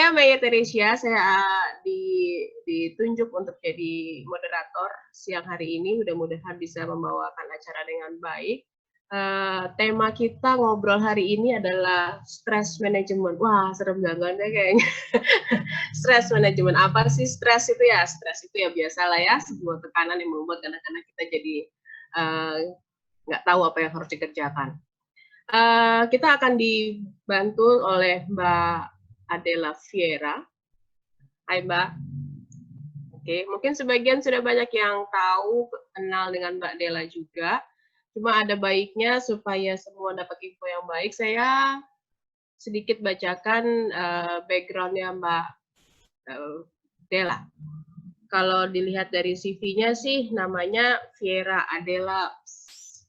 Saya Maya Teresia, saya ditunjuk untuk jadi moderator siang hari ini. Mudah-mudahan bisa membawakan acara dengan baik. Tema kita ngobrol hari ini adalah stress management. Wah, serem banget deh kayaknya. Stress management, apa sih stres itu ya? Stres itu ya biasalah ya, sebuah tekanan yang membuat kadang-kadang kita jadi nggak tahu apa yang harus dikerjakan. Kita akan dibantu oleh Mbak Adela Vieira. Hai Mbak. Oke, mungkin sebagian sudah banyak yang tahu, kenal dengan Mbak Adela juga. Cuma ada baiknya supaya semua dapat info yang baik, saya sedikit bacakan background-nya Mbak Adela. Kalau dilihat dari CV-nya sih, namanya Vieira Adela,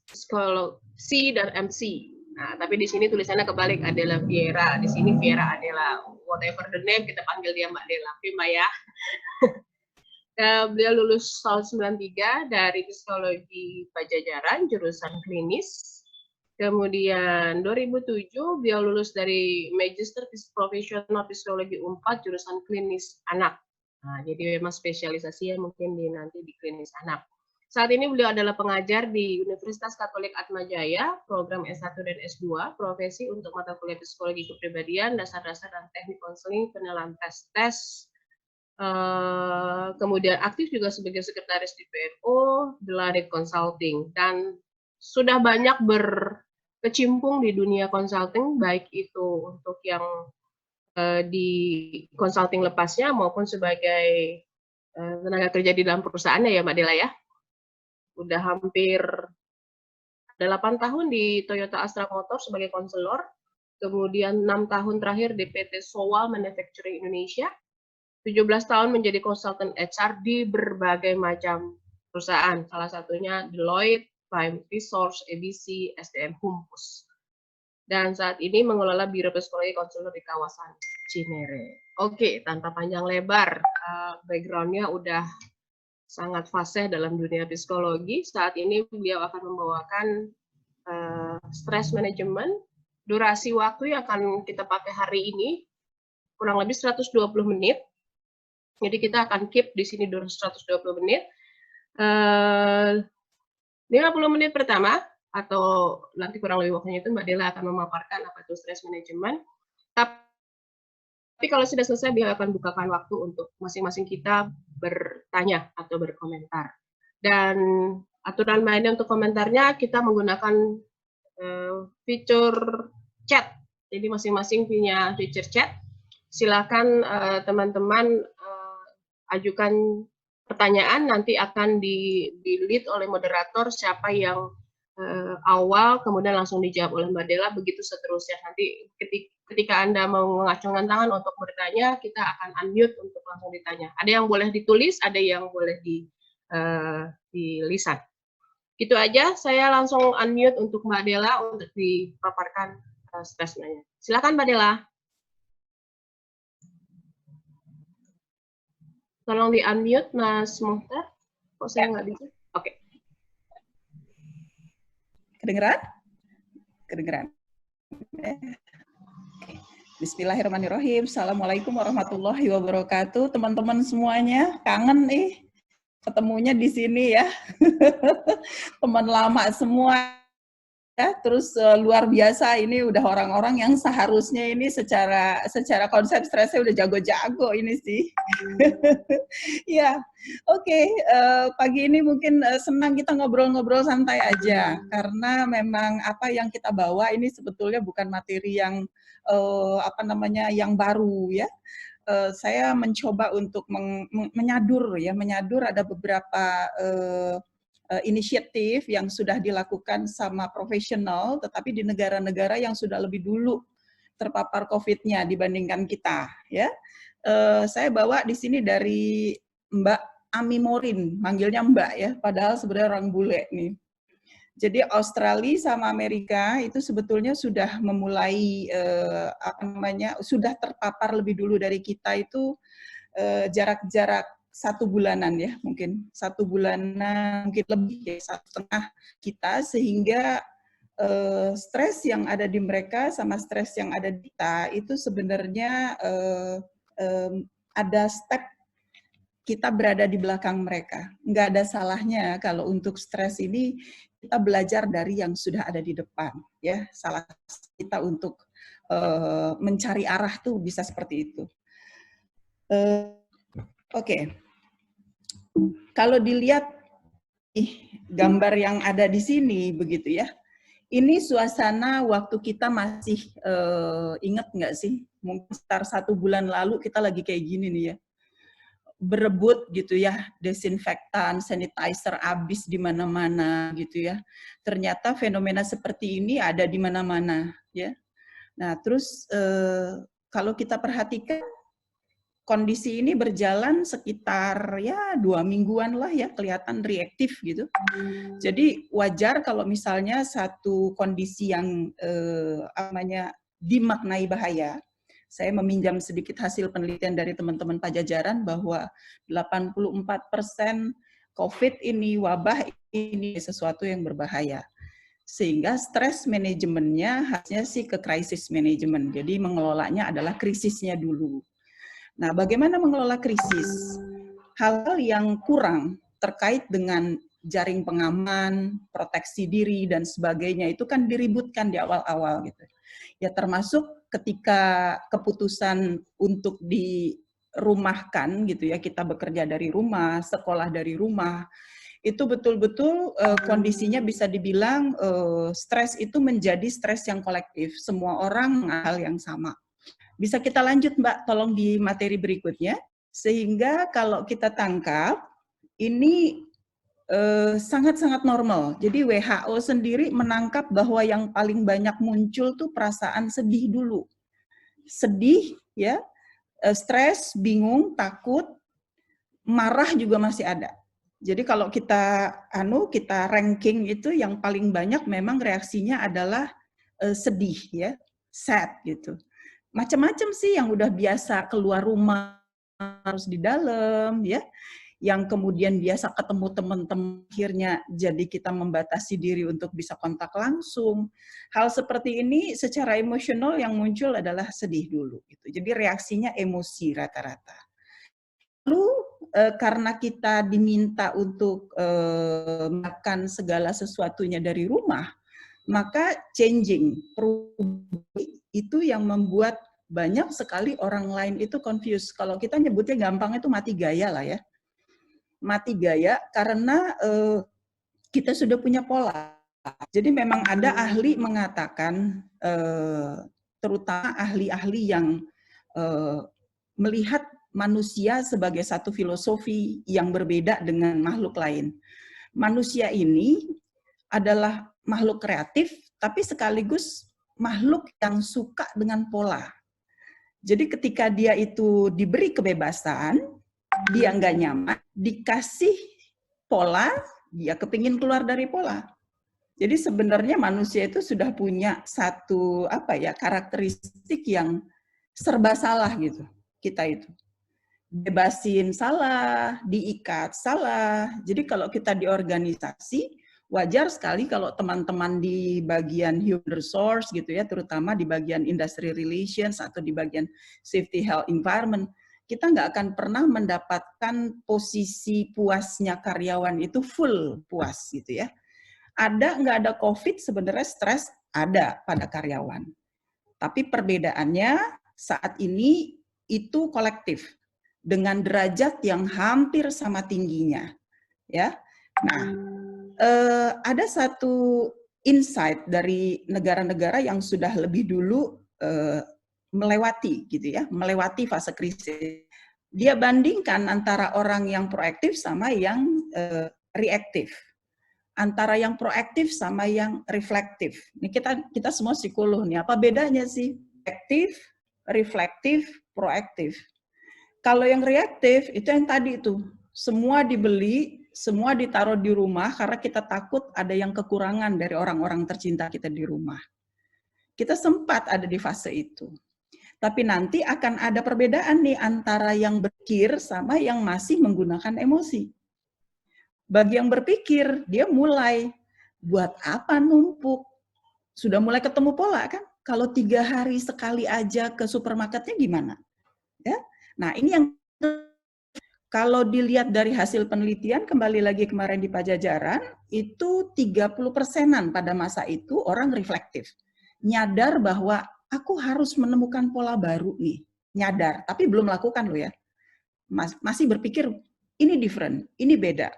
psikolog C dan MC. Nah, tapi di sini tulisannya kebalik, Adela Vieira. Di sini Vieira Adela. Whatever the name, kita panggil dia Mbak Adela. Oke, Mbak ya. Beliau lulus tahun 93 dari Psikologi Pajajaran, jurusan klinis. Kemudian 2007, beliau lulus dari Magister Profesional Psikologi Unpad, jurusan klinis anak. Nah, jadi memang spesialisasinya mungkin nanti di klinis anak. Saat ini beliau adalah pengajar di Universitas Katolik Atmajaya, program S1 dan S2, profesi untuk mata kuliah psikologi kepribadian, dasar-dasar dan teknik konseling, penilaian tes-tes. Kemudian aktif juga sebagai sekretaris di PNO, Deloitte Consulting, dan sudah banyak berkecimpung di dunia consulting, baik itu untuk yang di consulting lepasnya maupun sebagai tenaga kerja di dalam perusahaannya ya Mbak Dela ya. Udah hampir 8 tahun di Toyota Astra Motor sebagai konselor, kemudian 6 tahun terakhir di PT Sowal Manufacturing Indonesia, 17 tahun menjadi konsultan HR di berbagai macam perusahaan, salah satunya Deloitte, Prime Resource, ABC, SDM Humpus. Dan saat ini mengelola Biro Psikologi Konselor di kawasan Cinere. Oke, tanpa panjang lebar, background-nya udah sangat fasih dalam dunia psikologi. Saat ini beliau akan membawakan stress management. Durasi waktu yang akan kita pakai hari ini kurang lebih 120 menit. Jadi kita akan keep di sini 120 menit. 50 menit pertama atau nanti kurang lebih waktunya itu Mbak Dela akan memaparkan apa itu stress management. Tapi kalau sudah selesai, beliau akan bukakan waktu untuk masing-masing kita bertanya atau berkomentar. Dan aturan mainnya untuk komentarnya, kita menggunakan fitur chat. Jadi masing-masing punya fitur chat. Silakan teman-teman ajukan pertanyaan, nanti akan di-lead oleh moderator siapa yang awal, kemudian langsung dijawab oleh Mbak Dela, begitu seterusnya. Nanti ketika Anda mau mengacungkan tangan untuk bertanya, kita akan unmute untuk langsung ditanya. Ada yang boleh ditulis, ada yang boleh di lisan. Gitu aja, saya langsung unmute untuk Mbak Dela untuk dipaparkan stresnya. Silakan Mbak Dela. Tolong di-unmute Mas Muhtar. Kok saya nggak bisa? Oke. Kedengeran? Kedengeran. Bismillahirrahmanirrahim. Assalamualaikum warahmatullahi wabarakatuh. Teman-teman semuanya, kangen nih ketemunya di sini ya. Teman lama semua ya, terus luar biasa ini udah orang-orang yang seharusnya ini secara konsep stresnya udah jago-jago ini sih. Ya, oke. Pagi ini mungkin senang kita ngobrol-ngobrol santai aja karena memang apa yang kita bawa ini sebetulnya bukan materi yang yang baru ya. Saya mencoba untuk menyadur ada beberapa inisiatif yang sudah dilakukan sama profesional, tetapi di negara-negara yang sudah lebih dulu terpapar COVID-nya dibandingkan kita. Ya, saya bawa di sini dari Mbak Ami Morin, manggilnya Mbak ya, padahal sebenarnya orang bule nih. Jadi Australia sama Amerika itu sebetulnya sudah memulai sudah terpapar lebih dulu dari kita itu jarak-jarak 1 bulanan ya, mungkin 1 bulanan, mungkin lebih ya, 1,5 kita, sehingga stres yang ada di mereka sama stres yang ada di kita itu sebenarnya ada step kita berada di belakang mereka. Nggak ada salahnya kalau untuk stres ini kita belajar dari yang sudah ada di depan. Ya, salah kita untuk mencari arah tuh bisa seperti itu. Oke. Kalau dilihat gambar yang ada di sini begitu ya. Ini suasana waktu kita masih ingat nggak sih? Mungkin sekitar 1 bulan lalu kita lagi kayak gini nih ya. Berebut gitu ya, desinfektan, sanitizer habis di mana-mana gitu ya. Ternyata fenomena seperti ini ada di mana-mana ya. Nah, terus kalau kita perhatikan kondisi ini berjalan sekitar ya 2 mingguan lah ya, kelihatan reaktif gitu. Jadi wajar kalau misalnya satu kondisi yang dimaknai bahaya. Saya meminjam sedikit hasil penelitian dari teman-teman Pajajaran bahwa 84% COVID ini, wabah ini sesuatu yang berbahaya. Sehingga stres manajemennya harusnya sih ke krisis manajemen. Jadi mengelolanya adalah krisisnya dulu. Nah, bagaimana mengelola krisis? Hal-hal yang kurang terkait dengan jaring pengaman, proteksi diri, dan sebagainya, itu kan diributkan di awal-awal gitu. Ya termasuk ketika keputusan untuk dirumahkan gitu ya, kita bekerja dari rumah, sekolah dari rumah, itu betul-betul kondisinya bisa dibilang stres itu menjadi stres yang kolektif. Semua orang hal yang sama. Bisa kita lanjut Mbak, tolong di materi berikutnya. Sehingga kalau kita tangkap, ini sangat-sangat normal. Jadi WHO sendiri menangkap bahwa yang paling banyak muncul tuh perasaan sedih dulu. Sedih, ya, stres, bingung, takut, marah juga masih ada. Jadi kalau kita ranking itu yang paling banyak memang reaksinya adalah sedih, ya, sad gitu. Macam-macam sih yang udah biasa keluar rumah harus di dalam, ya, yang kemudian biasa ketemu teman-teman, akhirnya jadi kita membatasi diri untuk bisa kontak langsung. Hal seperti ini secara emosional yang muncul adalah sedih dulu. Gitu. Jadi reaksinya emosi rata-rata. Lalu karena kita diminta untuk makan segala sesuatunya dari rumah, maka changing, perubahan itu yang membuat banyak sekali orang lain itu confused. Kalau kita nyebutnya gampang itu mati gaya lah ya. Mati gaya karena kita sudah punya pola. Jadi memang ada ahli mengatakan, terutama ahli-ahli yang melihat manusia sebagai satu filosofi yang berbeda dengan makhluk lain. Manusia ini adalah makhluk kreatif, tapi sekaligus makhluk yang suka dengan pola. Jadi ketika dia itu diberi kebebasan, dia nggak nyaman, dikasih pola, dia kepingin keluar dari pola. Jadi sebenarnya manusia itu sudah punya satu karakteristik yang serba salah gitu, kita itu. Bebasin salah, diikat salah. Jadi kalau kita di organisasi, wajar sekali kalau teman-teman di bagian human resource gitu ya, terutama di bagian industry relations atau di bagian safety health environment, kita nggak akan pernah mendapatkan posisi puasnya karyawan itu full puas gitu ya. Ada nggak ada COVID sebenarnya stres ada pada karyawan. Tapi perbedaannya saat ini itu kolektif dengan derajat yang hampir sama tingginya. Ya, nah ada satu insight dari negara-negara yang sudah lebih dulu melewati gitu ya, melewati fase krisis. Dia bandingkan antara orang yang proaktif sama yang reaktif, antara yang proaktif sama yang reflektif. Ini kita semua psikolog nih, apa bedanya sih aktif, reflektif, proaktif? Kalau yang reaktif itu yang tadi itu, semua dibeli, semua ditaruh di rumah karena kita takut ada yang kekurangan dari orang-orang tercinta kita di rumah. Kita sempat ada di fase itu. Tapi nanti akan ada perbedaan nih antara yang berpikir sama yang masih menggunakan emosi. Bagi yang berpikir, dia mulai, buat apa numpuk? Sudah mulai ketemu pola kan? Kalau 3 hari sekali aja ke supermarketnya gimana? Ya, Nah, ini yang kalau dilihat dari hasil penelitian, kembali lagi kemarin di Pajajaran, itu 30%-an pada masa itu orang reflektif. Nyadar bahwa aku harus menemukan pola baru nih. Nyadar, tapi belum lakukan loh ya. Masih berpikir, ini different, ini beda.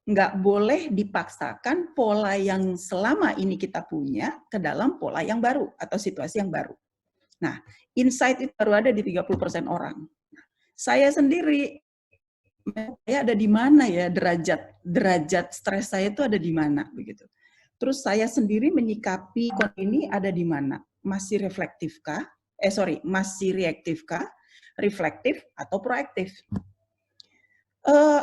Nggak boleh dipaksakan pola yang selama ini kita punya ke dalam pola yang baru atau situasi yang baru. Nah, insight itu baru ada di 30% orang. Saya sendiri, saya ada di mana ya, derajat stres saya itu ada di mana begitu. Terus saya sendiri menyikapi ini ada di mana? Masih reflektifkah? Masih reaktifkah? Reflektif atau proaktif?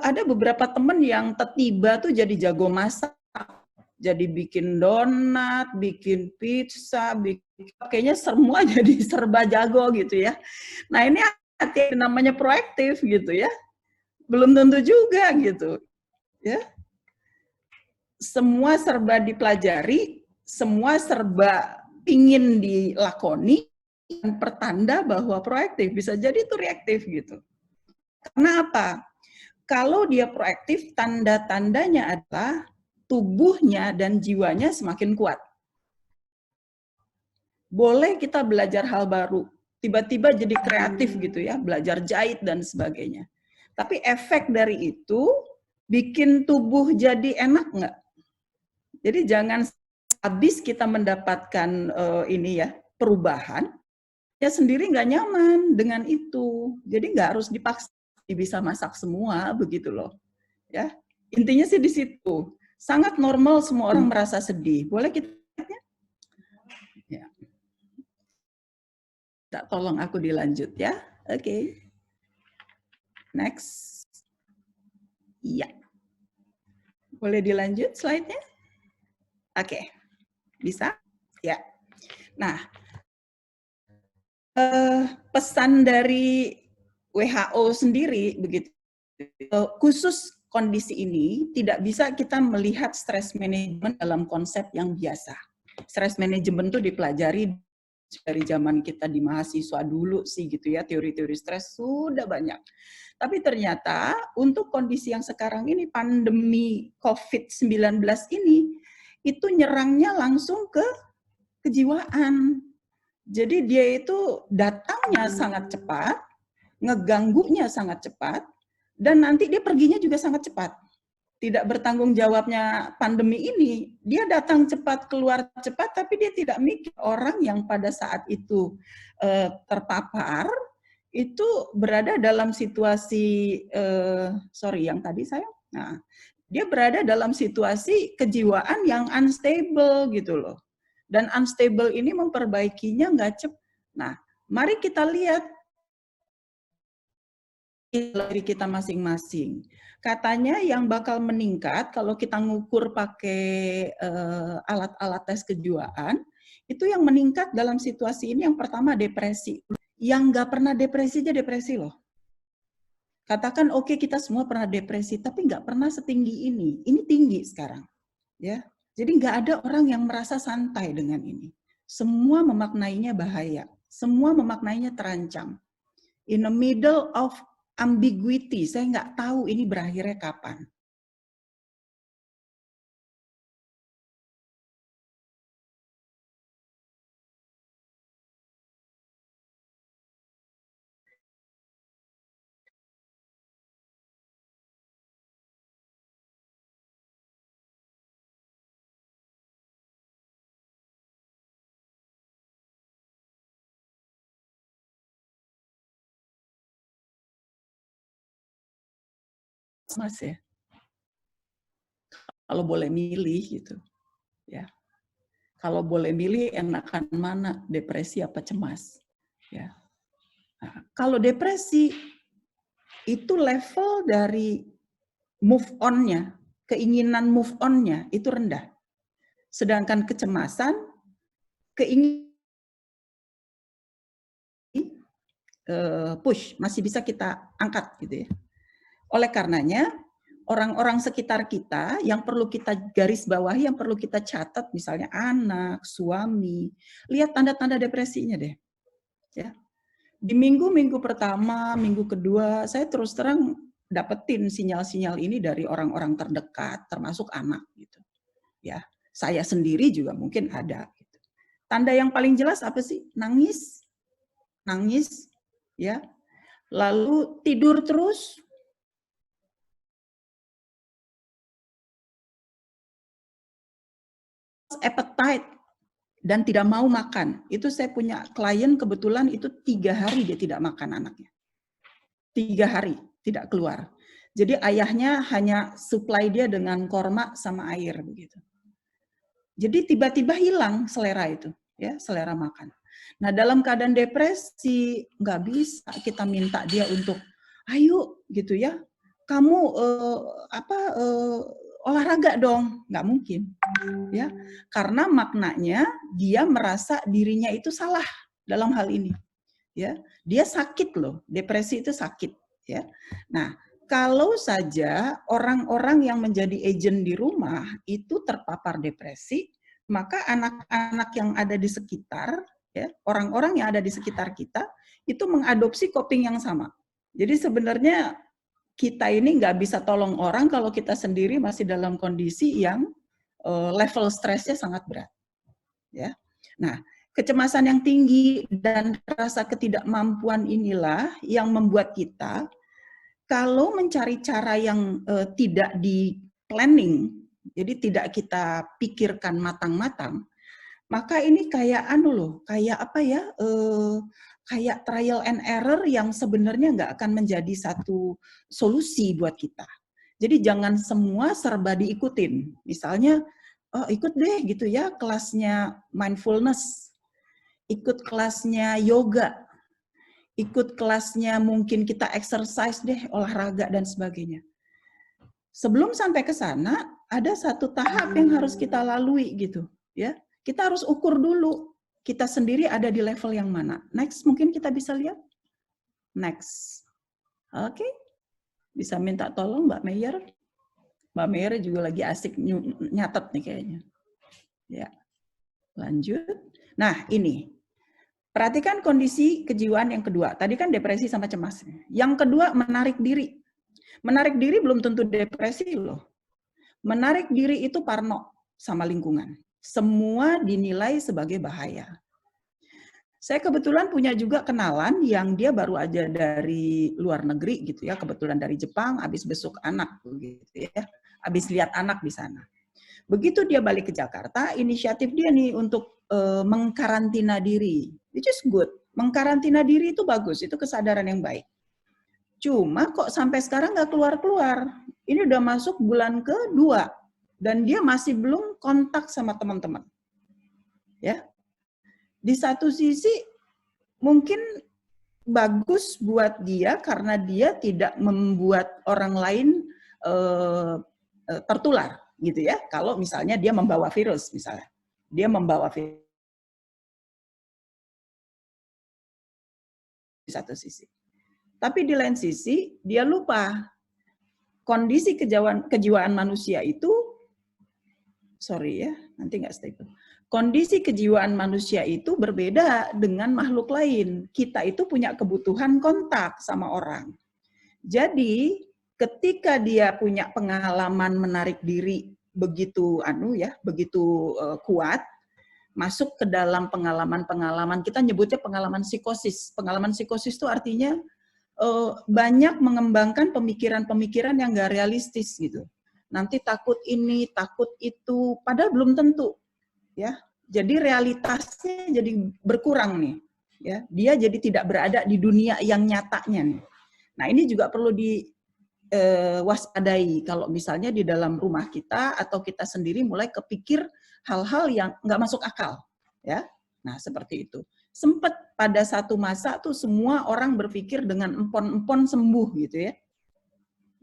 Ada beberapa teman yang tiba tuh jadi jago masak, jadi bikin donat, bikin pizza, kayaknya semua jadi serba jago gitu ya. Nah ini namanya proaktif gitu ya. Belum tentu juga gitu ya. Semua serba dipelajari, semua serba ingin dilakoni, dan pertanda bahwa proaktif bisa jadi itu reaktif gitu. Karena apa? Kalau dia proaktif, tanda-tandanya adalah tubuhnya dan jiwanya semakin kuat. Boleh kita belajar hal baru, tiba-tiba jadi kreatif gitu ya, belajar jahit dan sebagainya. Tapi efek dari itu bikin tubuh jadi enak nggak? Jadi jangan habis kita mendapatkan ini ya perubahan, ya sendiri nggak nyaman dengan itu. Jadi nggak harus dipaksa bisa masak semua begitu loh. Ya intinya sih di situ. Sangat normal semua orang merasa sedih. Boleh kita ya. Tolong aku dilanjut ya. Oke. Next. Iya. Boleh dilanjut slide-nya? Oke. Bisa? Ya. Nah, pesan dari WHO sendiri begitu. Khusus kondisi ini tidak bisa kita melihat stress management dalam konsep yang biasa. Stress management itu dipelajari dari zaman kita di mahasiswa dulu sih gitu ya, teori-teori stres sudah banyak. Tapi ternyata untuk kondisi yang sekarang ini, pandemi COVID-19 ini, itu nyerangnya langsung ke kejiwaan. Jadi dia itu datangnya sangat cepat, ngeganggunya sangat cepat, dan nanti dia perginya juga sangat cepat. Tidak bertanggung jawabnya pandemi ini, dia datang cepat, keluar cepat, tapi dia tidak mikir orang yang pada saat itu terpapar, itu berada dalam situasi, yang tadi saya, nah, dia berada dalam situasi kejiwaan yang unstable gitu loh. Dan unstable ini memperbaikinya nggak cepat. Nah, mari kita lihat diri kita masing-masing. Katanya yang bakal meningkat kalau kita ngukur pakai alat-alat tes kejiwaan, itu yang meningkat dalam situasi ini yang pertama depresi. Yang nggak pernah depresi aja depresi loh. Katakan oke, kita semua pernah depresi, tapi nggak pernah setinggi ini. Ini tinggi sekarang, ya. Jadi nggak ada orang yang merasa santai dengan ini. Semua memaknainya bahaya. Semua memaknainya terancam. In the middle of ambiguity, saya nggak tahu ini berakhirnya kapan. Mas ya, kalau boleh milih gitu, ya. Kalau boleh milih enakan mana, depresi apa cemas, ya. Nah, kalau depresi itu level dari move on-nya, keinginan move on-nya itu rendah. Sedangkan kecemasan, keinginan push, masih bisa kita angkat gitu ya. Oleh karenanya, orang-orang sekitar kita yang perlu kita garis bawahi, yang perlu kita catat, misalnya anak, suami, lihat tanda-tanda depresinya deh. Ya. Di minggu-minggu pertama, minggu kedua, saya terus terang dapetin sinyal-sinyal ini dari orang-orang terdekat, termasuk anak gitu. Ya, saya sendiri juga mungkin ada. Gitu. Tanda yang paling jelas apa sih? Nangis, nangis, ya. Lalu tidur terus. Appetite dan tidak mau makan. Itu saya punya klien kebetulan itu 3 hari dia tidak makan anaknya. 3 hari tidak keluar. Jadi ayahnya hanya supply dia dengan korma sama air begitu. Jadi tiba-tiba hilang selera itu, ya, selera makan. Nah, dalam keadaan depresi nggak bisa kita minta dia untuk ayo gitu ya. Kamu olahraga dong, nggak mungkin. Ya, karena maknanya dia merasa dirinya itu salah dalam hal ini. Ya, dia sakit loh, depresi itu sakit. Ya, nah kalau saja orang-orang yang menjadi agent di rumah itu terpapar depresi, maka anak-anak yang ada di sekitar, ya, orang-orang yang ada di sekitar kita itu mengadopsi coping yang sama. Jadi sebenarnya kita ini nggak bisa tolong orang kalau kita sendiri masih dalam kondisi yang level stresnya sangat berat. Ya, nah kecemasan yang tinggi dan rasa ketidakmampuan inilah yang membuat kita kalau mencari cara yang tidak di planning, jadi tidak kita pikirkan matang-matang, maka ini kayak kayak apa ya, kayak trial and error yang sebenarnya nggak akan menjadi satu solusi buat kita. Jadi jangan semua serba diikutin. Misalnya, oh, ikut deh gitu ya kelasnya mindfulness, ikut kelasnya yoga, ikut kelasnya mungkin kita exercise deh, olahraga dan sebagainya. Sebelum sampai ke sana, ada satu tahap yang harus kita lalui gitu, ya. Kita harus ukur dulu kita sendiri ada di level yang mana. Next, mungkin kita bisa lihat. Next. Oke. Bisa minta tolong Mbak Meyer. Mbak Meyer juga lagi asik nyatet nih kayaknya. Ya. Lanjut. Nah, ini. Perhatikan kondisi kejiwaan yang kedua. Tadi kan depresi sama cemas. Yang kedua, menarik diri. Menarik diri belum tentu depresi loh. Menarik diri itu parno sama lingkungan. Semua dinilai sebagai bahaya. Saya kebetulan punya juga kenalan yang dia baru aja dari luar negeri gitu ya, kebetulan dari Jepang, habis besuk anak gitu ya, habis lihat anak di sana. Begitu dia balik ke Jakarta, inisiatif dia nih untuk mengkarantina diri, which is good. Mengkarantina diri itu bagus, itu kesadaran yang baik. Cuma kok sampai sekarang nggak keluar-keluar. Ini udah masuk bulan kedua dan dia masih belum kontak sama teman-teman. Ya, di satu sisi mungkin bagus buat dia karena dia tidak membuat orang lain tertular, gitu ya. Kalau misalnya dia membawa virus, misalnya dia membawa virus di satu sisi. Tapi di lain sisi dia lupa kondisi kejiwaan manusia itu, sorry ya, nanti nggak stable. Kondisi kejiwaan manusia itu berbeda dengan makhluk lain. Kita itu punya kebutuhan kontak sama orang. Jadi ketika dia punya pengalaman menarik diri begitu begitu kuat, masuk ke dalam pengalaman-pengalaman, kita nyebutnya pengalaman psikosis. Pengalaman psikosis itu artinya banyak mengembangkan pemikiran-pemikiran yang nggak realistis gitu. Nanti takut ini, takut itu, padahal belum tentu. Ya, jadi realitasnya jadi berkurang nih. Ya, dia jadi tidak berada di dunia yang nyatanya nih. Nah, ini juga perlu diwaspadai kalau misalnya di dalam rumah kita atau kita sendiri mulai kepikir hal-hal yang nggak masuk akal. Ya, nah seperti itu. Sempat pada satu masa tuh semua orang berpikir dengan empon-empon sembuh gitu ya.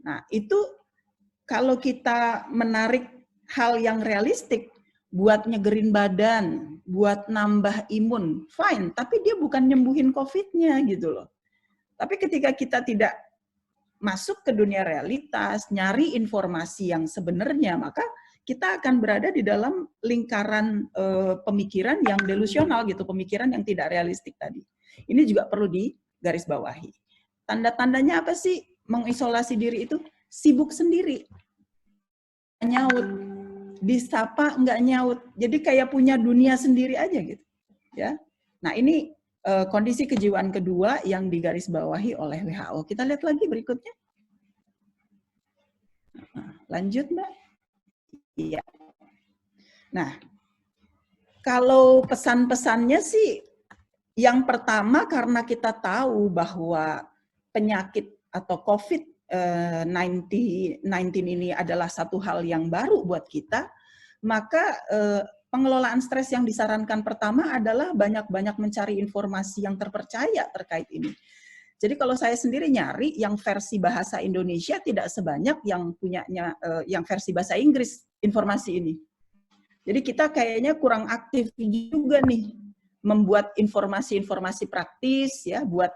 Nah, itu kalau kita menarik hal yang realistik, buat nyegerin badan, buat nambah imun, fine. Tapi dia bukan nyembuhin COVID-nya gitu loh. Tapi ketika kita tidak masuk ke dunia realitas, nyari informasi yang sebenarnya, maka kita akan berada di dalam lingkaran pemikiran yang delusional gitu, pemikiran yang tidak realistik tadi. Ini juga perlu garis bawahi. Tanda-tandanya apa sih mengisolasi diri itu? Sibuk sendiri. Nyaut. Disapa nggak nyaut. Jadi kayak punya dunia sendiri aja gitu. Ya. Nah, ini kondisi kejiwaan kedua yang digarisbawahi oleh WHO. Kita lihat lagi berikutnya. Lanjut, Mbak. Iya. Nah, kalau pesan-pesannya sih, yang pertama karena kita tahu bahwa penyakit atau COVID-19 ini adalah satu hal yang baru buat kita, maka pengelolaan stres yang disarankan pertama adalah banyak-banyak mencari informasi yang terpercaya terkait ini. Jadi kalau saya sendiri nyari yang versi bahasa Indonesia tidak sebanyak yang punyanya yang versi bahasa Inggris informasi ini. Jadi kita kayaknya kurang aktif juga nih membuat informasi-informasi praktis ya buat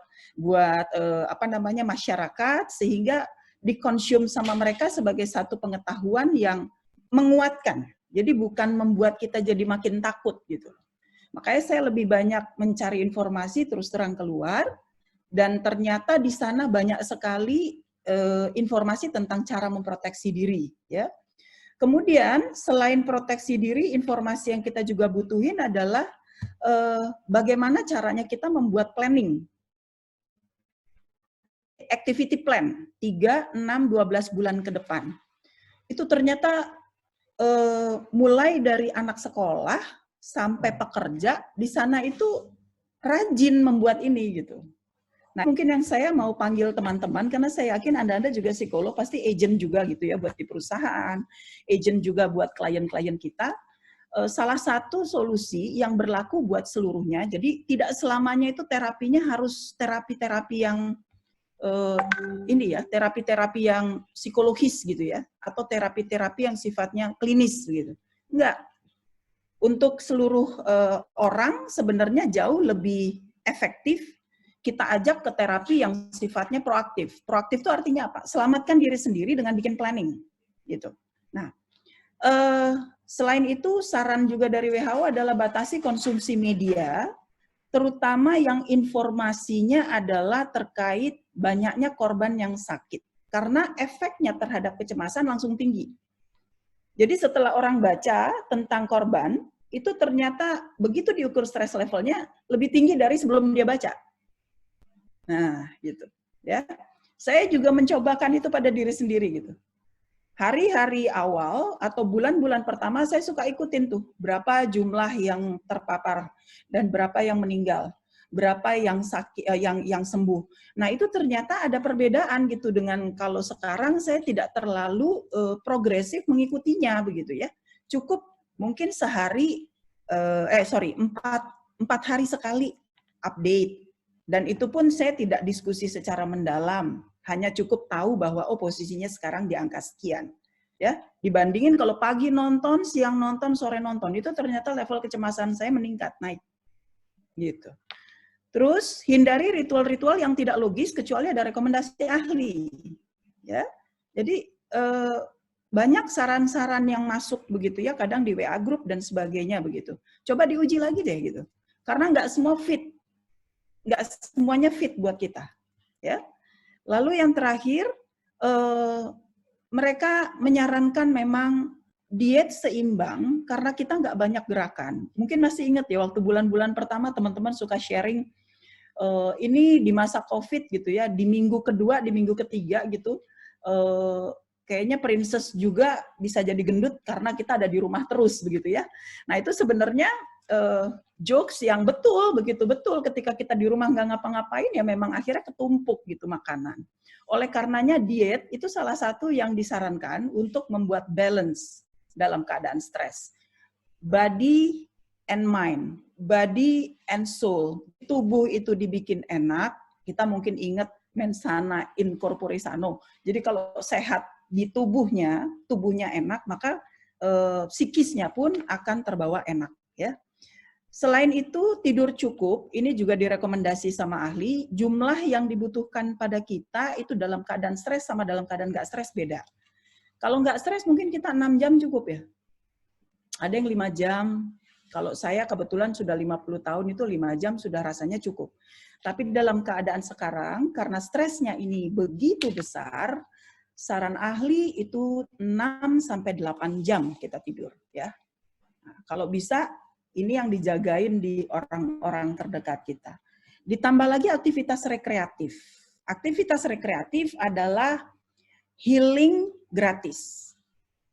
masyarakat sehingga dikonsum sama mereka sebagai satu pengetahuan yang menguatkan. Jadi bukan membuat kita jadi makin takut gitu. Makanya saya lebih banyak mencari informasi terus terang keluar dan ternyata di sana banyak sekali informasi tentang cara memproteksi diri ya. Kemudian selain proteksi diri, informasi yang kita juga butuhin adalah bagaimana caranya kita membuat planning. Activity plan, 3, 6, 12 bulan ke depan. Itu ternyata mulai dari anak sekolah sampai pekerja, di sana itu rajin membuat ini gitu. Nah, mungkin yang saya mau panggil teman-teman, karena saya yakin Anda juga psikolog, pasti agent juga gitu ya buat di perusahaan, agent juga buat klien-klien kita. Salah satu solusi yang berlaku buat seluruhnya, jadi tidak selamanya itu terapinya harus terapi-terapi yang terapi-terapi yang psikologis gitu ya, atau terapi-terapi yang sifatnya klinis gitu. Enggak. Untuk seluruh orang sebenarnya jauh lebih efektif kita ajak ke terapi yang sifatnya proaktif. Proaktif itu artinya apa? Selamatkan diri sendiri dengan bikin planning, gitu. Nah, selain itu saran juga dari WHO adalah batasi konsumsi media, terutama yang informasinya adalah terkait banyaknya korban yang sakit. Karena efeknya terhadap kecemasan langsung tinggi. Jadi setelah orang baca tentang korban, itu ternyata begitu diukur stress levelnya lebih tinggi dari sebelum dia baca. Nah, gitu. Ya, saya juga mencobakan itu pada diri sendiri gitu. Hari-hari awal atau bulan-bulan pertama saya suka ikutin tuh berapa jumlah yang terpapar dan berapa yang meninggal, berapa yang sakit, yang sembuh. Nah itu ternyata ada perbedaan gitu dengan kalau sekarang saya tidak terlalu progresif mengikutinya begitu ya. Cukup mungkin sehari, 4 hari sekali update. Dan itu pun saya tidak diskusi secara mendalam, hanya cukup tahu bahwa posisinya sekarang di angka sekian. Ya, dibandingin kalau pagi nonton, siang nonton, sore nonton, itu ternyata level kecemasan saya meningkat, naik. Gitu. Terus hindari ritual-ritual yang tidak logis kecuali ada rekomendasi ahli. Ya. Jadi banyak saran-saran yang masuk begitu ya, kadang di WA group dan sebagainya begitu. Coba diuji lagi deh gitu. Karena nggak semua fit. Nggak semuanya fit buat kita, ya. Lalu yang terakhir, mereka menyarankan memang diet seimbang karena kita nggak banyak gerakan. Mungkin masih ingat ya waktu bulan-bulan pertama teman-teman suka sharing ini di masa COVID gitu ya, di minggu kedua, di minggu ketiga gitu, kayaknya princess juga bisa jadi gendut karena kita ada di rumah terus begitu ya. Nah itu sebenarnya jokes yang betul ketika kita di rumah nggak ngapa-ngapain ya memang akhirnya ketumpuk gitu makanan. Oleh karenanya diet itu salah satu yang disarankan untuk membuat balance dalam keadaan stres. Body and mind, body and soul. Tubuh itu dibikin enak, kita mungkin ingat mens sana in corpore sano. Jadi kalau sehat di tubuhnya enak, maka psikisnya pun akan terbawa enak ya. Selain itu, tidur cukup, ini juga direkomendasi sama ahli, jumlah yang dibutuhkan pada kita itu dalam keadaan stres sama dalam keadaan nggak stres beda. Kalau nggak stres mungkin kita 6 jam cukup ya. Ada yang 5 jam, Kalau saya kebetulan sudah 50 tahun itu 5 jam sudah rasanya cukup. Tapi dalam keadaan sekarang, karena stresnya ini begitu besar, saran ahli itu 6-8 jam kita tidur. Ya. Nah, kalau bisa, ini yang dijagain di orang-orang terdekat kita. Ditambah lagi aktivitas rekreatif. Aktivitas rekreatif adalah healing gratis.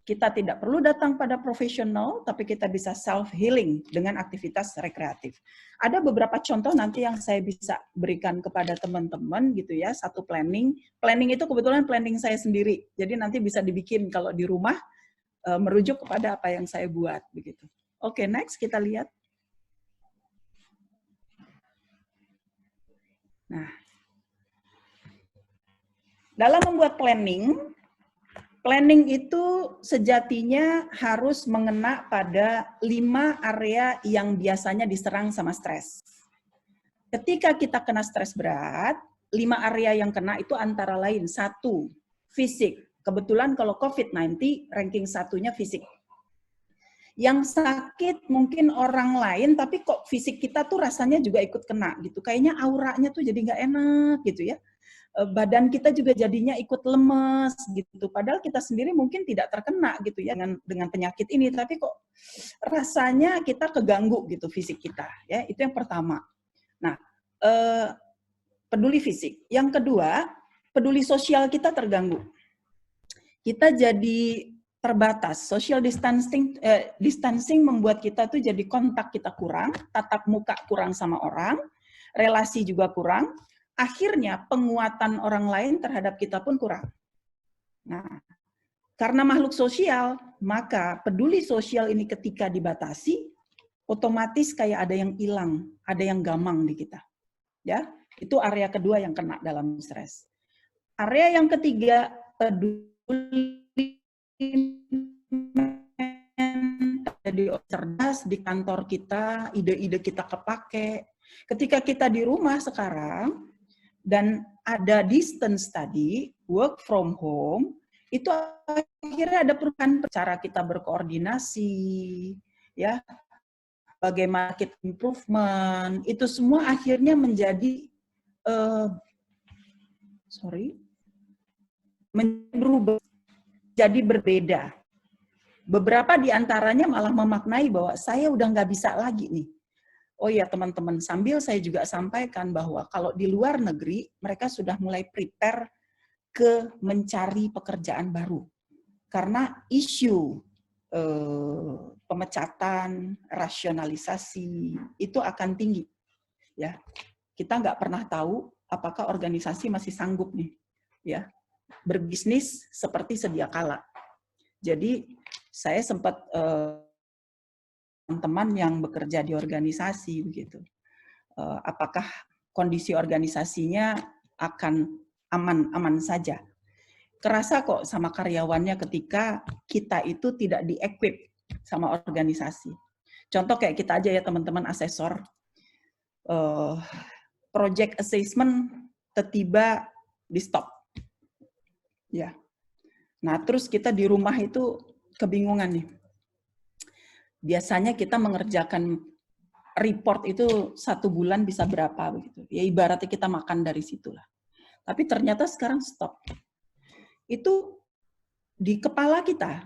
Kita tidak perlu datang pada profesional, tapi kita bisa self-healing dengan aktivitas rekreatif. Ada beberapa contoh nanti yang saya bisa berikan kepada teman-teman gitu ya, satu planning. Planning itu kebetulan planning saya sendiri, jadi nanti bisa dibikin kalau di rumah, merujuk kepada apa yang saya buat. Begitu. Oke, next kita lihat. Nah, dalam membuat planning itu sejatinya harus mengena pada 5 area yang biasanya diserang sama stres. Ketika kita kena stres berat, 5 area yang kena itu antara lain, 1, fisik. Kebetulan kalau COVID-19, ranking 1-nya fisik. Yang sakit mungkin orang lain, tapi kok fisik kita tuh rasanya juga ikut kena gitu. Kayaknya auranya tuh jadi nggak enak gitu ya. Badan kita juga jadinya ikut lemes gitu. Padahal kita sendiri mungkin tidak terkena gitu ya dengan penyakit ini, tapi kok rasanya kita keganggu gitu fisik kita. Ya, itu yang pertama. Nah, peduli fisik. Yang kedua, peduli sosial kita terganggu. Kita jadi terbatas. Social distancing membuat kita tuh jadi kontak kita kurang, tatap muka kurang sama orang, relasi juga kurang. Akhirnya penguatan orang lain terhadap kita pun kurang. Nah, karena makhluk sosial, maka peduli sosial ini ketika dibatasi, otomatis kayak ada yang hilang, ada yang gamang di kita. Ya, itu area kedua yang kena dalam stres. Area yang ketiga, peduli jadi cerdas di kantor kita, ide-ide kita kepake. Ketika kita di rumah sekarang, dan ada distance study, work from home, itu akhirnya ada perubahan cara kita berkoordinasi, ya, bagaimana kita improvement, itu semua akhirnya menjadi berubah, jadi berbeda. Beberapa di antaranya malah memaknai bahwa saya udah nggak bisa lagi nih. Oh ya teman-teman, sambil saya juga sampaikan bahwa kalau di luar negeri, mereka sudah mulai prepare ke mencari pekerjaan baru. Karena isu pemecatan, rasionalisasi, itu akan tinggi. Ya, kita nggak pernah tahu apakah organisasi masih sanggup nih, ya, berbisnis seperti sedia kala. Jadi, saya sempat teman-teman yang bekerja di organisasi begitu. Apakah kondisi organisasinya akan aman-aman saja? Kerasa kok sama karyawannya ketika kita itu tidak di-equip sama organisasi. Contoh kayak kita aja ya teman-teman asesor, project assessment tiba-tiba di-stop. Ya. Nah, terus kita di rumah itu kebingungan nih. Biasanya kita mengerjakan report itu 1 bulan bisa berapa begitu. Ya ibaratnya kita makan dari situlah. Tapi ternyata sekarang stop. Itu di kepala kita,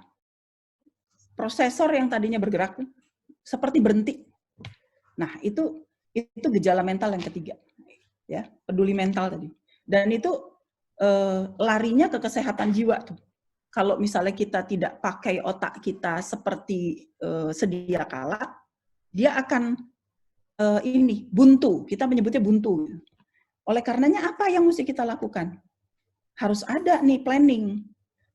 prosesor yang tadinya bergerak seperti berhenti. Nah, itu gejala mental yang ketiga. Ya, peduli mental tadi. Dan itu larinya ke kesehatan jiwa tuh. Kalau misalnya kita tidak pakai otak kita seperti sedia kala, dia akan buntu. Kita menyebutnya buntu. Oleh karenanya apa yang mesti kita lakukan? Harus ada nih planning.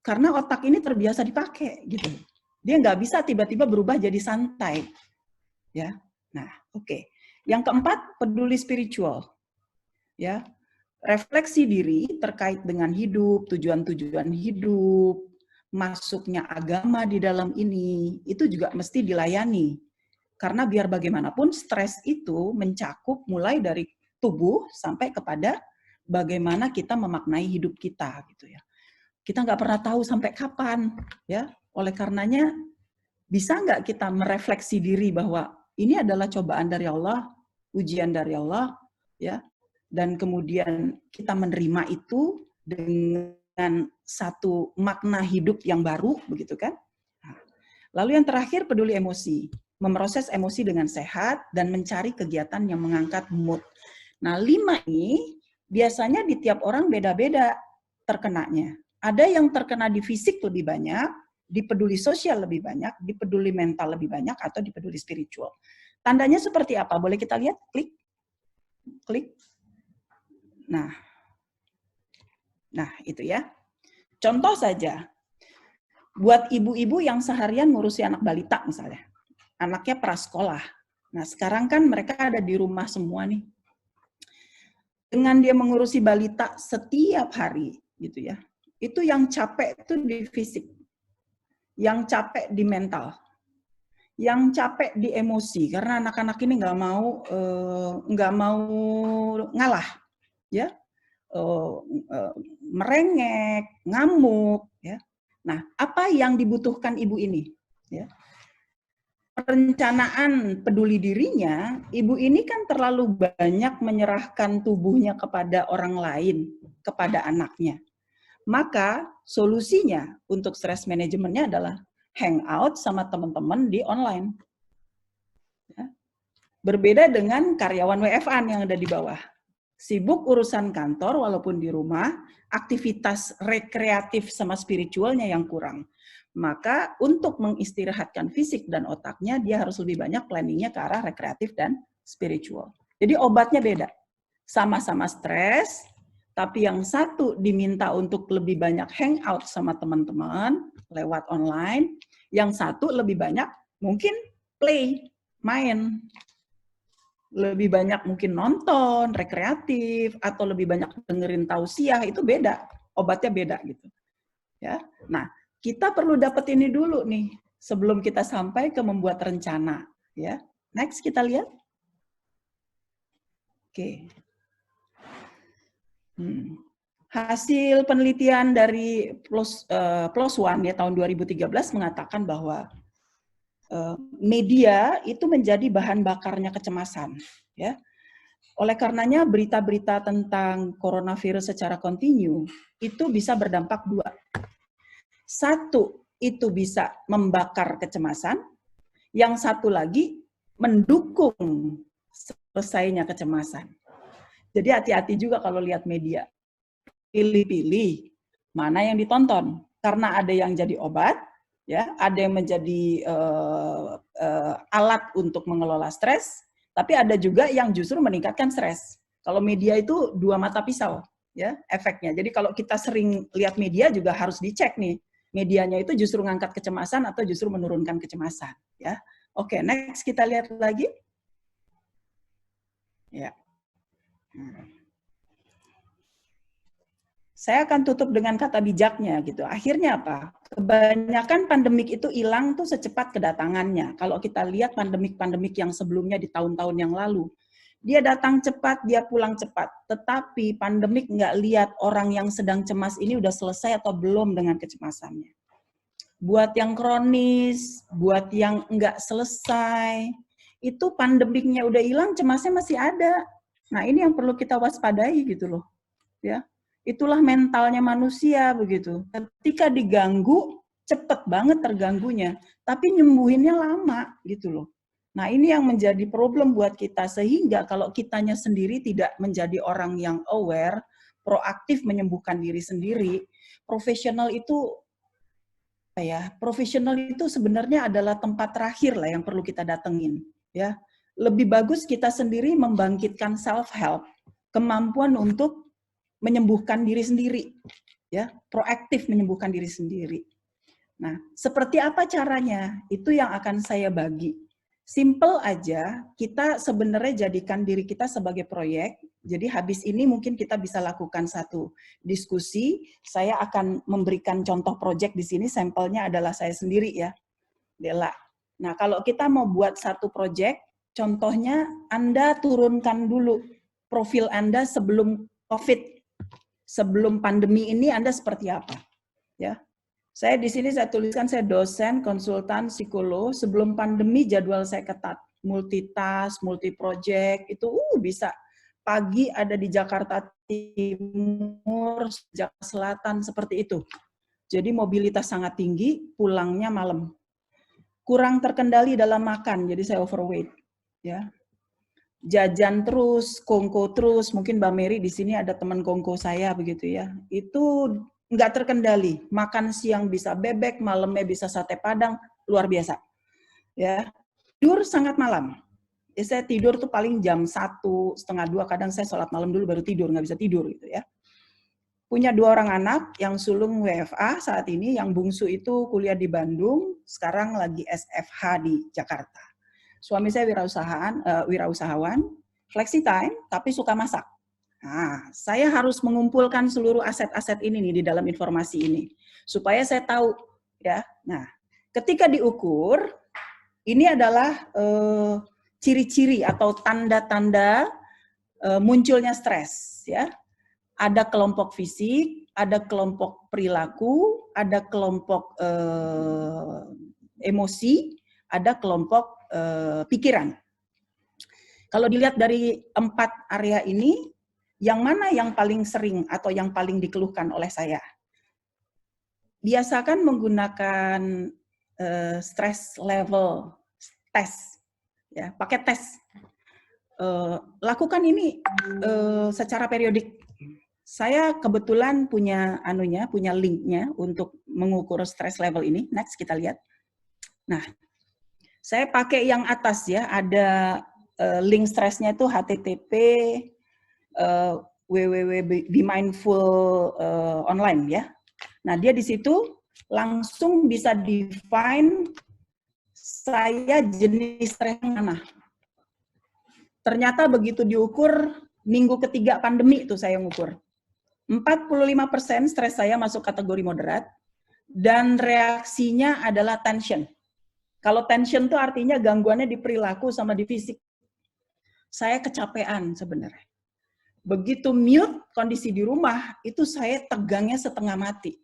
Karena otak ini terbiasa dipakai gitu. Dia nggak bisa tiba-tiba berubah jadi santai. Ya. Nah, oke. Yang keempat, peduli spiritual. Ya. Refleksi diri terkait dengan hidup, tujuan-tujuan hidup, masuknya agama di dalam ini, itu juga mesti dilayani. Karena biar bagaimanapun stres itu mencakup mulai dari tubuh sampai kepada bagaimana kita memaknai hidup kita gitu ya. Kita nggak pernah tahu sampai kapan ya. Oleh karenanya bisa nggak kita merefleksi diri bahwa ini adalah cobaan dari Allah, ujian dari Allah, ya. Dan kemudian kita menerima itu dengan satu makna hidup yang baru, begitu kan? Lalu yang terakhir, peduli emosi. Memproses emosi dengan sehat dan mencari kegiatan yang mengangkat mood. Nah, 5 ini biasanya di tiap orang beda-beda terkenanya. Ada yang terkena di fisik lebih banyak, di peduli sosial lebih banyak, di peduli mental lebih banyak, atau di peduli spiritual. Tandanya seperti apa? Boleh kita lihat? Klik. Klik. Nah, itu ya. Contoh saja, buat ibu-ibu yang seharian ngurusi anak balita misalnya, anaknya prasekolah. Nah, sekarang kan mereka ada di rumah semua nih. Dengan dia mengurusi balita setiap hari, gitu ya, itu yang capek itu di fisik, yang capek di mental, yang capek di emosi, karena anak-anak ini nggak mau ngalah, ya. Merengek, ngamuk, ya. Nah, apa yang dibutuhkan ibu ini? Ya. Perencanaan peduli dirinya, ibu ini kan terlalu banyak menyerahkan tubuhnya kepada orang lain, kepada anaknya. Maka solusinya untuk stress manajemennya adalah hangout sama teman-teman di online. Ya. Berbeda dengan karyawan WFA yang ada di bawah. Sibuk urusan kantor walaupun di rumah, aktivitas rekreatif sama spiritualnya yang kurang. Maka untuk mengistirahatkan fisik dan otaknya, dia harus lebih banyak planningnya ke arah rekreatif dan spiritual. Jadi obatnya beda. Sama-sama stres, tapi yang satu diminta untuk lebih banyak hangout sama teman-teman lewat online, yang satu lebih banyak mungkin play, main. Lebih banyak mungkin nonton, rekreatif, atau lebih banyak dengerin tausiah, itu beda, obatnya beda gitu. Ya, nah kita perlu dapat ini dulu nih sebelum kita sampai ke membuat rencana. Ya, next kita lihat. Oke. Hasil penelitian dari PLOS ONE ya tahun 2013 mengatakan bahwa media itu menjadi bahan bakarnya kecemasan, ya. Oleh karenanya berita-berita tentang coronavirus secara kontinu itu bisa berdampak dua. Satu, itu bisa membakar kecemasan. Yang satu lagi, mendukung selesainya kecemasan. Jadi hati-hati juga kalau lihat media. Pilih-pilih mana yang ditonton. Karena ada yang jadi obat, ya, ada yang menjadi alat untuk mengelola stres, tapi ada juga yang justru meningkatkan stres. Kalau media itu dua mata pisau, ya, efeknya. Jadi kalau kita sering lihat media juga harus dicek nih, medianya itu justru ngangkat kecemasan atau justru menurunkan kecemasan, ya. Oke, next kita lihat lagi. Ya. Saya akan tutup dengan kata bijaknya gitu. Akhirnya apa? Kebanyakan pandemik itu hilang tuh secepat kedatangannya. Kalau kita lihat pandemik-pandemik yang sebelumnya di tahun-tahun yang lalu, dia datang cepat, dia pulang cepat. Tetapi pandemik nggak lihat orang yang sedang cemas ini udah selesai atau belum dengan kecemasannya. Buat yang kronis, buat yang nggak selesai, itu pandemiknya udah hilang, cemasnya masih ada. Nah ini yang perlu kita waspadai gitu loh, ya. Itulah mentalnya manusia begitu. Ketika diganggu, cepet banget terganggunya, tapi nyembuhinnya lama gitu loh. Nah ini yang menjadi problem buat kita, sehingga kalau kitanya sendiri tidak menjadi orang yang aware, proaktif menyembuhkan diri sendiri, profesional itu sebenarnya adalah tempat terakhir lah yang perlu kita datengin. Ya, lebih bagus kita sendiri membangkitkan self-help, kemampuan untuk menyembuhkan diri sendiri, ya, proaktif menyembuhkan diri sendiri. Nah, seperti apa caranya? Itu yang akan saya bagi. Simple aja, kita sebenarnya jadikan diri kita sebagai proyek. Jadi habis ini mungkin kita bisa lakukan satu diskusi. Saya akan memberikan contoh proyek di sini, sampelnya adalah saya sendiri ya, Dela. Nah, kalau kita mau buat satu proyek, contohnya Anda turunkan dulu profil Anda sebelum COVID. Sebelum pandemi ini Anda seperti apa? Ya, saya di sini saya tuliskan saya dosen, konsultan, psikolog. Sebelum pandemi jadwal saya ketat. multitask, multi-project, itu bisa. Pagi ada di Jakarta Timur, Jakarta Selatan, seperti itu. Jadi mobilitas sangat tinggi, pulangnya malam. Kurang terkendali dalam makan, jadi saya overweight. Ya. Jajan terus, kongko terus, mungkin Mbak Mary di sini ada teman kongko saya begitu ya. Itu nggak terkendali. Makan siang bisa bebek, malamnya bisa sate padang, luar biasa. Ya. Tidur sangat malam. Ya, saya tidur tuh paling jam 1, setengah 2, kadang saya sholat malam dulu baru tidur, nggak bisa tidur gitu ya. Punya 2 orang anak, yang sulung WFA saat ini, yang bungsu itu kuliah di Bandung, sekarang lagi SFH di Jakarta. Suami saya wirausahawan, flexi time, tapi suka masak. Nah, saya harus mengumpulkan seluruh aset-aset ini nih di dalam informasi ini, supaya saya tahu ya. Nah, ketika diukur, ini adalah ciri-ciri atau tanda-tanda munculnya stres ya. Ada kelompok fisik, ada kelompok perilaku, ada kelompok emosi, ada kelompok pikiran. Kalau dilihat dari 4 area ini, yang mana yang paling sering atau yang paling dikeluhkan oleh saya? Biasakan menggunakan stress level tes, ya, pakai tes. Lakukan ini secara periodik. Saya kebetulan punya punya linknya untuk mengukur stress level ini. Next kita lihat. Nah, saya pakai yang atas ya. Ada link stressnya itu http www.BeMindful online ya. Nah, dia di situ langsung bisa define saya jenis stres mana. Ternyata begitu diukur, minggu ketiga pandemi itu saya ngukur. 45% stres saya masuk kategori moderat, dan reaksinya adalah tension. Kalau tension itu artinya gangguannya di perilaku sama di fisik. Saya kecapean sebenarnya. Begitu mute kondisi di rumah, itu saya tegangnya setengah mati.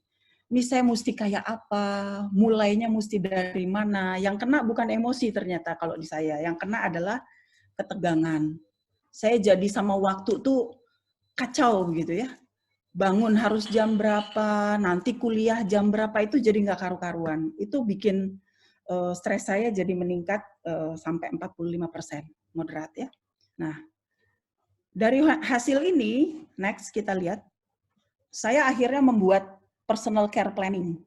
Ini saya mesti kayak apa, mulainya mesti dari mana. Yang kena bukan emosi ternyata kalau di saya, yang kena adalah ketegangan. Saya jadi sama waktu tuh kacau begitu ya. Bangun harus jam berapa, nanti kuliah jam berapa, itu jadi nggak karu-karuan. Itu bikin stres saya jadi meningkat sampai 45%, moderat ya. Nah, dari hasil ini, next kita lihat, saya akhirnya membuat personal care planning.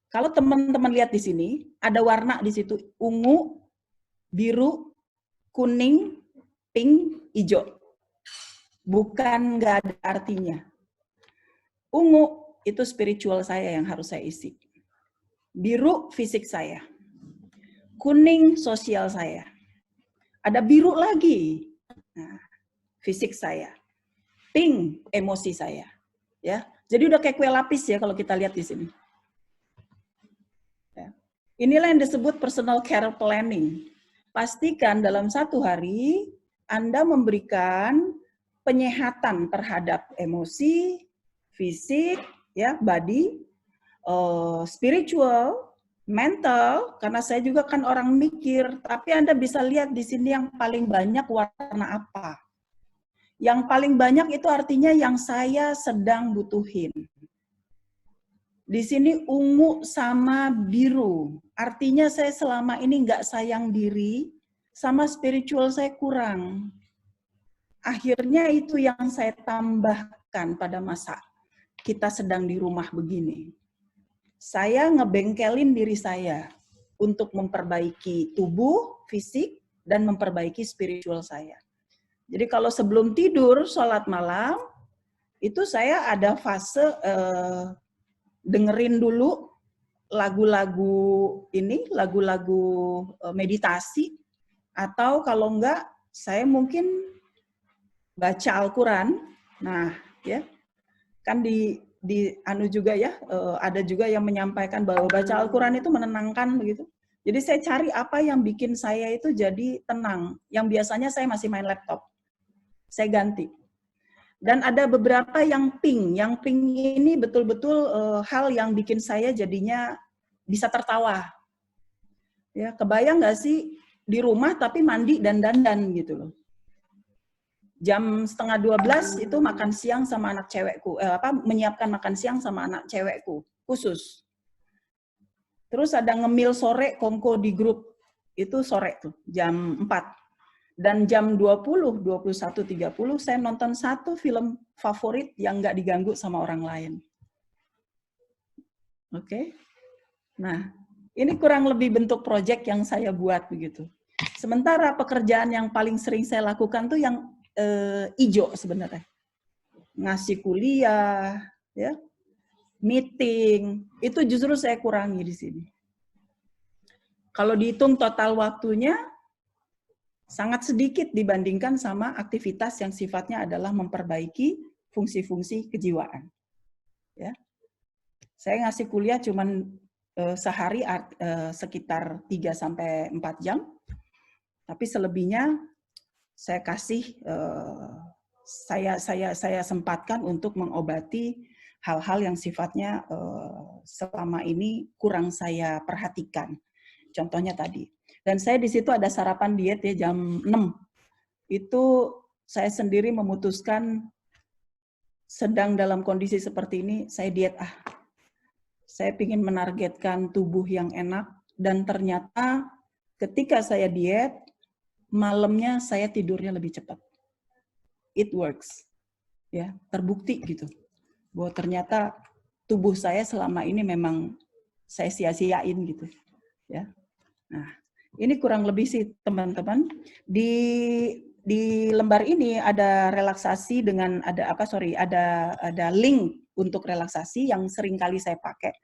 Kalau teman-teman lihat di sini, ada warna di situ, ungu, biru, kuning, pink, hijau. Bukan nggak ada artinya. Ungu itu spiritual saya yang harus saya isi. Biru fisik saya. Kuning sosial saya. Ada biru lagi. Nah, fisik saya. Pink emosi saya. Ya. Jadi udah kayak kue lapis ya kalau kita lihat di sini. Ya. Inilah yang disebut personal care planning. Pastikan dalam 1 hari Anda memberikan penyehatan terhadap emosi, fisik, ya, body, spiritual, mental, karena saya juga kan orang mikir, tapi Anda bisa lihat di sini yang paling banyak warna apa. Yang paling banyak itu artinya yang saya sedang butuhin. Di sini ungu sama biru, artinya saya selama ini nggak sayang diri, sama spiritual saya kurang. Akhirnya itu yang saya tambahkan pada masa kita sedang di rumah begini. Saya ngebengkelin diri saya untuk memperbaiki tubuh, fisik, dan memperbaiki spiritual saya. Jadi kalau sebelum tidur, sholat malam, itu saya ada fase dengerin dulu lagu-lagu ini, lagu-lagu meditasi, atau kalau enggak, saya mungkin baca Al-Quran. Nah, ya, kan di anu juga ya, ada juga yang menyampaikan bahwa baca Al-Quran itu menenangkan begitu. Jadi saya cari apa yang bikin saya itu jadi tenang. Yang biasanya saya masih main laptop. Saya ganti. Dan ada beberapa yang pink. Yang pink ini betul-betul hal yang bikin saya jadinya bisa tertawa. Ya, kebayang nggak sih di rumah tapi mandi dan dandan gitu loh. Jam 11:30 itu makan siang sama anak cewekku, menyiapkan makan siang sama anak cewekku khusus. Terus ada ngemil sore kongko di grup, itu sore tuh jam 4. Dan jam 20, 21.30 saya nonton satu film favorit yang nggak diganggu sama orang lain. Oke. Nah, ini kurang lebih bentuk proyek yang saya buat begitu. Sementara pekerjaan yang paling sering saya lakukan tuh yang ijo sebenarnya. Ngasih kuliah, ya, meeting, itu justru saya kurangi di sini. Kalau dihitung total waktunya, sangat sedikit dibandingkan sama aktivitas yang sifatnya adalah memperbaiki fungsi-fungsi kejiwaan. Ya. Saya ngasih kuliah cuman sehari sekitar 3-4 jam, tapi selebihnya saya kasih saya sempatkan untuk mengobati hal-hal yang sifatnya selama ini kurang saya perhatikan. Contohnya tadi. Dan saya di situ ada sarapan diet ya jam 6. Itu saya sendiri memutuskan sedang dalam kondisi seperti ini, saya diet Saya ingin menargetkan tubuh yang enak dan ternyata ketika saya diet, malamnya saya tidurnya lebih cepat. It works. Ya, terbukti gitu. Bahwa ternyata tubuh saya selama ini memang saya sia-siain gitu. Ya. Nah, ini kurang lebih sih teman-teman. Di lembar ini ada relaksasi dengan ada link untuk relaksasi yang sering kali saya pakai.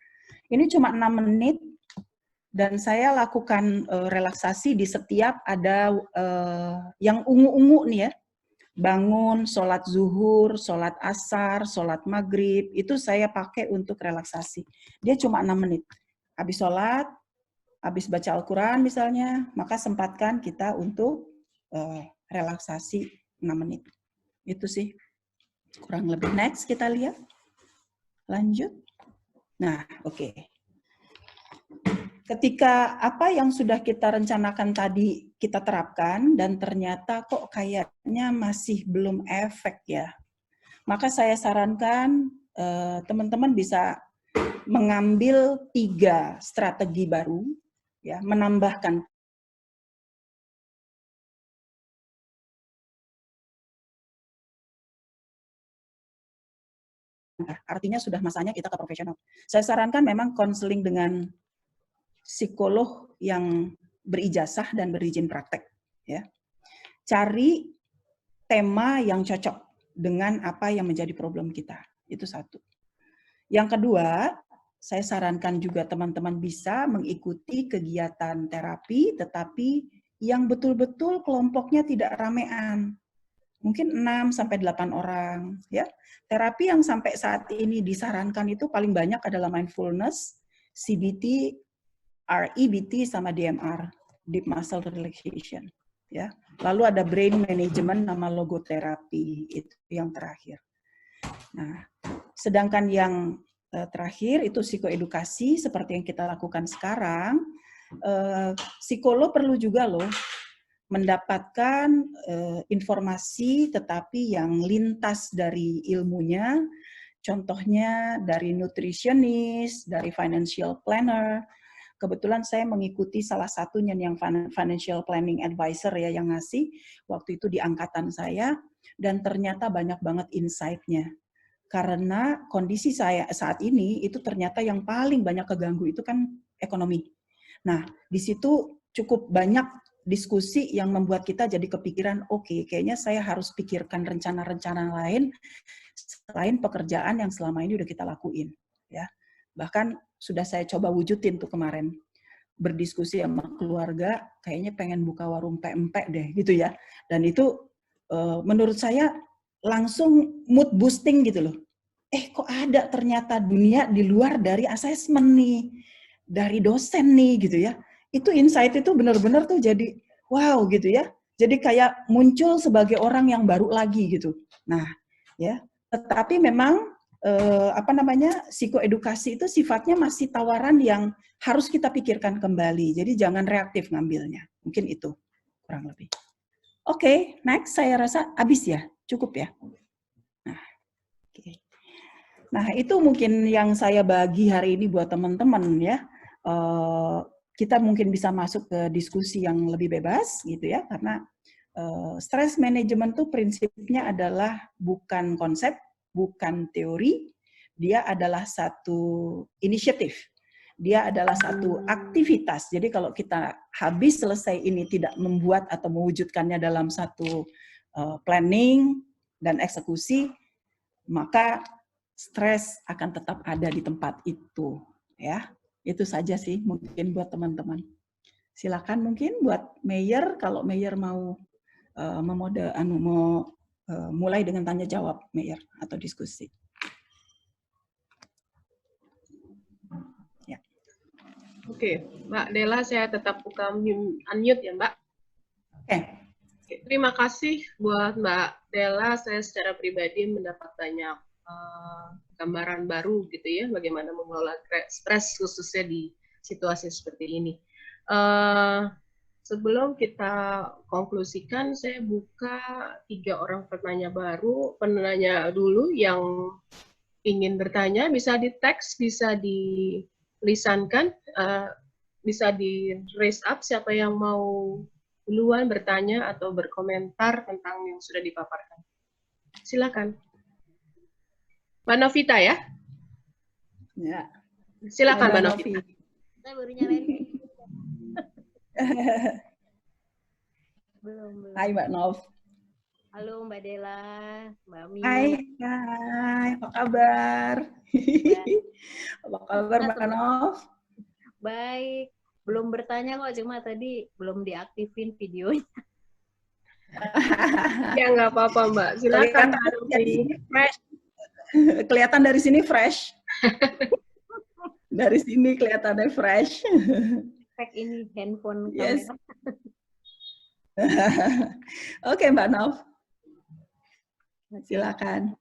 Ini cuma 6 menit dan saya lakukan relaksasi di setiap ada yang ungu-ungu nih ya. Bangun, sholat zuhur, sholat asar, sholat maghrib, itu saya pakai untuk relaksasi. Dia cuma 6 menit. Habis sholat, habis baca Al-Quran misalnya, maka sempatkan kita untuk relaksasi 6 menit. Itu sih kurang lebih. Next kita lihat. Lanjut. Nah, oke. Ketika apa yang sudah kita rencanakan tadi kita terapkan dan ternyata kok kayaknya masih belum efek ya, maka saya sarankan teman-teman bisa mengambil 3 strategi baru, ya, menambahkan. Artinya sudah masanya kita ke profesional. Saya sarankan memang konseling dengan psikolog yang berijazah dan berizin praktek. Ya. Cari tema yang cocok dengan apa yang menjadi problem kita. Itu satu. Yang kedua, saya sarankan juga teman-teman bisa mengikuti kegiatan terapi, tetapi yang betul-betul kelompoknya tidak ramean. Mungkin 6-8 orang. Ya. Terapi yang sampai saat ini disarankan itu paling banyak adalah mindfulness, CBT, REBT, sama DMR, Deep Muscle Relaxation. Ya. Lalu ada brain management nama logoterapi, itu yang terakhir. Nah, sedangkan yang terakhir itu psikoedukasi seperti yang kita lakukan sekarang. Psikolog perlu juga loh mendapatkan informasi tetapi yang lintas dari ilmunya, contohnya dari nutritionist, dari financial planner. Kebetulan saya mengikuti salah satunya yang financial planning advisor ya yang ngasih waktu itu di angkatan saya, dan ternyata banyak banget insight-nya. Karena kondisi saya saat ini itu ternyata yang paling banyak keganggu itu kan ekonomi. Nah, di situ cukup banyak diskusi yang membuat kita jadi kepikiran, oke, kayaknya saya harus pikirkan rencana-rencana lain selain pekerjaan yang selama ini udah kita lakuin. Ya, bahkan sudah saya coba wujudin tuh kemarin, berdiskusi sama keluarga, kayaknya pengen buka warung pempek deh, gitu ya. Dan itu menurut saya langsung mood boosting gitu loh. Kok ada ternyata dunia di luar dari asesmen nih, dari dosen nih gitu ya. Itu insight itu benar-benar tuh jadi wow gitu ya. Jadi kayak muncul sebagai orang yang baru lagi gitu. Nah, ya. Tetapi memang psikoedukasi itu sifatnya masih tawaran yang harus kita pikirkan kembali. Jadi jangan reaktif ngambilnya. Mungkin itu kurang lebih. Oke, next saya rasa habis ya, cukup ya. Nah, okay. Nah, itu mungkin yang saya bagi hari ini buat teman-teman ya. Kita mungkin bisa masuk ke diskusi yang lebih bebas gitu ya, karena stress management itu prinsipnya adalah bukan konsep, bukan teori, dia adalah satu inisiatif. Dia adalah satu aktivitas. Jadi kalau kita habis selesai ini tidak membuat atau mewujudkannya dalam satu planning dan eksekusi, maka stres akan tetap ada di tempat itu. Ya, itu saja sih mungkin buat teman-teman. Silakan mungkin buat Mayor, kalau Mayor mau mulai dengan tanya jawab, Mayor, atau diskusi. Ya. Oke, Mbak Della, saya tetap buka unmute ya, Mbak. Oke. Terima kasih buat Mbak Della. Saya secara pribadi mendapat banyak gambaran baru gitu ya, bagaimana mengelola stres khususnya di situasi seperti ini. Sebelum kita konklusikan, saya buka 3 orang penanya dulu yang ingin bertanya, bisa di teks, bisa dilisankan, bisa di raise up siapa yang mau duluan bertanya atau berkomentar tentang yang sudah dipaparkan. Silakan. Mbak Novita ya? Ya. Silakan Mbak Novita. Saya baru nyalain. Belum. Hai Mbak Nov. Halo Mbak Della, Mbak Mi. Hai, apa kabar? Apa kabar Mbak Nov? Baik, belum bertanya kok, cuma tadi belum diaktifin videonya. Ya nggak apa-apa Mbak, silakan. Kelihatan dari sini fresh. Dari sini kelihatannya fresh. Cek ini handphone Yes. kamera. Oke Mbak Nov, silakan.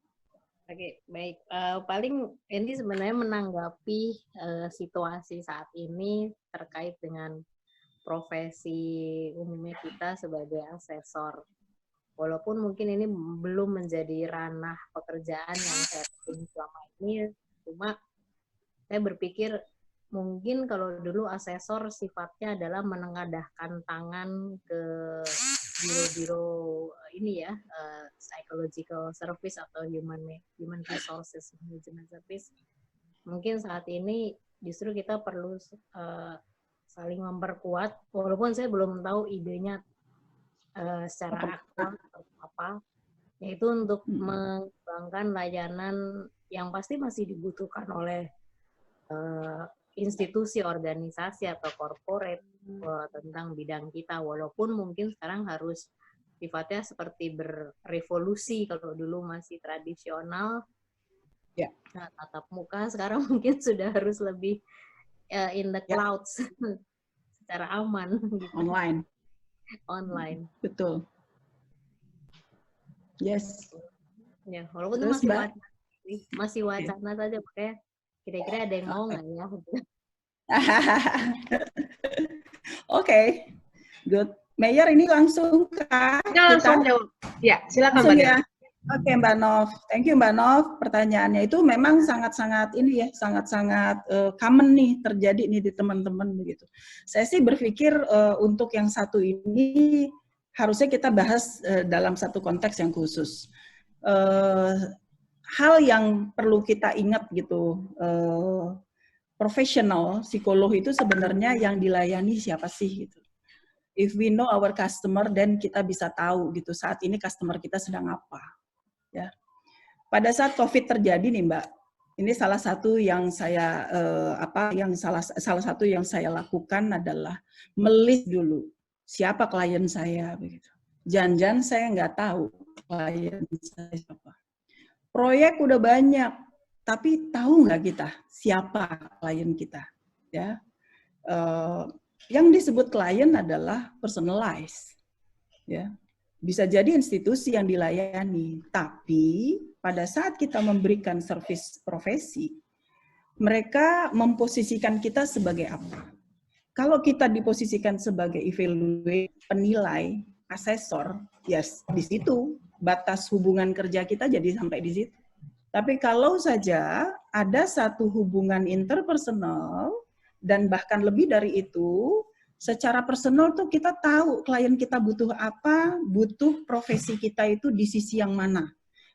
Oke, baik. Paling ini sebenarnya menanggapi situasi saat ini terkait dengan profesi umumnya kita sebagai asesor. Walaupun mungkin ini belum menjadi ranah pekerjaan yang saya tekuni selama ini, cuma saya berpikir mungkin kalau dulu asesor sifatnya adalah menengadahkan tangan ke biro-biro ini ya, psychological service atau human resources management service. Mungkin saat ini justru kita perlu saling memperkuat, walaupun saya belum tahu idenya secara aktual atau apa, yaitu untuk mengembangkan layanan yang pasti masih dibutuhkan oleh institusi, organisasi, atau corporate tentang bidang kita, walaupun mungkin sekarang harus sifatnya seperti berevolusi. Kalau dulu masih tradisional, ya. Nah, tatap muka, sekarang mungkin sudah harus lebih in the clouds, secara aman. Gitu. Online. Betul. Yes. Ya, walaupun itu masih wacana saja, makanya kira-kira ada yang mau nggak ya? Oke, good. Mayor ini langsung langsung jawab. Ya, silakan Mbak. Ya. Oke Mbak Nov, thank you Mbak Nov. Pertanyaannya itu memang sangat-sangat ini ya, sangat-sangat common nih terjadi nih di teman-teman begitu. Saya sih berpikir untuk yang satu ini harusnya kita bahas dalam satu konteks yang khusus. Hal yang perlu kita ingat gitu, profesional psikolog itu sebenarnya yang dilayani siapa sih gitu. If we know our customer, then kita bisa tahu gitu saat ini customer kita sedang apa. Ya. Pada saat COVID terjadi nih Mbak, ini salah satu yang saya salah satu yang saya lakukan adalah melist dulu siapa klien saya begitu. Jangan-jangan saya nggak tahu klien saya siapa. Proyek udah banyak, tapi tahu nggak kita siapa klien kita? Ya, yang disebut klien adalah personalized. Ya, Bisa jadi institusi yang dilayani, tapi pada saat kita memberikan servis profesi, mereka memposisikan kita sebagai apa? Kalau kita diposisikan sebagai evaluator, penilai, asesor, yes, di situ batas hubungan kerja kita jadi sampai di situ. Tapi kalau saja ada satu hubungan interpersonal dan bahkan lebih dari itu, secara personal tuh kita tahu klien kita butuh apa, butuh profesi kita itu di sisi yang mana.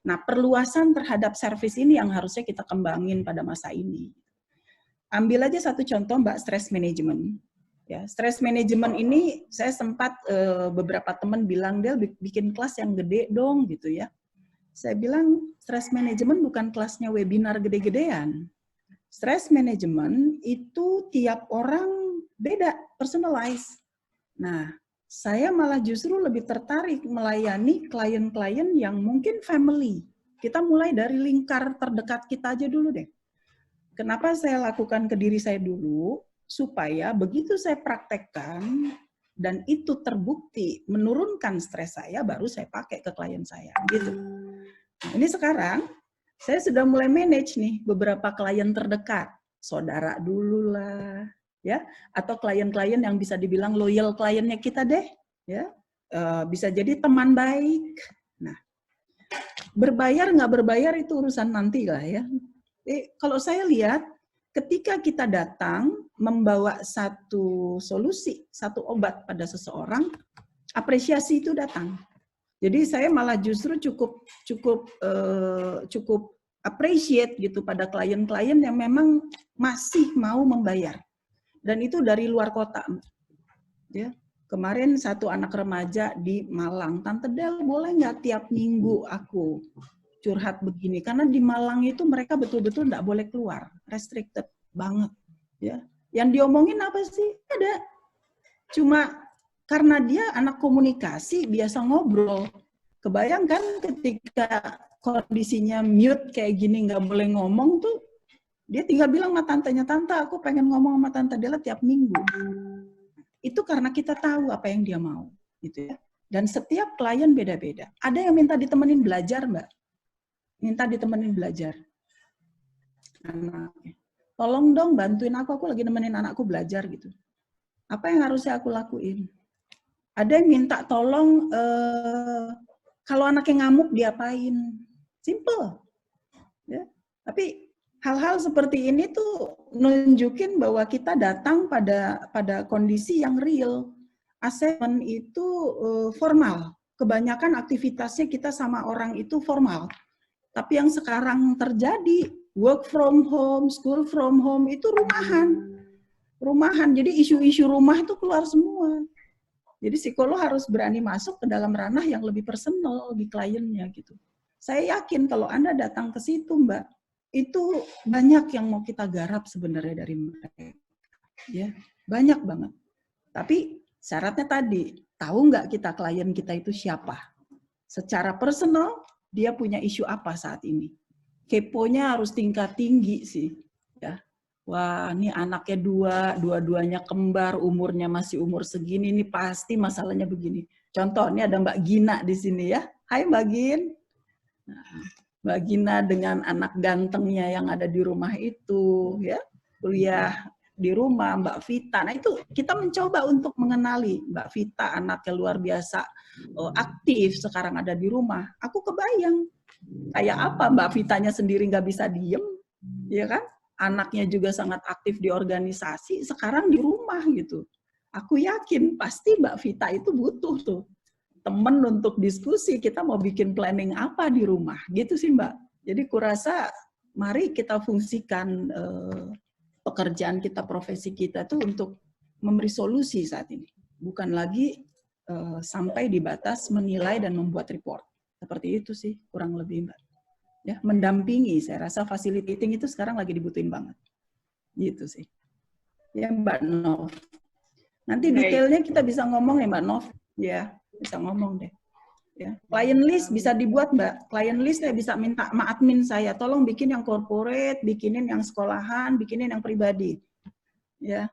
Nah, perluasan terhadap servis ini yang harusnya kita kembangin pada masa ini. Ambil aja satu contoh, Mbak, stress management. Ya, stress management ini saya sempat beberapa teman bilang, dia bikin kelas yang gede dong gitu ya. Saya bilang stress management bukan kelasnya webinar gede-gedean. Stress management itu tiap orang beda, personalized. Nah, saya malah justru lebih tertarik melayani klien-klien yang mungkin family. Kita mulai dari lingkar terdekat kita aja dulu deh. Kenapa saya lakukan ke diri saya dulu? Supaya begitu saya praktekkan dan itu terbukti menurunkan stres saya, baru saya pakai ke klien saya. Gitu. Nah, ini sekarang saya sudah mulai manage nih beberapa klien terdekat. Saudara dulu lah, ya, atau klien-klien yang bisa dibilang loyal kliennya kita deh, ya, bisa jadi teman baik. Nah, berbayar nggak berbayar itu urusan nanti lah ya. Kalau saya lihat, ketika kita datang membawa satu solusi, satu obat pada seseorang, apresiasi itu datang. Jadi saya malah justru cukup appreciate gitu pada klien-klien yang memang masih mau membayar. Dan itu dari luar kota. Ya. Kemarin satu anak remaja di Malang, Tante Del boleh nggak tiap minggu aku curhat begini? Karena di Malang itu mereka betul-betul nggak boleh keluar, restricted banget. Ya. Yang diomongin apa sih? Ada. Cuma karena dia anak komunikasi, biasa ngobrol. Kebayangkan ketika kondisinya mute kayak gini, nggak boleh ngomong tuh, dia tinggal bilang sama tantenya, Tante aku pengen ngomong sama Tante Della tiap minggu. Itu karena kita tahu apa yang dia mau. Gitu ya. Dan setiap klien beda-beda. Ada yang minta ditemenin belajar, Mbak. Minta ditemenin belajar. Anaknya. Tolong dong bantuin aku lagi nemenin anakku belajar gitu. Apa yang harusnya aku lakuin? Ada yang minta tolong, kalau anaknya ngamuk diapain? Simple. Ya. Tapi hal-hal seperti ini tuh nunjukin bahwa kita datang pada kondisi yang real. Assessment itu formal. Kebanyakan aktivitasnya kita sama orang itu formal. Tapi yang sekarang terjadi, work from home, school from home, itu rumahan. Jadi isu-isu rumah itu keluar semua. Jadi psikolog harus berani masuk ke dalam ranah yang lebih personal di kliennya gitu. Saya yakin kalau Anda datang ke situ, Mbak, itu banyak yang mau kita garap sebenarnya dari mereka. Ya, banyak banget. Tapi syaratnya tadi, tahu nggak kita klien kita itu siapa? Secara personal, dia punya isu apa saat ini? Keponya harus tingkat tinggi sih. Ya. Wah, ini anaknya dua-duanya kembar, umurnya masih umur segini, ini pasti masalahnya begini. Contoh, ini ada Mbak Gina di sini ya. Hai Mbak Gin. Nah, Mbak Gina dengan anak gantengnya yang ada di rumah itu, ya, kuliah di rumah, Mbak Vita. Nah itu kita mencoba untuk mengenali Mbak Vita, anaknya luar biasa aktif, sekarang ada di rumah. Aku kebayang kayak apa Mbak Vitanya sendiri nggak bisa diem, ya kan? Anaknya juga sangat aktif di organisasi, sekarang di rumah gitu. Aku yakin pasti Mbak Vita itu butuh tuh temen untuk diskusi, kita mau bikin planning apa di rumah, gitu sih Mbak. Jadi kurasa mari kita fungsikan pekerjaan kita, profesi kita tuh untuk memberi solusi saat ini. Bukan lagi sampai di batas menilai dan membuat report. Seperti itu sih kurang lebih Mbak. Ya, mendampingi, saya rasa facilitating itu sekarang lagi dibutuhin banget. Gitu sih. Ya Mbak Nov. Nanti detailnya kita bisa ngomong ya Mbak Nov. Ya, bisa ngomong deh. Ya. Client list bisa dibuat Mbak. Client list saya bisa minta sama admin saya, tolong bikin yang corporate, bikinin yang sekolahan, bikinin yang pribadi. Ya.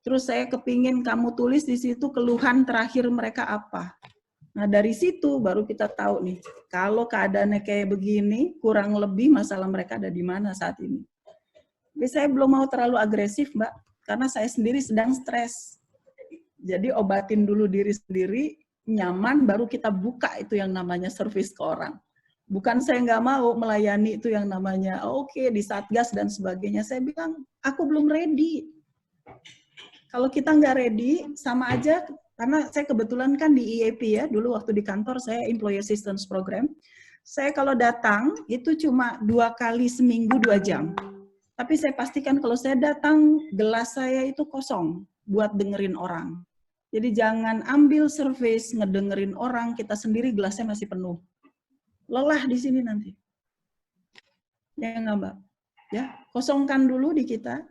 Terus saya kepingin kamu tulis di situ keluhan terakhir mereka apa. Nah, dari situ baru kita tahu nih, kalau keadaannya kayak begini, kurang lebih masalah mereka ada di mana saat ini. Tapi saya belum mau terlalu agresif, Mbak, karena saya sendiri sedang stres. Jadi obatin dulu diri sendiri, nyaman, baru kita buka itu yang namanya service ke orang. Bukan saya nggak mau melayani itu yang namanya, oke, di Satgas dan sebagainya. Saya bilang, aku belum ready. Kalau kita nggak ready, sama aja. Karena saya kebetulan kan di EAP ya, dulu waktu di kantor saya Employee Assistance Program. Saya kalau datang itu cuma 2 kali seminggu 2 jam. Tapi saya pastikan kalau saya datang, gelas saya itu kosong buat dengerin orang. Jadi jangan ambil service, ngedengerin orang, kita sendiri gelasnya masih penuh. Lelah di sini nanti. Ya nggak, Mbak? Ya, kosongkan dulu di kita,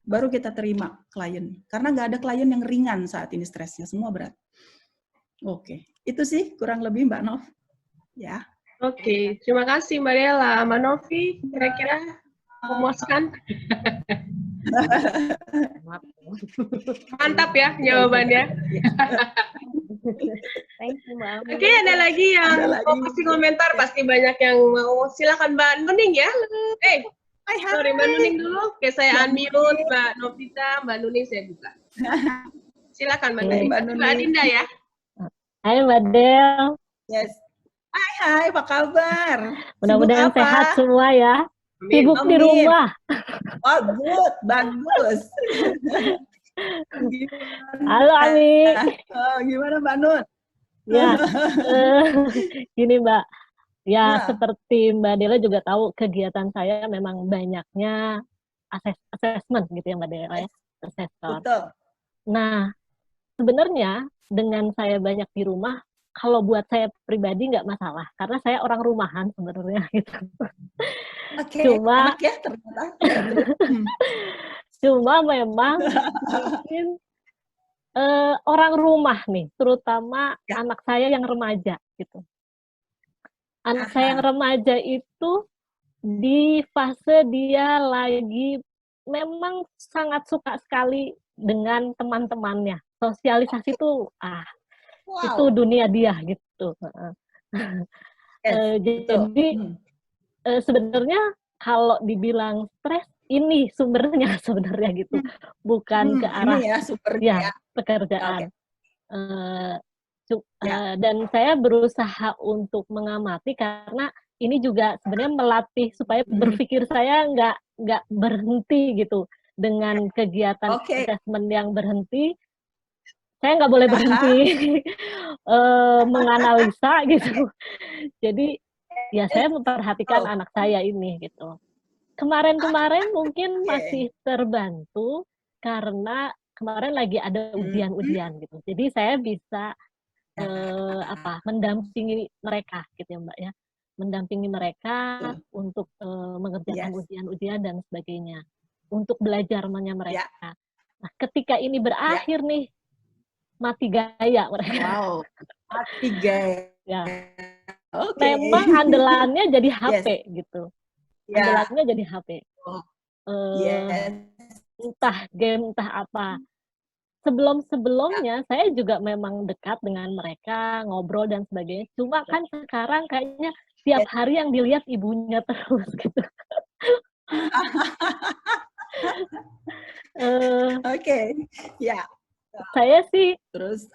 baru kita terima klien. Karena nggak ada klien yang ringan saat ini stresnya, semua berat. Oke, itu sih kurang lebih Mbak Nov. Ya. Oke, terima kasih Mbak Dela. Mbak Novi, kira-kira memuaskan? Mantap ya jawabannya. Thank you, Mbak Ami. Oke, ada lagi yang mau kasih komentar, pasti banyak yang mau. Silakan Mbak Nuning ya. Sorry, Mbak Nuning dulu. Oke, saya unmute, Mbak Novita, Mbak Nuning saya buka. Silakan Mbak Nuning. Mbak Adinda ya. Hai Mbak Del. Yes. Hai, apa kabar? Mudah-mudahan sehat semua ya. Sibuk di rumah. Oh, good, bagus. Halo Ami. Gimana Mbak Nun? Ya, gini Mbak. Ya, seperti Mbak Dela juga tahu kegiatan saya memang banyaknya assessment gitu ya Mbak Dela ya, assessor. Betul. Nah, sebenarnya dengan saya banyak di rumah, kalau buat saya pribadi nggak masalah, karena saya orang rumahan sebenarnya gitu. Oke, cuma enak ya ternyata. Cuma memang mungkin orang rumah nih, terutama anak saya yang remaja gitu. Anak saya yang remaja itu di fase dia lagi memang sangat suka sekali dengan teman-temannya. Sosialisasi itu itu dunia dia gitu. Jadi sebenarnya kalau dibilang stres ini sumbernya sebenarnya gitu, bukan ke arah pekerjaan. Dan saya berusaha untuk mengamati karena ini juga sebenarnya melatih supaya berpikir saya nggak berhenti gitu dengan kegiatan assessment yang berhenti. Saya nggak boleh berhenti menganalisa gitu. Jadi ya saya memperhatikan anak saya ini gitu. Kemarin-kemarin mungkin masih terbantu karena kemarin lagi ada ujian-ujian gitu. Jadi saya bisa mendampingi mereka gitu ya Mbak ya. Mendampingi mereka untuk mengerjakan ujian-ujian dan sebagainya. Untuk belajarnya mereka. Nah, ketika ini berakhir nih, mati gaya mereka. Wow, mati gaya. Ya. Memang andalannya jadi HP gitu. Andalannya jadi HP. Entah game, entah apa. Sebelum-sebelumnya saya juga memang dekat dengan mereka, ngobrol dan sebagainya. Cuma kan sekarang kayaknya tiap hari yang dilihat ibunya terus gitu. Saya sih terus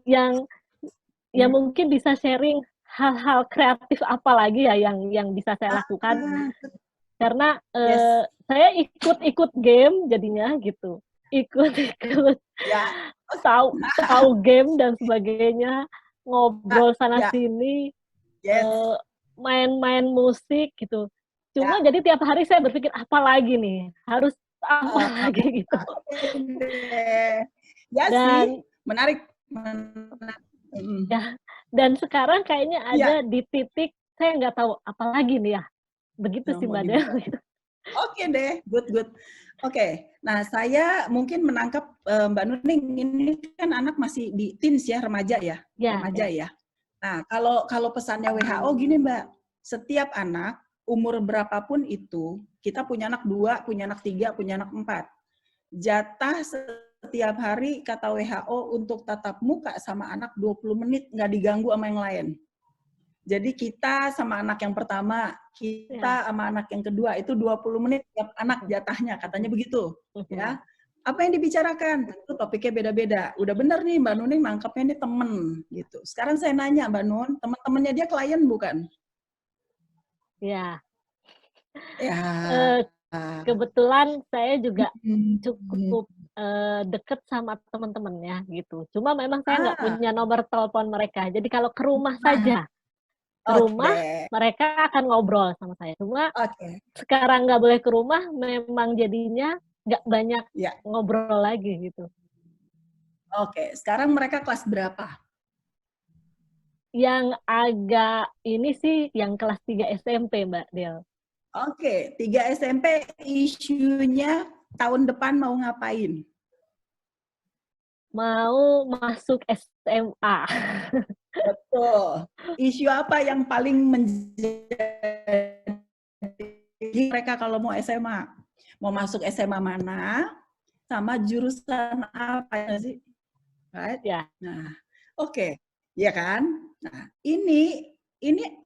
yang mungkin bisa sharing hal-hal kreatif apa lagi ya yang bisa saya lakukan. Karena saya ikut game jadinya gitu. Ikut tahu game dan sebagainya, ngobrol sana sini, main-main musik gitu. Cuma jadi tiap hari saya berpikir apa lagi nih, harus apa lagi gitu. Dan menarik. Ya, dan sekarang kayaknya ada di titik saya nggak tahu apa lagi nih ya. Begitu sih Mbak Del. Oke deh, good. Oke, nah saya mungkin menangkap Mbak Nuning, ini kan anak masih di teens ya, remaja ya? Remaja ya. Nah, kalau pesannya WHO gini Mbak, setiap anak, umur berapapun itu, kita punya anak 2, punya anak 3, punya anak 4. Jatah setiap hari kata WHO untuk tatap muka sama anak 20 menit nggak diganggu sama yang lain. Jadi kita sama anak yang pertama, kita sama anak yang kedua itu 20 menit tiap anak jatahnya, katanya begitu. Ya. Apa yang dibicarakan? Tentu topiknya beda-beda. Udah bener nih Mbak Nuning nangkepnya ini temen gitu. Sekarang saya nanya Mbak Nun, teman-temannya dia klien bukan? Ya. Ya. Kebetulan saya juga cukup deket sama teman-temannya gitu. Cuma memang saya nggak punya nomor telepon mereka. Jadi kalau ke rumah saja, ke rumah mereka akan ngobrol sama saya. Cuma sekarang nggak boleh ke rumah, memang jadinya nggak banyak ngobrol lagi gitu. Oke, sekarang mereka kelas berapa? Yang agak ini sih yang kelas 3 SMP, Mbak Del. Oke, 3 SMP isunya tahun depan mau ngapain? Mau masuk SMA. Betul. Isu apa yang paling menjadi mereka kalau mau SMA? Mau masuk SMA mana? Sama jurusan apa sih? Right? Ya. Nah, oke. Ya kan? Nah, ini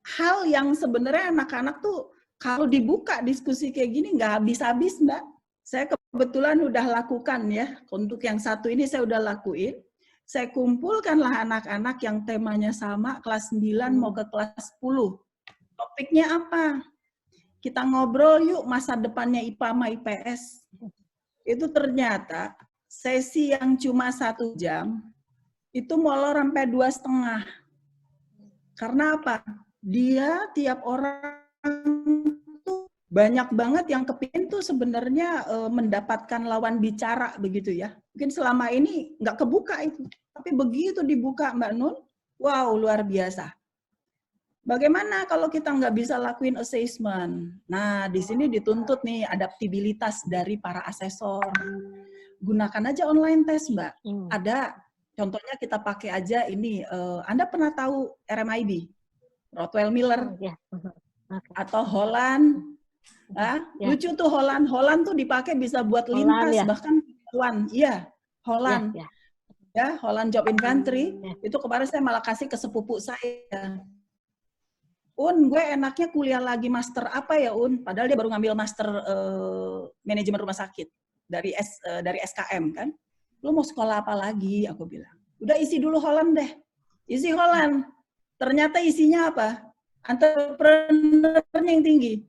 hal yang sebenarnya anak-anak tuh kalau dibuka diskusi kayak gini nggak habis-habis, Mbak. Saya kebetulan udah lakukan ya. Untuk yang satu ini saya udah lakuin. Saya kumpulkanlah anak-anak yang temanya sama, kelas 9 mau ke kelas 10. Topiknya apa? Kita ngobrol yuk masa depannya IPA sama IPS. Itu ternyata sesi yang cuma 1 jam, itu molor sampai 2,5. Karena apa? Dia tiap orang tuh banyak banget yang kepingin tuh sebenarnya mendapatkan lawan bicara begitu ya. Mungkin selama ini nggak kebuka itu. Tapi begitu dibuka Mbak Nun, wow luar biasa. Bagaimana kalau kita nggak bisa lakuin assessment? Nah, di sini dituntut nih adaptabilitas dari para asesor. Gunakan aja online test, Mbak. Ada, contohnya kita pakai aja ini. Anda pernah tahu RMIB? Rothwell Miller? Atau Holland? Lucu tuh Holland. Holland tuh dipakai bisa buat lintas, bahkan Holland. Iya, Holland. Ya, Holland Job Inventory. Itu kemarin saya malah kasih ke sepupu saya. Gue enaknya kuliah lagi master apa ya, Padahal dia baru ngambil master manajemen rumah sakit dari SKM kan. Lu mau sekolah apa lagi? Aku bilang. Udah isi dulu Holland deh. Isi Holland. Ternyata isinya apa? Entrepreneur-nya yang tinggi.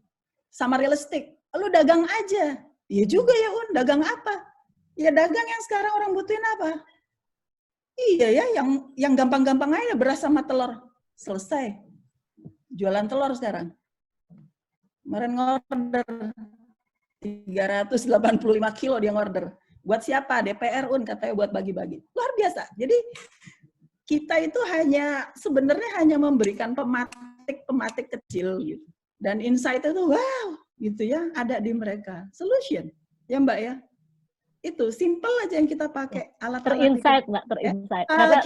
Sama real estate. Lu dagang aja. Iya juga ya, dagang apa? Ya dagang yang sekarang orang butuhin apa? Iya ya, yang gampang-gampang aja beras sama telur. Selesai. Jualan telur sekarang. Kemarin ngorder 385 kilo dia ngorder. Buat siapa? DPR katanya buat bagi-bagi. Luar biasa. Jadi kita itu sebenarnya hanya memberikan pematik kecil gitu. Dan insight itu wow gitu ya, ada di mereka. Solution. Ya Mbak ya. Itu simple aja yang kita pakai alat-alat terinsight Mbak, terinsight. Karena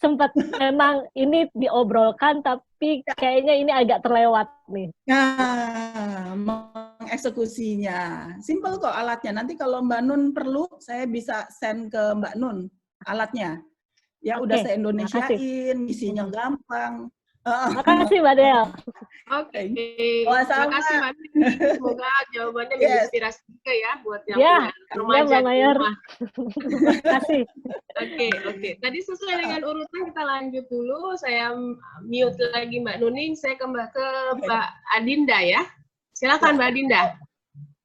sempat memang ini diobrolkan tapi kayaknya ini agak terlewat nih. Nah, mengeksekusinya simple kok alatnya. Nanti kalau Mbak Nun perlu, saya bisa send ke Mbak Nun alatnya. Ya udah saya Indonesiain, isinya gampang. Makasih Mbak Del. Oke. Terima kasih Mbak Del. Semoga jawabannya menginspirasi juga ya buat yang remaja di rumah. Terima kasih. Oke. Tadi sesuai dengan urutan kita lanjut dulu. Saya mute lagi Mbak Nuning. Saya kembali ke Mbak Adinda ya. Silakan Mbak Adinda.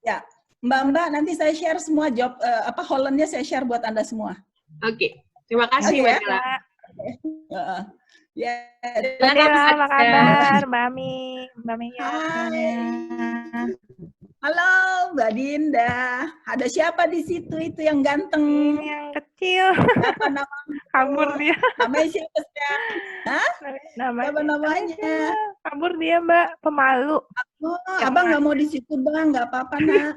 Ya, Mbak nanti saya share semua job Hollandnya saya share buat Anda semua. Oke. Terima kasih Mbak Dila. Ya, apa kabar, Mbak Mi? Mbak Mi. Halo, Mbak Dinda. Ada siapa di situ itu yang ganteng? Ini yang kecil. Apa namanya? Kabur dia. Namanya siapa sih? Hah? Namanya? Kabur dia, Mbak. Pemalu. Oh, Abang nggak mau di situ, Bang. Nggak apa-apa, Nak.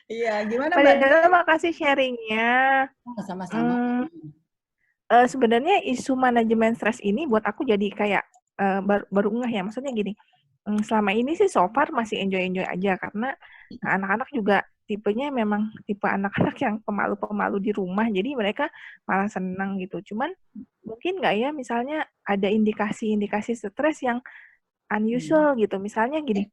Iya, gimana Mbak? Terima kasih sharingnya. Sama-sama. Sebenarnya isu manajemen stres ini buat aku jadi kayak baru ngeh ya. Maksudnya gini, selama ini sih so far masih enjoy-enjoy aja karena anak-anak juga tipenya memang tipe anak-anak yang pemalu-pemalu di rumah, jadi mereka malah senang gitu. Cuman mungkin nggak ya misalnya ada indikasi-indikasi stres yang unusual gitu. Misalnya gini,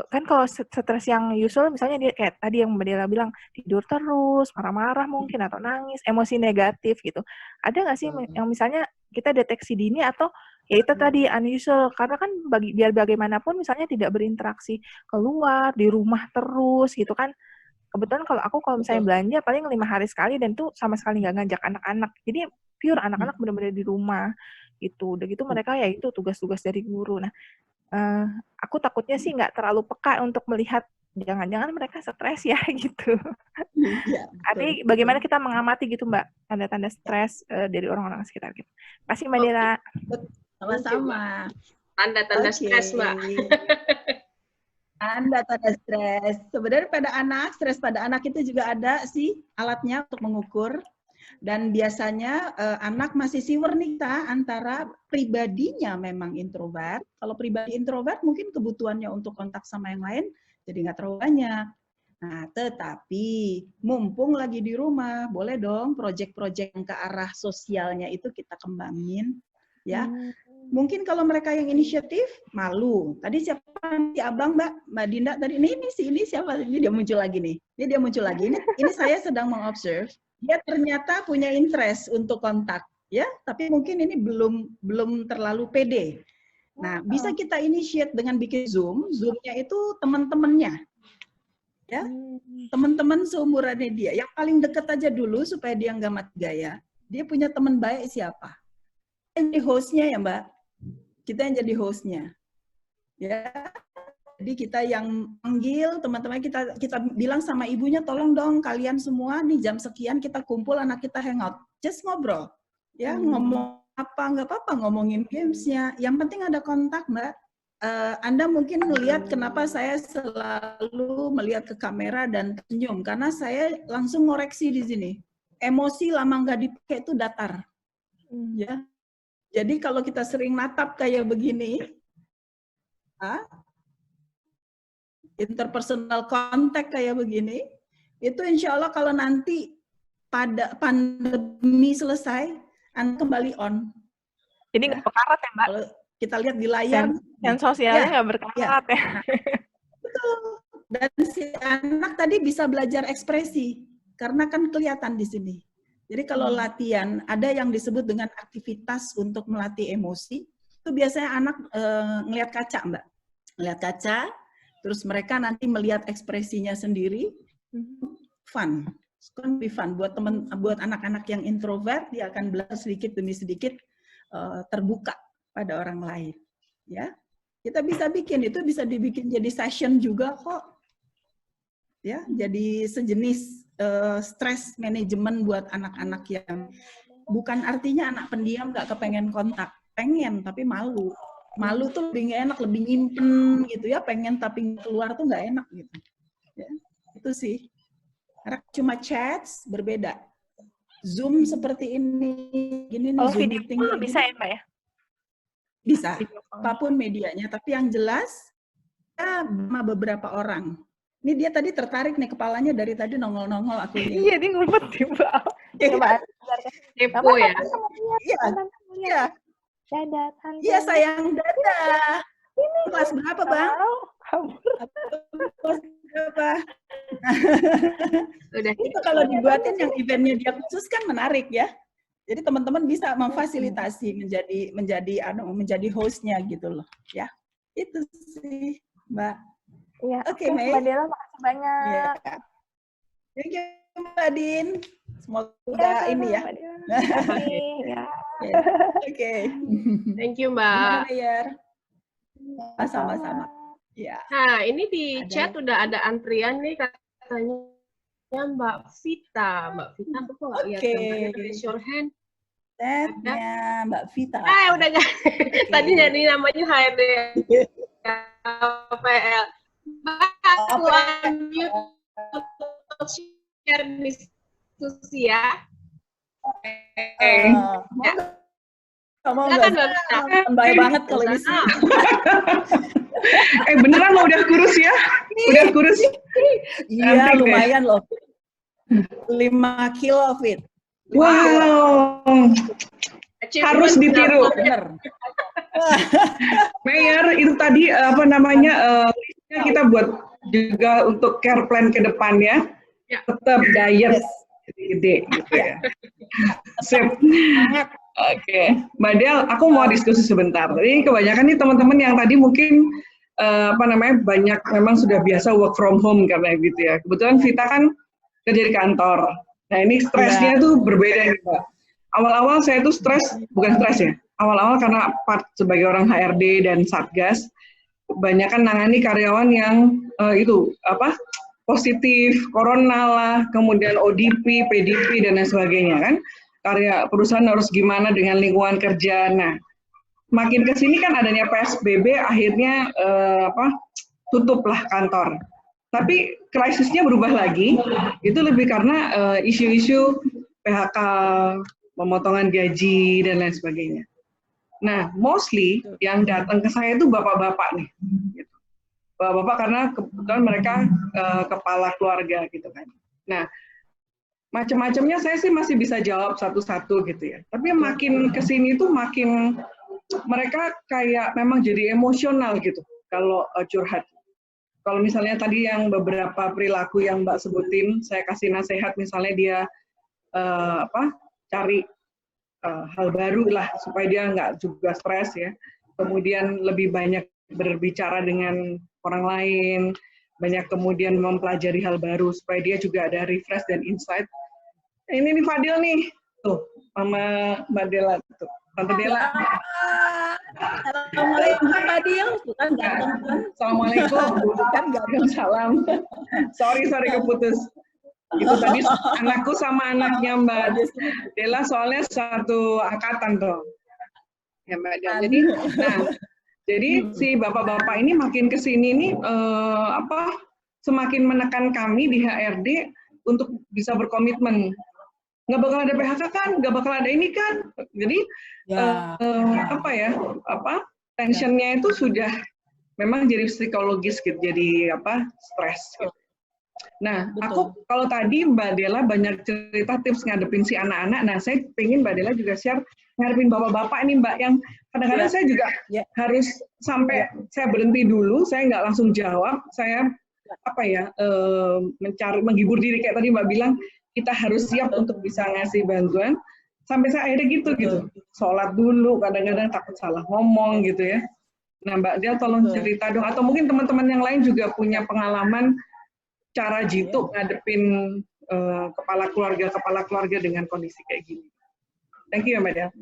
kan kalau stres yang usual misalnya dia kayak tadi yang Mbak Dela bilang tidur terus, marah-marah mungkin atau nangis, emosi negatif gitu. Ada nggak sih yang misalnya kita deteksi dini atau ya itu tadi unusual karena kan biar bagaimanapun misalnya tidak berinteraksi keluar di rumah terus gitu kan. Kebetulan kalau misalnya belanja paling 5 hari sekali dan tuh sama sekali nggak ngajak anak-anak. Jadi pure anak-anak benar-benar di rumah gitu. Udah gitu mereka ya itu tugas-tugas dari guru. Nah, aku takutnya sih nggak terlalu peka untuk melihat jangan-jangan mereka stres ya gitu. Iya, Tapi bagaimana kita mengamati gitu Mbak tanda-tanda stres dari orang-orang sekitar kita. Kasih Mbak Dela. Sama-sama. Tanda-tanda stres, Mbak. Tanda-tanda stres. Sebenarnya stres pada anak itu juga ada sih alatnya untuk mengukur. Dan biasanya anak masih siwer nih antara pribadinya memang introvert. Kalau pribadi introvert mungkin kebutuhannya untuk kontak sama yang lain jadi nggak terlalu banyak. Nah, tetapi mumpung lagi di rumah, boleh dong proyek-proyek yang ke arah sosialnya itu kita kembangin. Ya, mungkin kalau mereka yang inisiatif malu. Tadi siapa si abang Mbak Dinda tadi ini siapa? Ini dia muncul lagi nih. Dia muncul lagi. Ini saya sedang mengobserve. Dia ternyata punya interest untuk kontak, ya. Tapi mungkin ini belum terlalu pede. Nah, bisa kita initiate dengan bikin Zoom-nya itu teman-temannya, ya. Teman-teman seumurannya dia. Yang paling dekat aja dulu supaya dia nggak mati gaya. Dia punya teman baik siapa? Yang jadi hostnya ya Mbak. Kita yang jadi hostnya, ya. Jadi kita yang panggil teman-teman kita bilang sama ibunya tolong dong kalian semua nih jam sekian kita kumpul anak kita hangout, just ngobrol, ya ngomong nggak apa-apa ngomongin gamesnya. Yang penting ada kontak Mbak. Anda mungkin melihat kenapa saya selalu melihat ke kamera dan senyum karena saya langsung ngoreksi di sini. Emosi lama nggak dipakai itu datar, ya. Jadi kalau kita sering natap kayak begini, interpersonal contact kayak begini, itu insya Allah kalau nanti pada pandemi selesai, Anda kembali on. Jadi nggak berkarat ya Mbak? Kalau kita lihat di layar. Dan sosialnya nggak berkarat ya. Betul. Dan si anak tadi bisa belajar ekspresi, karena kan kelihatan di sini. Jadi kalau latihan, ada yang disebut dengan aktivitas untuk melatih emosi, itu biasanya anak ngelihat kaca, Mbak. Ngelihat kaca, terus mereka nanti melihat ekspresinya sendiri, fun. It's gonna be fun. Buat anak-anak yang introvert, dia akan belajar sedikit demi sedikit terbuka pada orang lain. Ya, kita bisa bikin, itu bisa dibikin jadi session juga kok. Ya, jadi sejenis stress management buat anak-anak yang bukan artinya anak pendiam nggak kepengen kontak, pengen tapi malu. Malu tuh lebih nggak enak, lebih nyimpen gitu ya, pengen tapi keluar tuh nggak enak gitu. Ya, itu sih. Karena cuma chats berbeda. Zoom seperti ini, gini nih Zoom meeting bisa ya Mbak ya? Bisa, apapun medianya. Tapi yang jelas ya sama beberapa orang. Ini dia tadi tertarik nih kepalanya dari tadi nongol-nongol aku ini. Iya, dia ngumpet di bawah. Coba kepo ya. Iya. Iya. Dadah, iya sayang, dadah. Ini kelas berapa, Bang? Kelas berapa? Udah. Itu kalau dibuatin yang eventnya dia khusus kan menarik ya. Jadi teman-teman bisa memfasilitasi menjadi hostnya gitu loh, ya. Itu sih, Mbak. Iya. Oke, Mei. Mbak Dela, makasih banyak. Ya. Thank you, Mbak Din. Semoga ini ya. Ya. Oke. Thank you, Mbak. Sama-sama. Ya. Nah, ini di chat udah ada antrian nih katanya Mbak Vita. Mbak Vita, aku kok nggak lihat gambarnya. Raise your hand. Chatnya Mbak Vita. Udah nggak. Tadi jadi namanya HRD KPL. Mbak, aku unmute untuk share diskusi ya. Silakan Mbak Vita. Baik banget kalau di sini. Beneran lo udah kurus ya? Udah kurus? Iya, Cantik deh. lumayan loh. 5 kilo, Fit. Wow, harus ditiru. Bener. Mayor, itu tadi apa namanya, listnya kita buat juga untuk care plan ke depan ya. Ya. Tetap diet gede gitu ya. Sip. Oke, Mbak Del, aku mau diskusi sebentar. Jadi kebanyakan nih teman-teman yang tadi mungkin apa namanya banyak memang sudah biasa work from home karena gitu ya. Kebetulan Vita kan kerja di kantor. Nah ini stresnya tuh berbeda nih Mbak. Awal-awal saya tuh stres, bukan stres ya. Awal-awal karena part sebagai orang HRD dan Satgas, kebanyakan nangani karyawan yang itu apa positif, corona lah, kemudian ODP, PDP dan lain sebagainya kan. Karya perusahaan harus gimana dengan lingkungan kerja. Nah, makin ke sini kan adanya PSBB, akhirnya tutuplah kantor. Tapi krisisnya berubah lagi, itu lebih karena isu-isu PHK, pemotongan gaji dan lain sebagainya. Nah, mostly yang datang ke saya itu bapak-bapak nih, gitu. Bapak-bapak karena kebetulan mereka kepala keluarga gitu kan. Nah, macam-macamnya saya sih masih bisa jawab satu-satu gitu ya. Tapi makin kesini tuh makin mereka kayak memang jadi emosional gitu kalau curhat. Kalau misalnya tadi yang beberapa perilaku yang Mbak sebutin, saya kasih nasihat misalnya dia cari hal baru lah supaya dia nggak juga stres ya. Kemudian lebih banyak berbicara dengan orang lain, banyak kemudian mempelajari hal baru supaya dia juga ada refresh dan insight. Ini nih Fadil nih, tuh Mama Mbak Dela, tuh Tante Dela. Assalamualaikum Fadil, bukan ganteng kan? Assalamualaikum, bukan ganteng salam. Sorry keputus. Itu tadi anakku sama anaknya Mbak Dela soalnya satu angkatan tuh. Ya Mbak Dela. Jadi si bapak-bapak ini makin kesini nih semakin menekan kami di HRD untuk bisa berkomitmen. Nggak bakal ada PHK kan, nggak bakal ada ini kan. Jadi tensionnya itu sudah memang jadi psikologis gitu, jadi stres. Gitu. Nah, aku kalau tadi Mbak Dela banyak cerita tips ngadepin si anak-anak. Nah, saya pengen Mbak Dela juga share ngadepin bapak-bapak ini Mbak yang kadang-kadang saya juga harus sampai saya berhenti dulu, saya nggak langsung jawab, saya menghibur diri kayak tadi Mbak bilang. Kita harus siap untuk bisa ngasih bantuan, sampai saya akhirnya gitu. Sholat dulu, kadang-kadang takut salah ngomong gitu ya. Nah Mbak Del tolong cerita dong, atau mungkin teman-teman yang lain juga punya pengalaman cara jitu ngadepin kepala keluarga dengan kondisi kayak gini. Thank you ya Mbak Del.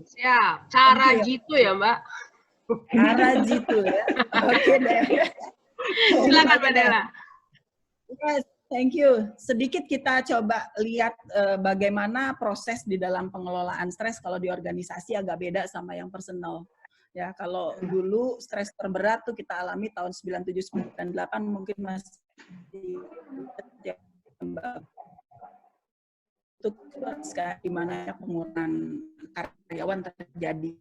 Siap, cara jitu ya Mbak. Cara jitu ya. Oke deh. Silakan Mbak Dela. Yes. Thank you. Sedikit kita coba lihat bagaimana proses di dalam pengelolaan stres kalau di organisasi agak beda sama yang personal. Ya, kalau dulu stres terberat tuh kita alami tahun 97-98 mungkin masih untuk di mana pengurangan karyawan terjadi.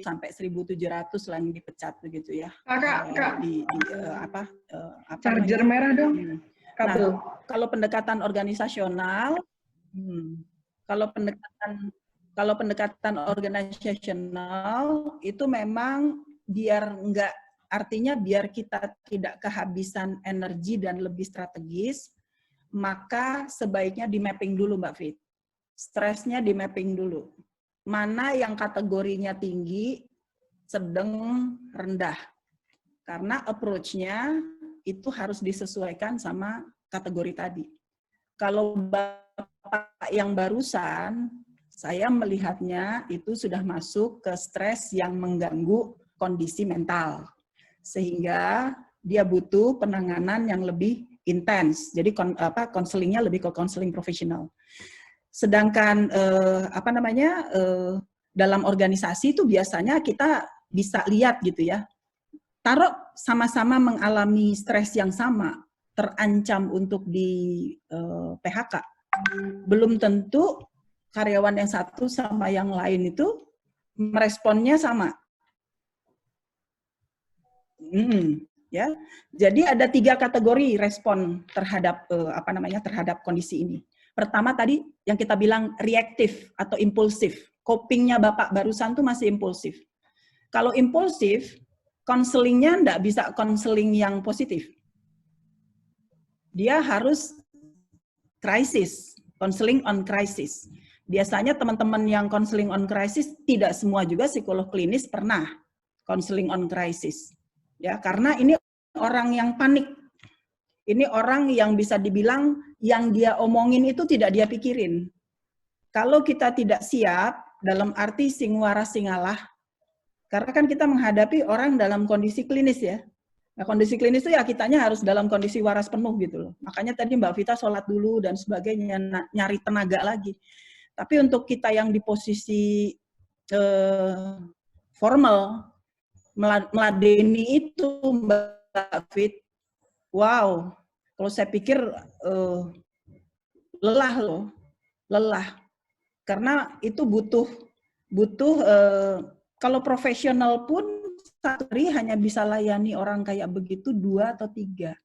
Sampai 1.700 lah yang dipecat begitu ya. Kak. Charger merah dong. Nah, kalau pendekatan organisasional, kalau pendekatan organisasional itu memang biar kita tidak kehabisan energi dan lebih strategis, maka sebaiknya di mapping dulu Mbak Fit. Stresnya di mapping dulu. Mana yang kategorinya tinggi, sedang, rendah. Karena approach-nya itu harus disesuaikan sama kategori tadi. Kalau Bapak yang barusan, saya melihatnya itu sudah masuk ke stres yang mengganggu kondisi mental. Sehingga dia butuh penanganan yang lebih intens. Jadi konselingnya lebih ke konseling profesional. Sedangkan dalam organisasi itu biasanya kita bisa lihat gitu ya. Taruh sama-sama mengalami stres yang sama, terancam untuk di PHK. Belum tentu karyawan yang satu sama yang lain itu meresponnya sama. Ya, jadi ada 3 kategori respon terhadap terhadap kondisi ini. Pertama tadi yang kita bilang reaktif atau impulsif. Copingnya Bapak barusan tuh masih impulsif. Kalau impulsif, konselingnya enggak bisa konseling yang positif. Dia harus krisis, konseling on crisis. Biasanya teman-teman yang konseling on crisis, tidak semua juga psikolog klinis pernah konseling on crisis. Ya, karena ini orang yang panik. Ini orang yang bisa dibilang yang dia omongin itu tidak dia pikirin. Kalau kita tidak siap, dalam arti sing waras sing ngalah, karena kan kita menghadapi orang dalam kondisi klinis ya. Nah, kondisi klinis itu ya kitanya harus dalam kondisi waras penuh gitu loh. Makanya tadi Mbak Vita sholat dulu dan sebagainya, nyari tenaga lagi. Tapi untuk kita yang di posisi formal, meladeni itu Mbak Fit, wow, kalau saya pikir lelah loh, lelah. Karena itu butuh kalau profesional pun satu hari hanya bisa layani orang kayak begitu 2 atau 3.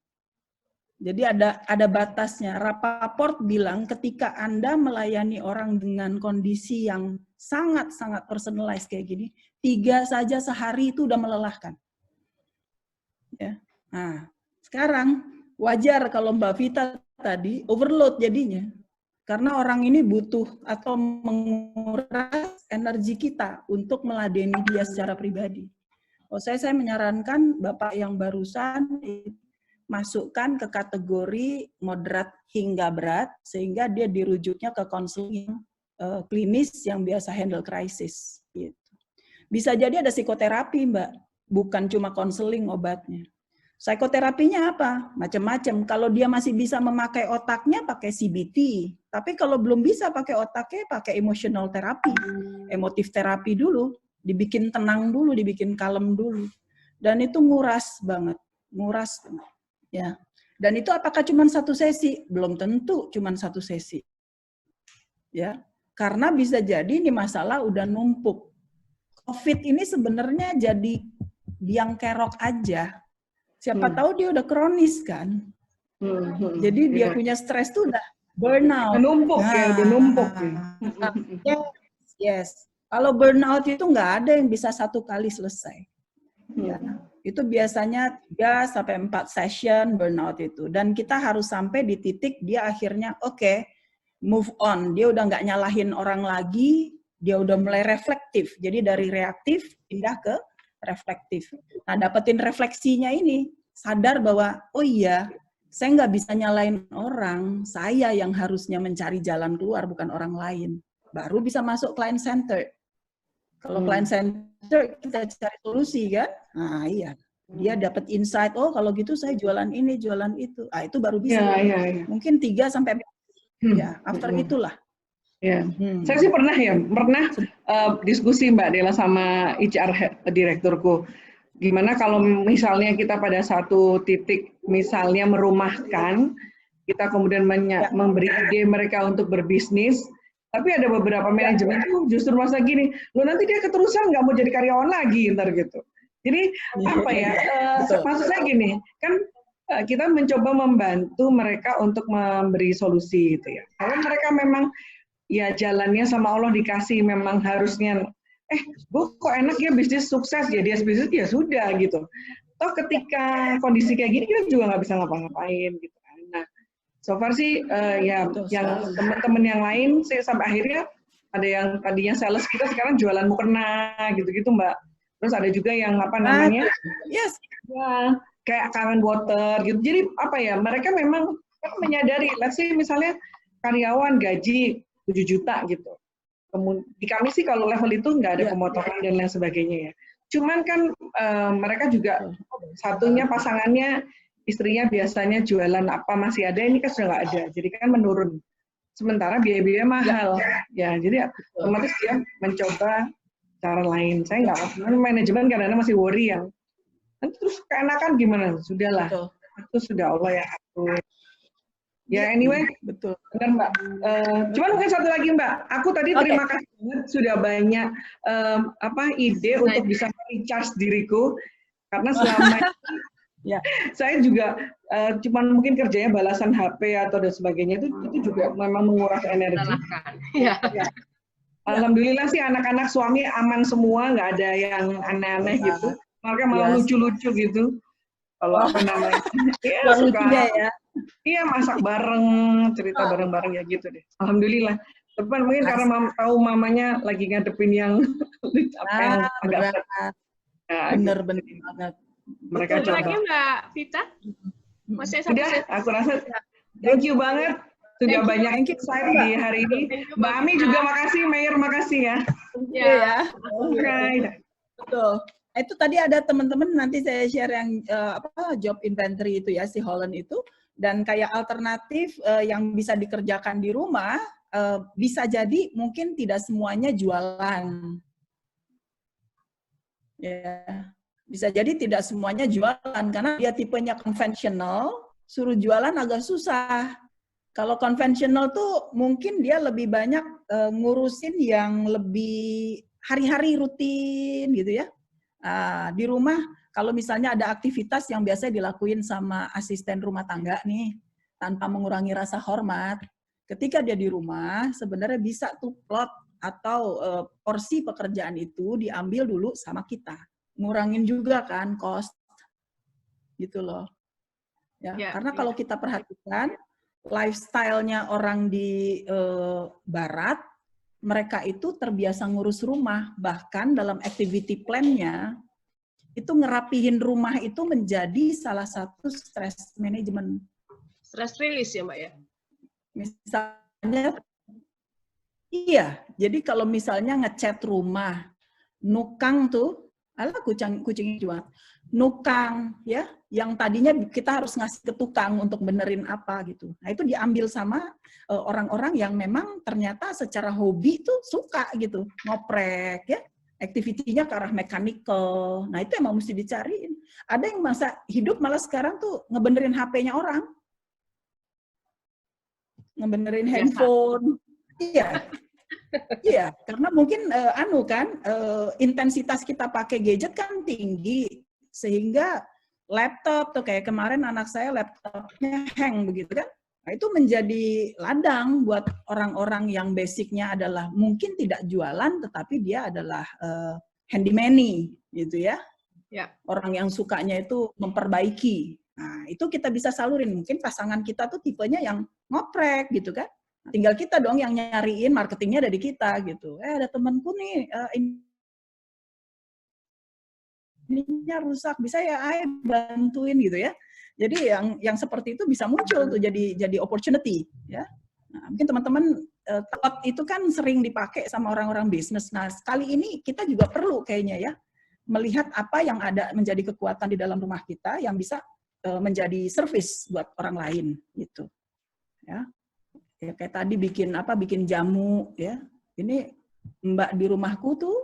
Jadi ada batasnya. Rappaport bilang ketika Anda melayani orang dengan kondisi yang sangat-sangat personalized kayak gini, 3 saja sehari itu udah melelahkan. Ya. Nah, sekarang wajar kalau Mbak Vita tadi overload jadinya. Karena orang ini butuh atau menguras energi kita untuk meladeni dia secara pribadi. Oh, saya menyarankan Bapak yang barusan masukkan ke kategori moderat hingga berat, sehingga dia dirujuknya ke konseling klinis yang biasa handle krisis. Gitu. Bisa jadi ada psikoterapi, Mbak, bukan cuma konseling obatnya. Psikoterapinya apa? Macam-macam. Kalau dia masih bisa memakai otaknya, pakai CBT. Tapi kalau belum bisa pakai otaknya, pakai emotional therapy, emotif terapi dulu, dibikin tenang dulu, dibikin kalem dulu. Dan itu nguras banget, nguras banget. Ya. Dan itu apakah cuma 1 sesi? Belum tentu cuma 1 sesi. Ya. Karena bisa jadi ini masalah udah numpuk. COVID ini sebenarnya jadi biang kerok aja. Siapa tahu dia udah kronis kan. Jadi dia punya stres tuh udah burnout. Numpuk ya, udah numpuk. Yes. Kalau burnout itu nggak ada yang bisa 1 kali selesai. Ya. Itu biasanya 3-4 session burnout itu. Dan kita harus sampai di titik dia akhirnya oke, move on. Dia udah nggak nyalahin orang lagi, dia udah mulai reflektif. Jadi dari reaktif pindah ke reflektif. Nah, dapetin refleksinya ini, sadar bahwa, oh iya, saya nggak bisa nyalain orang, saya yang harusnya mencari jalan keluar, bukan orang lain. Baru bisa masuk client center. Kalau client center, kita cari solusi kan? Nah, iya. Dia dapat insight, oh kalau gitu saya jualan ini, jualan itu. Ah, itu baru bisa. Ya. Mungkin 3-4 ya, after itulah. Ya, saya sih pernah diskusi Mbak Dela sama HR direkturku. Gimana kalau misalnya kita pada satu titik misalnya merumahkan, kita kemudian memberi ide mereka untuk berbisnis, tapi ada beberapa manajemen tuh justru merasa gini, loh nanti dia keterusan nggak mau jadi karyawan lagi, ntar gitu. Jadi apa ya, maksudnya gini, kan kita mencoba membantu mereka untuk memberi solusi gitu ya. Kalau mereka memang ya jalannya sama Allah dikasih memang harusnya, gue kok enak ya bisnis sukses, ya dia bisnis ya sudah gitu. Toh ketika kondisi kayak gini kita juga nggak bisa ngapa-ngapain gitu kan. Nah, so far sih yang teman-teman yang lain sih sampai akhirnya ada yang tadinya sales kita sekarang jualan mukena gitu-gitu Mbak. Terus ada juga yang apa namanya, yes, ya kayak Kangen Water gitu. Jadi apa ya, mereka memang menyadari, let's say misalnya karyawan gaji 7 juta gitu. Kemudian di kami sih kalau level itu nggak ada pemotongan dan lain sebagainya ya. Cuman kan mereka juga satunya pasangannya, istrinya biasanya jualan apa masih ada, ini kan sudah nggak ada. Jadi kan menurun. Sementara biaya-biaya mahal. Ya, jadi otomatis dia mencoba cara lain. Saya nggak, manajemen kadang-kadang masih worry yang nanti terus keenakan gimana? Sudahlah. Itu sudah Allah yang atur. Ya anyway, betul. Benar Mbak. Cuman mungkin satu lagi Mbak, aku tadi terima kasih banget sudah banyak ide untuk bisa recharge diriku, karena selama ini Ya. Saya juga cuman mungkin kerjanya balasan HP atau dan sebagainya itu juga memang menguras energi. Salahkan. Ya. Ya. Alhamdulillah sih anak-anak suami aman semua, nggak ada yang aneh-aneh gitu. Makanya malah lucu-lucu gitu. Kalau apa namanya? Ya, suka lucunya ya. Iya, masak bareng, cerita bareng-bareng ya gitu deh. Alhamdulillah. Tapi mungkin karena tahu mamanya lagi ngadepin yang apa yang agak berat. Nah, bener banget. Mereka coba lagi Mbak Vita. Masih satu Udah, aku rasa thank you banget. Sudah banyak insight di hari ini. Mbak Ami juga makasih, Mayor makasih ya. Ya. Oke. Betul. Itu tadi ada teman-teman nanti saya share yang job inventory itu ya, si Holland itu. Dan kayak alternatif yang bisa dikerjakan di rumah, bisa jadi mungkin tidak semuanya jualan. Ya, bisa jadi tidak semuanya jualan, karena dia tipenya konvensional, suruh jualan agak susah. Kalau konvensional tuh mungkin dia lebih banyak ngurusin yang lebih hari-hari rutin gitu ya. Di rumah, kalau misalnya ada aktivitas yang biasa dilakuin sama asisten rumah tangga nih, tanpa mengurangi rasa hormat, ketika dia di rumah, sebenarnya bisa tuh plot atau porsi pekerjaan itu diambil dulu sama kita. Ngurangin juga kan cost, gitu loh. Ya, karena kalau kita perhatikan, lifestyle-nya orang di Barat, mereka itu terbiasa ngurus rumah, bahkan dalam activity plan-nya, itu ngerapihin rumah itu menjadi salah satu stress management. Stress release ya Mbak ya? Misalnya, iya, jadi kalau misalnya ngecat rumah, nukang tuh, alah kucing jual, nukang ya, yang tadinya kita harus ngasih ke tukang untuk benerin apa gitu. Nah itu diambil sama orang-orang yang memang ternyata secara hobi tuh suka gitu, ngoprek ya. Aktivitinya ke arah mechanical. Nah, itu emang mesti dicariin. Ada yang masa hidup malah sekarang tuh ngebenerin HP-nya orang. Ngebenerin handphone. Iya. Iya, karena mungkin intensitas kita pakai gadget kan tinggi. Sehingga laptop tuh kayak kemarin anak saya laptopnya hang begitu kan. Nah, itu menjadi ladang buat orang-orang yang basicnya adalah mungkin tidak jualan, tetapi dia adalah handyman-y, gitu ya. Orang yang sukanya itu memperbaiki. Nah, itu kita bisa salurin. Mungkin pasangan kita tuh tipenya yang ngoprek, gitu kan. Tinggal kita dong yang nyariin, marketingnya dari kita, gitu. Ada temanku nih, ininya rusak, bisa ya bantuin, gitu ya. Jadi yang seperti itu bisa muncul tuh jadi opportunity ya. Nah, mungkin teman-teman thought itu kan sering dipakai sama orang-orang bisnis. Nah, kali ini kita juga perlu kayaknya ya melihat apa yang ada menjadi kekuatan di dalam rumah kita yang bisa menjadi service buat orang lain gitu. Ya. Ya kayak tadi bikin jamu ya. Ini Mbak di rumahku tuh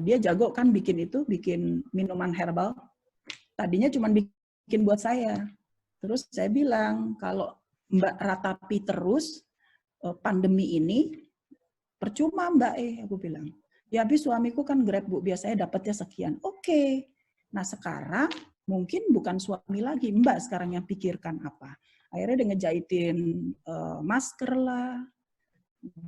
dia jago kan bikin minuman herbal. Tadinya cuma bikin buat saya. Terus saya bilang, kalau Mbak ratapi terus pandemi ini, percuma Mbak aku bilang. Ya habis suamiku kan Grab Bu, biasanya dapatnya sekian. Oke. Nah sekarang mungkin bukan suami lagi, Mbak sekarang yang pikirkan apa. Akhirnya dia ngejahitin masker lah,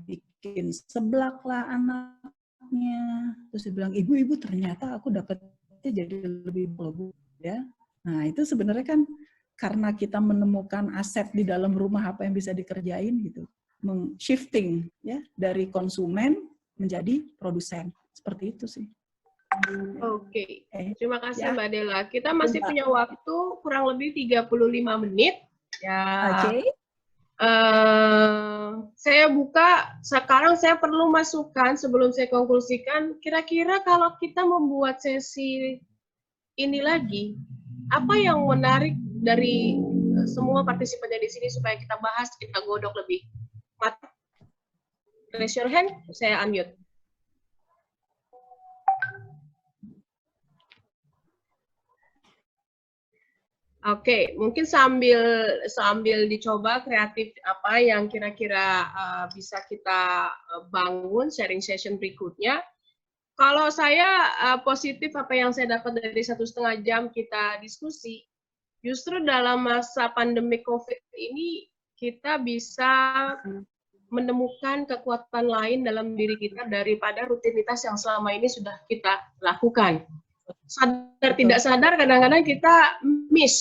bikin seblak lah anaknya. Terus dia bilang, ibu ternyata aku dapatnya jadi lebih bagus ya. Nah, itu sebenarnya kan karena kita menemukan aset di dalam rumah apa yang bisa dikerjain gitu. Shifting ya dari konsumen menjadi produsen. Seperti itu sih. Oke. Terima kasih Mbak Della. Kita masih punya waktu kurang lebih 35 menit. Ya. Oke. Saya buka, sekarang saya perlu masukan sebelum saya konklusikan, kira-kira kalau kita membuat sesi ini lagi, apa yang menarik dari semua partisipannya di sini supaya kita bahas, kita godok lebih matang? Raise your hand, saya unmute. Oke, mungkin sambil dicoba kreatif apa yang kira-kira bisa kita bangun sharing session berikutnya. Kalau saya positif apa yang saya dapat dari 1,5 jam kita diskusi, justru dalam masa pandemi COVID ini kita bisa menemukan kekuatan lain dalam diri kita daripada rutinitas yang selama ini sudah kita lakukan. Sadar tidak sadar kadang-kadang kita miss.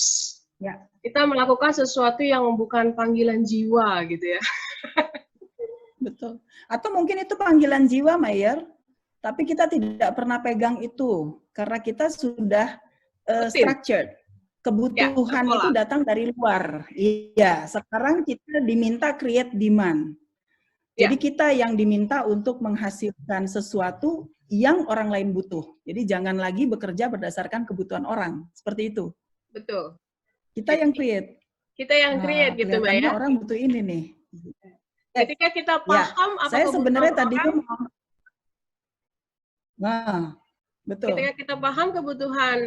Ya. Kita melakukan sesuatu yang bukan panggilan jiwa gitu ya. Betul. Atau mungkin itu panggilan jiwa, Mayer, tapi kita tidak pernah pegang itu karena kita sudah structured. Kebutuhan ya, itu datang dari luar. Iya, sekarang kita diminta create demand. Jadi kita yang diminta untuk menghasilkan sesuatu yang orang lain butuh. Jadi jangan lagi bekerja berdasarkan kebutuhan orang. Seperti itu. Betul. Kita yang create. Kita yang create gitu, Mbak ya. Orang butuh ini nih. Ketika kita paham apa saya sebenarnya tadi orang, betul. Ketika kita paham kebutuhan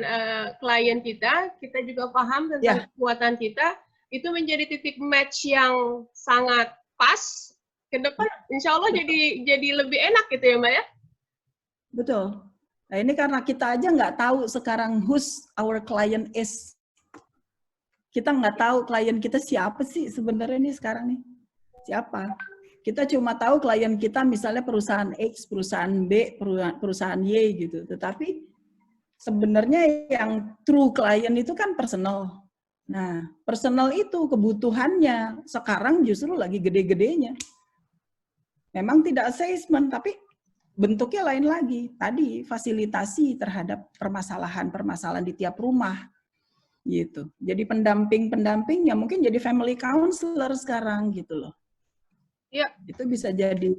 klien kita juga paham tentang kekuatan kita, itu menjadi titik match yang sangat pas. Ke depan, insya Allah jadi lebih enak gitu ya, Mbak ya? Betul. Nah ini karena kita aja nggak tahu sekarang who's our client is. Kita nggak tahu klien kita siapa sih sebenarnya nih sekarang nih. Siapa? Kita cuma tahu klien kita misalnya perusahaan X, perusahaan B, perusahaan Y gitu. Tetapi sebenarnya yang true klien itu kan personal. Nah, personal itu kebutuhannya sekarang justru lagi gede-gedenya. Memang tidak assessment, tapi bentuknya lain lagi. Tadi fasilitasi terhadap permasalahan-permasalahan di tiap rumah. Gitu. Jadi pendamping-pendamping ya mungkin jadi family counselor sekarang gitu loh. Ya. Itu bisa jadi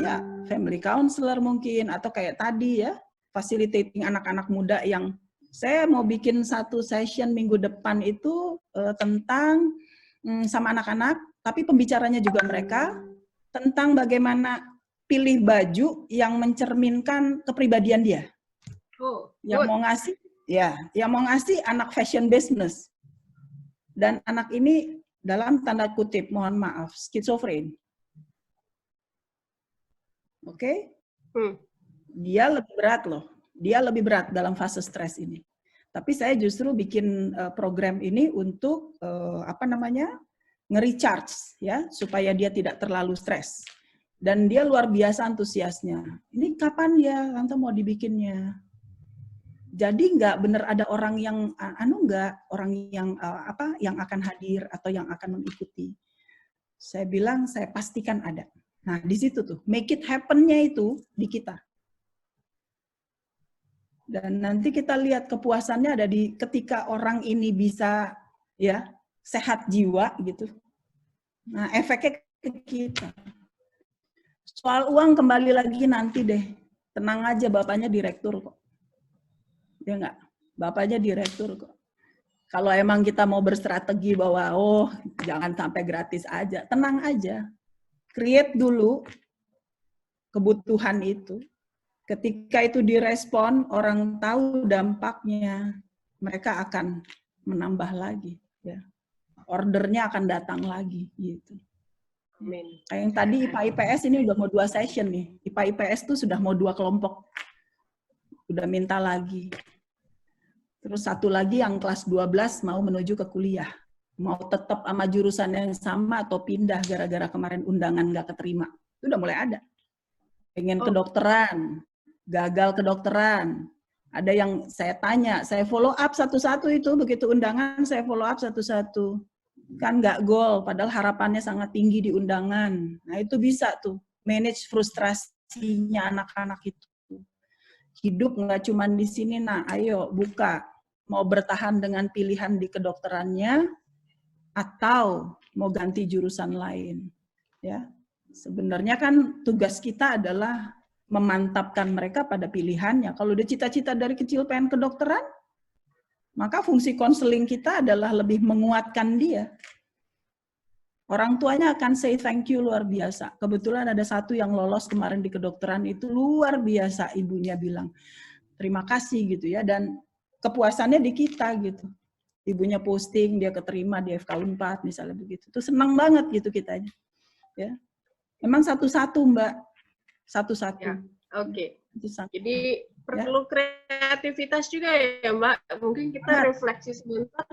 ya family counselor mungkin, atau kayak tadi ya, facilitating anak-anak muda yang saya mau bikin satu session minggu depan itu tentang sama anak-anak, tapi pembicaranya juga mereka, tentang bagaimana pilih baju yang mencerminkan kepribadian dia. Yang mau ngasih, yang mau ngasih anak fashion business. Dan anak ini dalam tanda kutip, mohon maaf, skizofren. Oke? Dia lebih berat loh. Dia lebih berat dalam fase stres ini. Tapi saya justru bikin program ini untuk nge-recharge ya, supaya dia tidak terlalu stres. Dan dia luar biasa antusiasnya. Ini kapan ya Tante mau dibikinnya? Jadi nggak benar ada orang yang orang yang yang akan hadir atau yang akan mengikuti. Saya bilang saya pastikan ada. Nah, di situ tuh make it happen-nya itu di kita. Dan nanti kita lihat kepuasannya ada di ketika orang ini bisa ya sehat jiwa gitu. Nah, efeknya ke kita. Soal uang kembali lagi nanti deh. Tenang aja, bapaknya direktur kok. Ya enggak? Bapaknya direktur kok. Kalau emang kita mau berstrategi bahwa jangan sampai gratis aja, tenang aja. Create dulu kebutuhan itu. Ketika itu direspon, orang tahu dampaknya, mereka akan menambah lagi. Ya. Ordernya akan datang lagi. Gitu. Amin. Kayak yang tadi IPA IPS ini udah mau 2 session nih. IPA IPS tuh sudah mau 2 kelompok. Udah minta lagi. Terus satu lagi yang kelas 12 mau menuju ke kuliah. Mau tetap sama jurusan yang sama atau pindah gara-gara kemarin undangan nggak keterima. Itu udah mulai ada. Pengen kedokteran. Gagal kedokteran. Ada yang saya tanya, saya follow up satu-satu itu, begitu undangan saya follow up satu-satu. Kan nggak goal, padahal harapannya sangat tinggi di undangan. Nah itu bisa tuh, manage frustrasinya anak-anak itu. Hidup nggak cuma di sini, nah ayo buka. Mau bertahan dengan pilihan di kedokterannya, atau mau ganti jurusan lain. Ya, sebenarnya kan tugas kita adalah memantapkan mereka pada pilihannya. Kalau udah cita-cita dari kecil pengen kedokteran, maka fungsi konseling kita adalah lebih menguatkan dia. Orang tuanya akan say thank you luar biasa. Kebetulan ada satu yang lolos kemarin di kedokteran itu luar biasa, ibunya bilang terima kasih gitu ya, dan kepuasannya di kita gitu. Ibunya posting dia keterima di FK4 misalnya begitu. Itu senang banget gitu kitanya. Ya. Memang satu-satu Mbak. Satu-satu. Ya, oke. Jadi perlu kreativitas juga ya Mbak. Mungkin kita refleksi sebentar,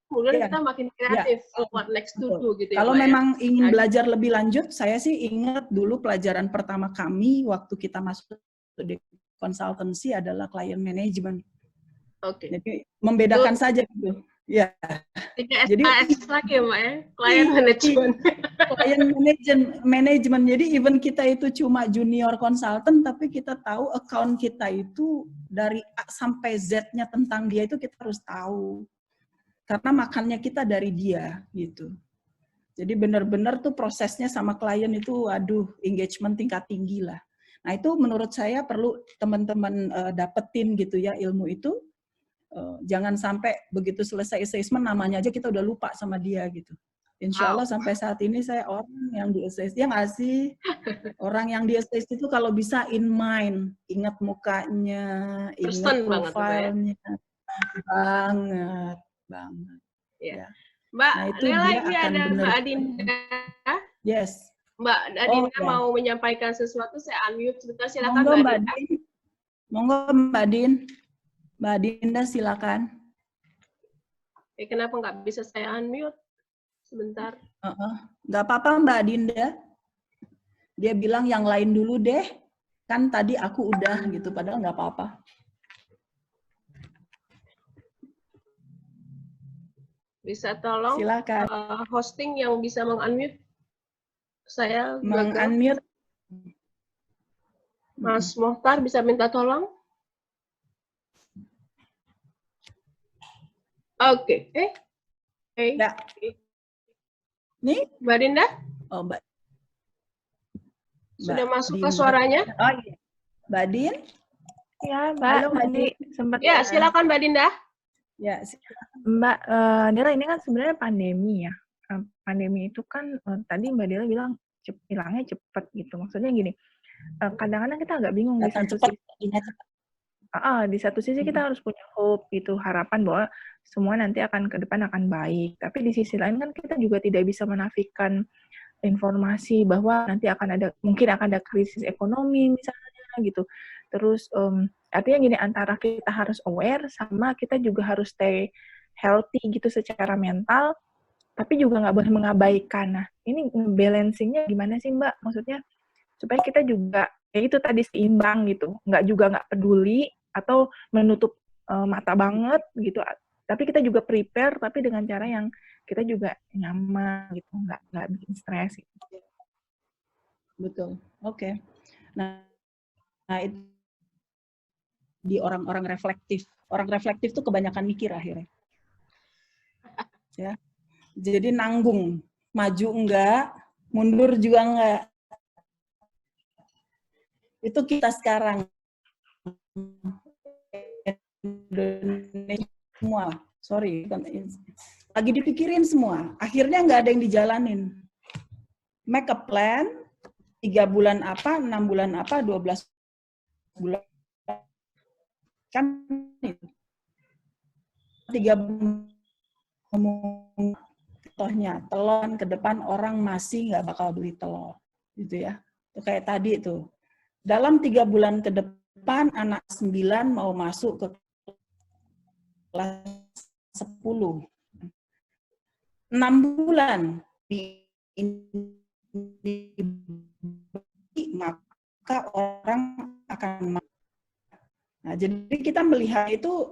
kemudian Iya. kita makin Ya, kreatif what next to do gitu ya kalau Mbak, memang ya. ingin belajar lebih lanjut, saya sih ingat dulu pelajaran pertama kami waktu kita masuk di konsultansi adalah client management. Oke. Jadi membedakan saja gitu. Ya. 3 Jadi SAS lagi ya Mbak ya, client management. client management. Jadi even kita itu cuma junior consultant, tapi kita tahu account kita itu dari A sampai Z-nya tentang dia itu kita harus tahu. Karena makannya kita dari dia gitu. Jadi benar-benar tuh prosesnya sama klien itu, aduh, engagement tingkat tinggi lah. Nah itu menurut saya perlu teman-teman dapetin gitu ya ilmu itu. Jangan sampai begitu selesai assessment namanya aja kita udah lupa sama dia gitu. Insya Allah sampai saat ini saya orang yang di assess, ya nggak sih? Orang yang di assess itu kalau bisa in mind, ingat mukanya, ingat profilnya, banget. Ya. Mbak, nah, itu Nela, dia ini akan ada benar. Mbak Adinda. Yes. Mbak Adinda mau menyampaikan sesuatu, saya unmute sebentar, silakan Monggo, Mbak Adinda. Monggo Mbak Din. Mbak Adinda silakan. Kenapa nggak bisa saya unmute? Sebentar. Nggak apa-apa Mbak Adinda. Dia bilang yang lain dulu deh. Kan tadi aku udah gitu, padahal nggak apa-apa. Bisa tolong silakan. Hosting yang bisa meng-unmute saya. Meng-unmute. Mas Mohtar bisa minta tolong? Oke. Ya. Nih? Mbak Dinda? Oh, Mbak. Sudah masuk ke suaranya? Oh, iya. Mbak Din? Ya, Mbak. Halo, Mbak Din. Sempat ya, silakan Mbak Dinda. Ya, silakan. Mbak Dela, ini kan sebenarnya pandemi ya. Pandemi itu kan tadi Mbak Dela bilang hilangnya cepat gitu. Maksudnya gini, kadang-kadang kita agak bingung di satu sisi kita harus punya hope gitu, harapan bahwa semua nanti akan ke depan akan baik. Tapi di sisi lain kan kita juga tidak bisa menafikan informasi bahwa nanti mungkin akan ada krisis ekonomi misalnya gitu. Terus artinya gini, antara kita harus aware sama kita juga harus stay healthy gitu secara mental, tapi juga nggak boleh mengabaikan. Nah, ini balancing-nya gimana sih Mbak? Maksudnya supaya kita juga ya itu tadi seimbang gitu, nggak peduli atau menutup mata banget gitu, tapi kita juga prepare tapi dengan cara yang kita juga nyaman gitu, nggak bikin stres gitu. Betul. Oke. Nah itu di orang-orang reflektif. Orang reflektif tuh kebanyakan mikir akhirnya. Ya. Jadi nanggung, maju enggak, mundur juga enggak. Itu kita sekarang. Semua, sorry, lagi dipikirin semua. Akhirnya nggak ada yang dijalanin. Make a plan, 3 bulan apa, 6 bulan apa, 12 bulan. Kan 3 bulan ngomong contohnya, telur ke depan orang masih nggak bakal beli telur. Gitu ya. Itu kayak tadi tuh. Dalam 3 bulan ke depan, anak 9 mau masuk ke kelas 10. 6 bulan maka orang akan. Nah, jadi kita melihat itu,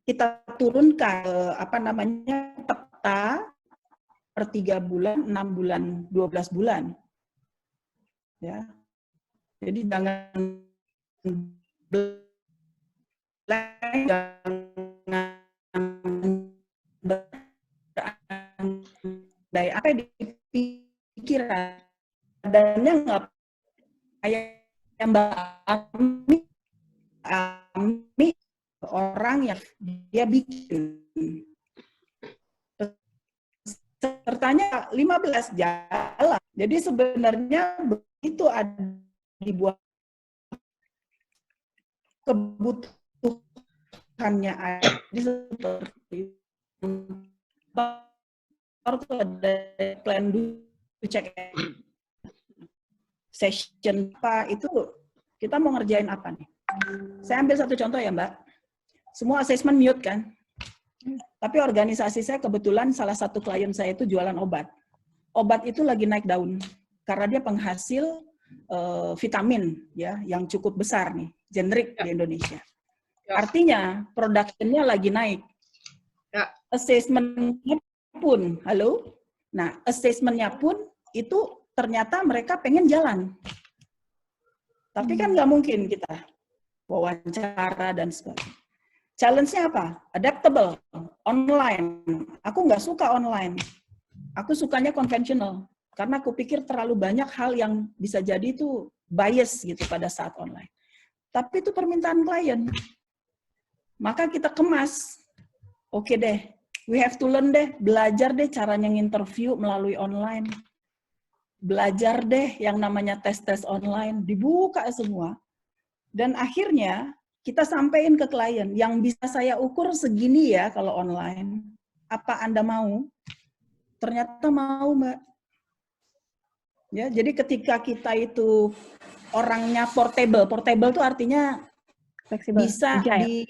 kita turunkan peta per 3 bulan, 6 bulan, 12 bulan. Ya. Jadi jangan dari apa yang dipikir adanya nggak kayak Mbak Ami orang yang dia bikin sertanya 15 jalan. Jadi sebenarnya begitu ada dibuat kebutuhannya ada seperti harus ada plan dulu, cek session apa itu kita mau ngerjain apa nih. Saya ambil satu contoh ya Mbak. Semua assessment mute kan. Tapi organisasi saya kebetulan salah satu klien saya itu jualan obat. Obat itu lagi naik daun karena dia penghasil vitamin ya yang cukup besar nih, generik di Indonesia. Artinya production-nya lagi naik. Assessment-nya pun, halo? Nah, assessment-nya pun itu ternyata mereka pengen jalan. Tapi kan nggak mungkin kita wawancara dan sebagainya. Challenge-nya apa? Adaptable, online. Aku nggak suka online. Aku sukanya konvensional. Karena aku pikir terlalu banyak hal yang bisa jadi itu bias gitu pada saat online. Tapi itu permintaan klien. Maka kita kemas. Oke deh, we have to learn deh. Belajar deh caranya nginterview melalui online. Belajar deh yang namanya tes-tes online. Dibuka semua. Dan akhirnya kita sampaikan ke klien, yang bisa saya ukur segini ya kalau online. Apa Anda mau? Ternyata mau, Mbak. Ya, jadi ketika kita itu orangnya portable itu artinya Fleksibel, bisa agile.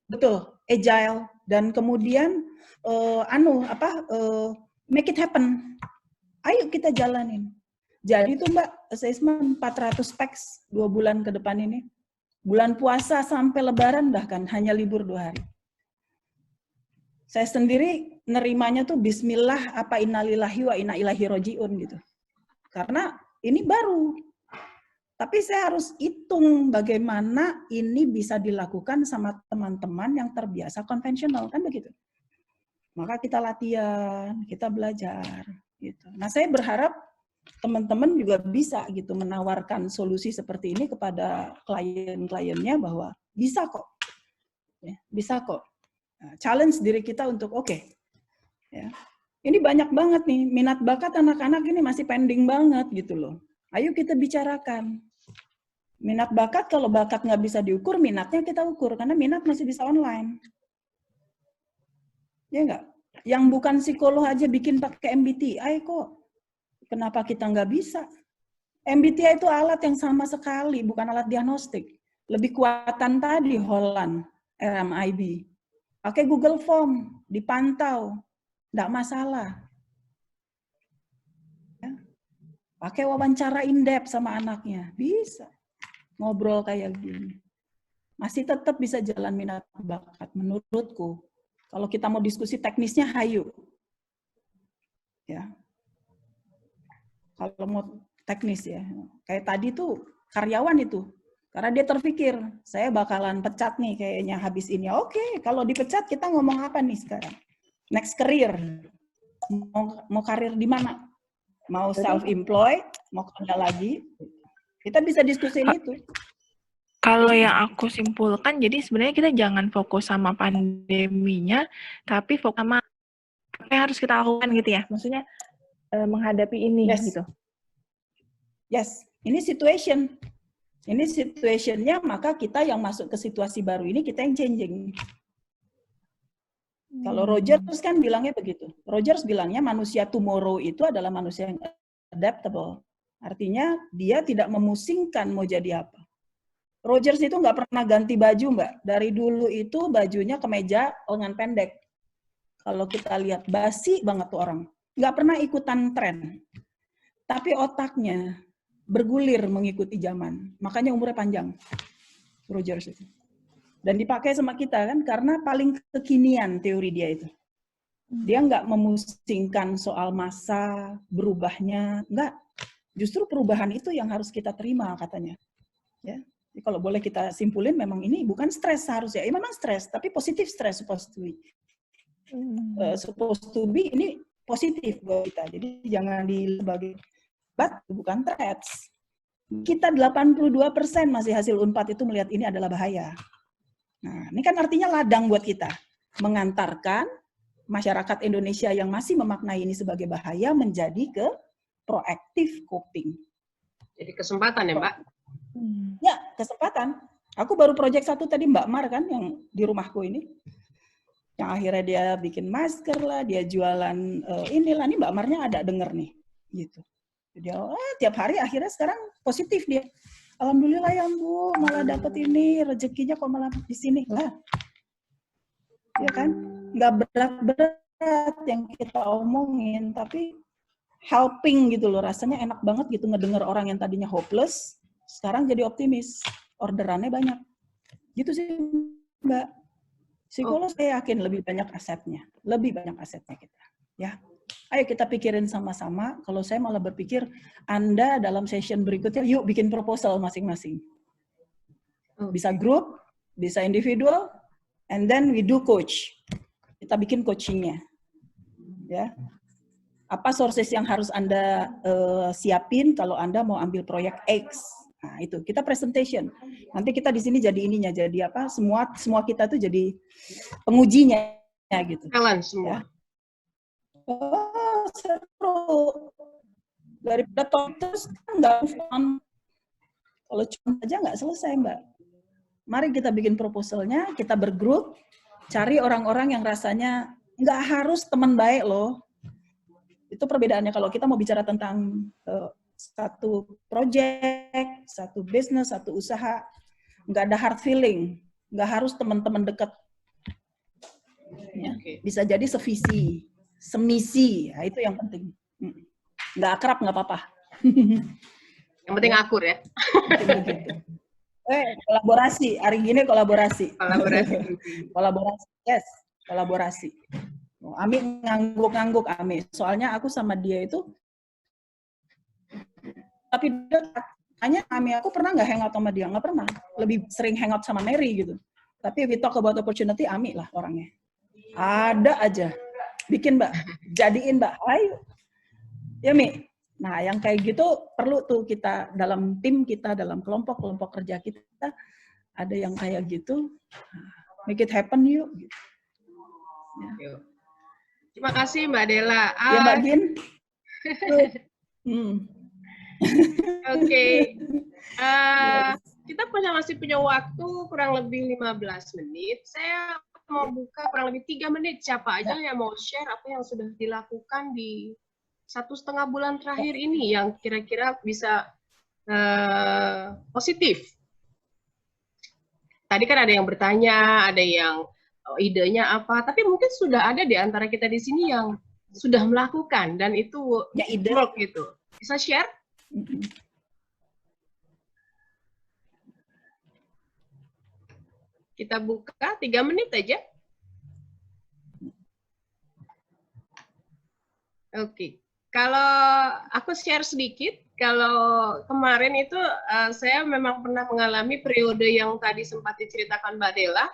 betul, agile dan kemudian make it happen. Ayo kita jalanin. Jadi itu Mbak, assessment 400 packs 2 bulan ke depan ini. Bulan puasa sampai lebaran bahkan hanya libur 2 hari. Saya sendiri nerimanya tuh bismillah apa innalillahi wa inna ilaihi rojiun gitu. Karena ini baru. Tapi saya harus hitung bagaimana ini bisa dilakukan sama teman-teman yang terbiasa konvensional, kan begitu. Maka kita latihan, kita belajar gitu. Nah, saya berharap teman-teman juga bisa gitu menawarkan solusi seperti ini kepada klien-kliennya bahwa bisa kok. Ya, bisa kok. Nah, challenge diri kita untuk ya. Ini banyak banget nih, minat bakat anak-anak ini masih pending banget gitu loh. Ayo kita bicarakan. Minat bakat, kalau bakat nggak bisa diukur, minatnya kita ukur. Karena minat masih bisa online. Ya nggak? Yang bukan psikolog aja bikin pakai MBTI kok. Kenapa kita nggak bisa? MBTI itu alat yang sama sekali, bukan alat diagnostik. Lebih kuatan tadi Holland, RMIB. Pakai Google Form, dipantau. Nggak masalah. Ya. Pakai wawancara in-depth sama anaknya. Bisa. Ngobrol kayak gini. Masih tetap bisa jalan minat bakat menurutku. Kalau kita mau diskusi teknisnya, hayu. Ya. Kalau mau teknis ya. Kayak tadi tuh karyawan itu. Karena dia terpikir, saya bakalan pecat nih kayaknya habis ini. Oke, kalau dipecat kita ngomong apa nih sekarang? Next career, mau karir di mana? Mau self-employed, mau kerja lagi? Kita bisa diskusiin itu. Kalau yang aku simpulkan, jadi sebenarnya kita jangan fokus sama pandeminya, tapi fokus sama apa yang harus kita lakukan gitu ya. Maksudnya menghadapi ini gitu. Yes, ini situation. Ini situationnya, maka kita yang masuk ke situasi baru ini, kita yang changing. Kalau Rogers kan bilangnya begitu. Rogers bilangnya manusia tomorrow itu adalah manusia yang adaptable. Artinya dia tidak memusingkan mau jadi apa. Rogers itu nggak pernah ganti baju, Mbak. Dari dulu itu bajunya kemeja lengan pendek. Kalau kita lihat basi banget tuh orang. Nggak pernah ikutan tren. Tapi otaknya bergulir mengikuti zaman. Makanya umurnya panjang. Rogers itu. Dan dipakai sama kita kan karena paling kekinian teori dia itu. Dia nggak memusingkan soal masa berubahnya, nggak. Justru perubahan itu yang harus kita terima katanya. Ya, jadi kalau boleh kita simpulin, memang ini bukan stres seharusnya. Ya memang stres, tapi positif stres supposed to be. Supposed to be ini positif buat kita. Jadi jangan sebagai but bukan threats. Kita 82% masih hasil Unpad itu melihat ini adalah bahaya. Nah, ini kan artinya ladang buat kita. Mengantarkan masyarakat Indonesia yang masih memaknai ini sebagai bahaya menjadi ke proaktif coping. Jadi kesempatan ya, Mbak? Ya, kesempatan. Aku baru project 1 tadi Mbak Mar kan, yang di rumahku ini. Yang akhirnya dia bikin masker lah, dia jualan inilah. Ini Mbak Marnya ada denger nih. Gitu. Dia tiap hari akhirnya sekarang positif dia. Alhamdulillah ya Bu, malah dapat ini, rezekinya kok malah di sini lah. Ya kan? Nggak berat-berat yang kita omongin, tapi helping gitu loh. Rasanya enak banget gitu ngedenger orang yang tadinya hopeless, sekarang jadi optimis. Orderannya banyak. Gitu sih Mbak. Psikolog saya yakin lebih banyak asetnya. Lebih banyak asetnya kita. Ya. Ayo kita pikirin sama-sama. Kalau saya malah berpikir, Anda dalam session berikutnya, yuk bikin proposal masing-masing. Bisa grup, bisa individual, and then we do coach. Kita bikin coachingnya. Ya. Apa sources yang harus Anda siapin kalau Anda mau ambil proyek X? Nah, itu kita presentation. Nanti kita di sini jadi ininya, jadi apa? Semua kita tuh jadi pengujinya gitu. Jalan semua. Ya. Oh, seru. Daripada terus kan nggak move on. Kalau cuma aja nggak selesai, Mbak. Mari kita bikin proposalnya, kita bergrup, cari orang-orang yang rasanya nggak harus teman baik loh. Itu perbedaannya kalau kita mau bicara tentang satu project, satu bisnis, satu usaha, nggak ada hard feeling, nggak harus teman-teman dekat. Ya. Bisa jadi sevisi, semisi, ya, itu yang penting. Nggak akrab nggak apa-apa. Yang penting akur ya. Kolaborasi, hari ini kolaborasi. Kolaborasi, yes, kolaborasi. Ami ngangguk-ngangguk Ami. Soalnya aku sama dia itu, tapi hanya Ami aku pernah nggak hangout sama dia? Nggak pernah. Lebih sering hangout sama Mary gitu. Tapi we talk about opportunity, Ami lah orangnya. Ada aja. Bikin Mbak, jadiin Mbak, ayo. Ya Mi. Nah yang kayak gitu perlu tuh kita dalam tim kita, dalam kelompok kerja kita, ada yang kayak gitu. Make it happen yuk. Ya. Terima kasih Mbak Della. Ya Mbak Gin. Oke. Kita masih punya waktu kurang lebih 15 menit. Saya mau buka kurang lebih 3 menit. Siapa aja yang mau share apa yang sudah dilakukan di 1,5 bulan terakhir ini yang kira-kira bisa positif. Tadi kan ada yang bertanya, ada yang idenya apa, tapi mungkin sudah ada di antara kita di sini yang sudah melakukan dan itu ya, ide work gitu. Bisa share? Kita buka 3 menit aja. Oke. Kalau aku share sedikit, kalau kemarin itu saya memang pernah mengalami periode yang tadi sempat diceritakan Mbak Della.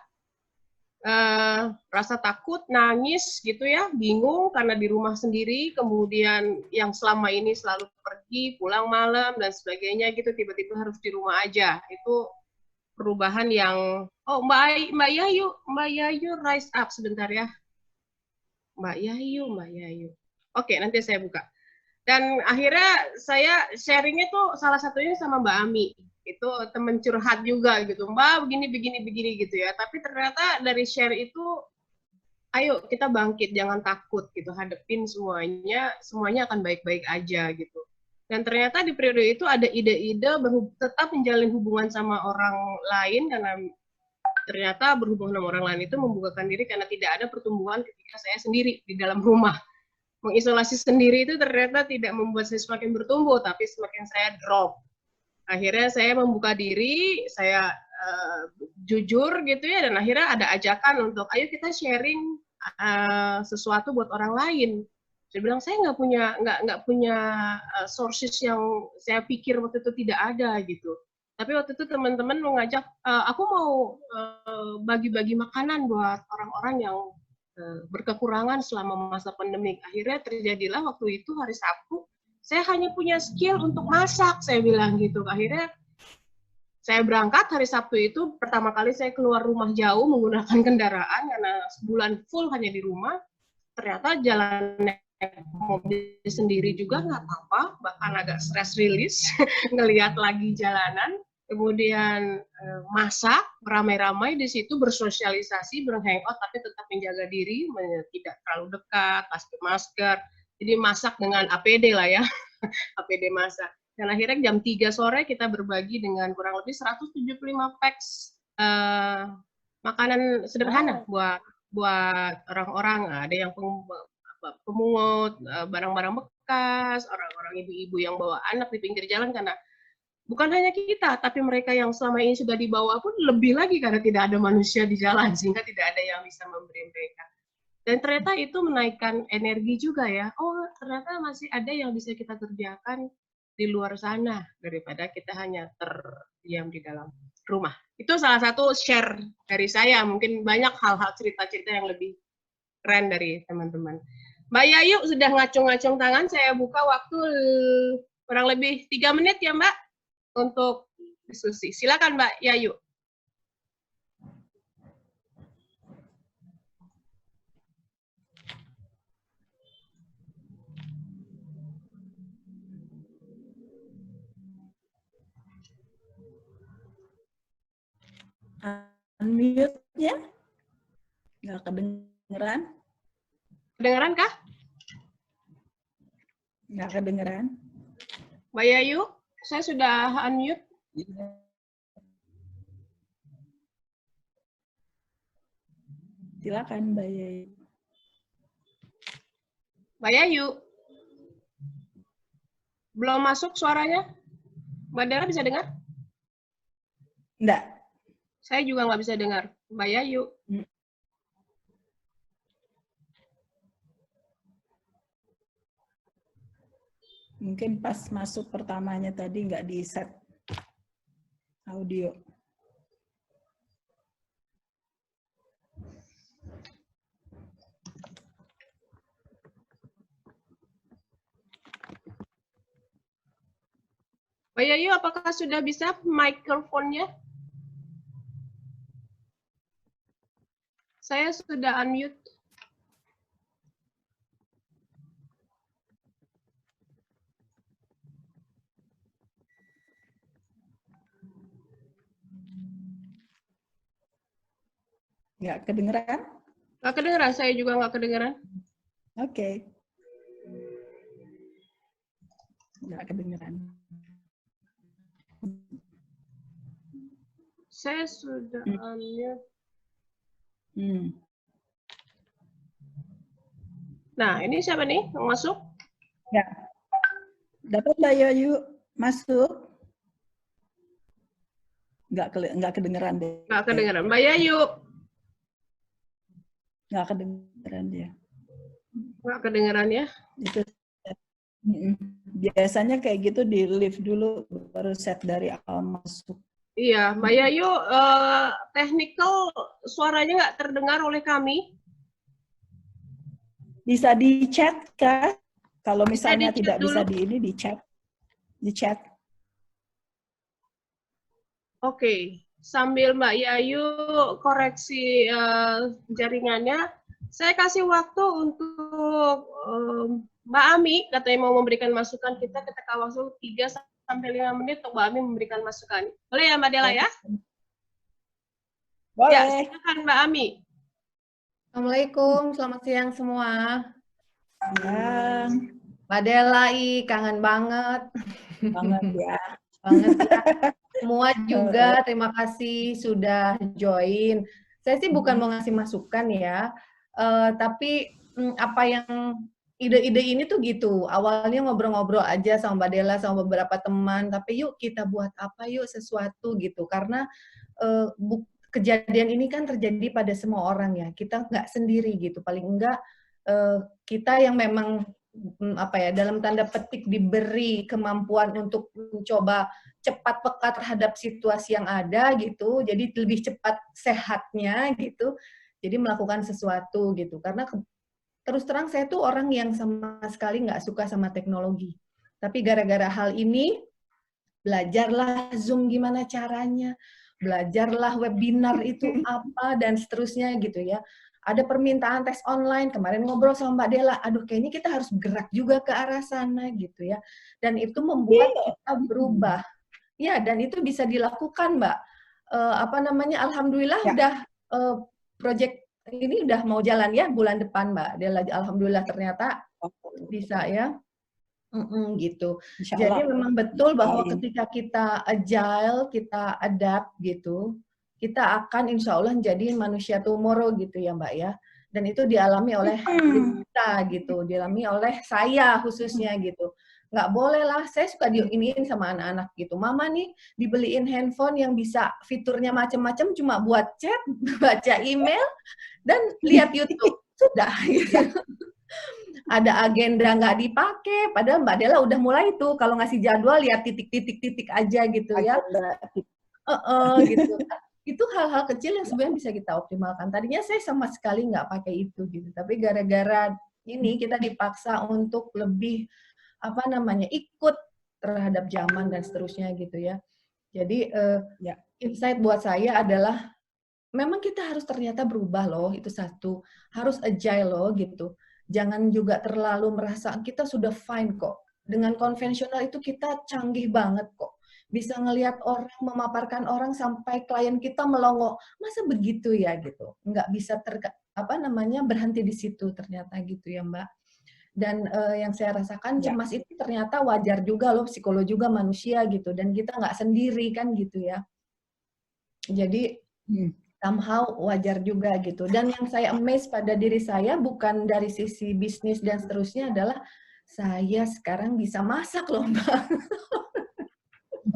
Rasa takut, nangis gitu ya, bingung karena di rumah sendiri, kemudian yang selama ini selalu pergi, pulang malam dan sebagainya gitu, tiba-tiba harus di rumah aja. Itu perubahan yang, oh Mbak Yayu rise up sebentar ya. Mbak Yayu. Oke, nanti saya buka. Dan akhirnya saya sharingnya tuh salah satunya sama Mbak Ami. Itu temen curhat juga gitu. Mbak begini gitu ya. Tapi ternyata dari share itu, ayo kita bangkit, jangan takut gitu. Hadepin semuanya akan baik-baik aja gitu. Dan ternyata di periode itu ada ide-ide tetap menjalin hubungan sama orang lain karena ternyata berhubungan sama orang lain itu membukakan diri karena tidak ada pertumbuhan ketika saya sendiri di dalam rumah. Mengisolasi sendiri itu ternyata tidak membuat saya semakin bertumbuh, tapi semakin saya drop. Akhirnya saya membuka diri, saya jujur gitu ya, dan akhirnya ada ajakan untuk ayo kita sharing sesuatu buat orang lain. Saya bilang saya nggak punya sources yang saya pikir waktu itu tidak ada gitu. Tapi waktu itu teman-teman mengajak, aku mau bagi-bagi makanan buat orang-orang yang berkekurangan selama masa pandemik. Akhirnya terjadilah waktu itu hari Sabtu, saya hanya punya skill untuk masak, saya bilang gitu. Akhirnya saya berangkat hari Sabtu itu, pertama kali saya keluar rumah jauh menggunakan kendaraan, karena sebulan full hanya di rumah. Ternyata jalan mobil sendiri juga nggak apa-apa, bahkan agak stress release, ngelihat lagi jalanan. Kemudian masak beramai-ramai di situ, bersosialisasi, berhangout, tapi tetap menjaga diri, tidak terlalu dekat, pakai masker. Jadi masak dengan APD lah ya, APD masak. Dan akhirnya jam 3 sore kita berbagi dengan kurang lebih 175 packs makanan sederhana buat orang-orang. Ada yang pemungut barang-barang bekas, orang-orang ibu-ibu yang bawa anak di pinggir jalan, karena bukan hanya kita, tapi mereka yang selama ini sudah dibawa pun lebih lagi karena tidak ada manusia di jalan, sehingga tidak ada yang bisa memberi mereka. Dan ternyata itu menaikkan energi juga ya. Oh, ternyata masih ada yang bisa kita kerjakan di luar sana daripada kita hanya terdiam di dalam rumah. Itu salah satu share dari saya. Mungkin banyak hal-hal cerita-cerita yang lebih keren dari teman-teman. Mbak Yayu sudah ngacung-ngacung tangan. Saya buka waktu kurang lebih 3 menit ya Mbak untuk diskusi. Silakan Mbak Yayu. Unmute-nya nggak kedengeran. Kedengeran kah? Nggak kedengeran. Mbak Yayu, saya sudah unmute. Silakan Mbak Yayu. Mbak Yayu, belum masuk suaranya? Mbak Dara bisa dengar? Enggak. Saya juga nggak bisa dengar. Mbak Yayu. Mungkin pas masuk pertamanya tadi nggak di-set audio. Mbak Yayu, apakah sudah bisa mikrofonnya? Saya sudah unmute. Nggak kedengeran? Nggak kedengeran, saya juga nggak kedengeran. Oke. Nggak kedengeran. Saya sudah unmute. Nah, ini siapa nih yang masuk? Ya. Dapat Mbak Yayu masuk? Nggak kedengeran deh. Nggak kedengeran. Mbak Yayu. Nggak kedengeran dia. Nggak kedengeran ya? Itu biasanya kayak gitu di live dulu baru set dari awal masuk. Iya, Mbak Yayu, technical suaranya nggak terdengar oleh kami. Bisa di chat kah? Kalau misalnya di tidak dulu. bisa di ini di chat. Di chat. Oke, sambil Mbak Yayu koreksi jaringannya, saya kasih waktu untuk Mbak Ami, katanya mau memberikan masukan, kita waktu 3-5 menit untuk Mbak Ami memberikan masukan. Boleh ya Mbak Dela ya? Boleh. Ya, silakan Mbak Ami. Assalamualaikum, selamat siang semua. Siang. Mbak Dela, kangen banget. Banget ya. Banget ya. Semua juga terima kasih sudah join. Saya sih bukan mau ngasih masukan ya, tapi apa yang ide-ide ini tuh gitu. Awalnya ngobrol-ngobrol aja sama Mbak Dela, sama beberapa teman, tapi yuk kita buat apa yuk sesuatu gitu. Karena kejadian ini kan terjadi pada semua orang ya. Kita nggak sendiri gitu. Paling enggak kita yang memang dalam tanda petik diberi kemampuan untuk mencoba cepat peka terhadap situasi yang ada gitu, jadi lebih cepat sehatnya gitu, jadi melakukan sesuatu gitu. Karena terus terang saya tuh orang yang sama sekali nggak suka sama teknologi, tapi gara-gara hal ini belajarlah Zoom gimana caranya, belajarlah webinar itu apa dan seterusnya gitu ya. Ada permintaan tes online, kemarin ngobrol sama Mbak Dela, aduh kayaknya kita harus gerak juga ke arah sana gitu ya. Dan itu membuat kita berubah. Ya, dan itu bisa dilakukan Mbak. Alhamdulillah ya. Udah project ini udah mau jalan ya bulan depan Mbak Dela. Alhamdulillah ternyata bisa ya. Gitu. Insya Jadi Allah. memang betul bahwa Doain. ketika kita agile, kita adapt gitu, kita akan insya Allah menjadi manusia tomorrow gitu ya Mbak ya. Dan itu dialami oleh diri kita gitu, dialami oleh saya khususnya gitu. Nggak boleh lah, saya suka diiniin sama anak-anak gitu. Mama nih dibeliin handphone yang bisa fiturnya macam-macam cuma buat chat, baca email, dan lihat YouTube. Sudah gitu. Ada agenda nggak dipakai, padahal Mbak Della udah mulai tuh kalau ngasih jadwal lihat titik-titik aja gitu ya. Gitu. Itu hal-hal kecil yang sebenarnya bisa kita optimalkan. Tadinya saya sama sekali nggak pakai itu gitu, tapi gara-gara ini kita dipaksa untuk lebih ikut terhadap zaman dan seterusnya gitu ya. Jadi insight buat saya adalah memang kita harus ternyata berubah loh, itu satu. Harus agile loh gitu. Jangan juga terlalu merasa kita sudah fine kok. Dengan konvensional itu kita canggih banget kok. Bisa ngelihat orang, memaparkan orang sampai klien kita melongo. Masa begitu ya gitu. Nggak bisa berhenti di situ ternyata gitu ya Mbak. Dan yang saya rasakan cemas itu ternyata wajar juga loh, psikologi juga manusia gitu. Dan kita nggak sendiri kan gitu ya. Jadi somehow wajar juga gitu. Dan yang saya amazed pada diri saya bukan dari sisi bisnis dan seterusnya adalah saya sekarang bisa masak loh Mbak.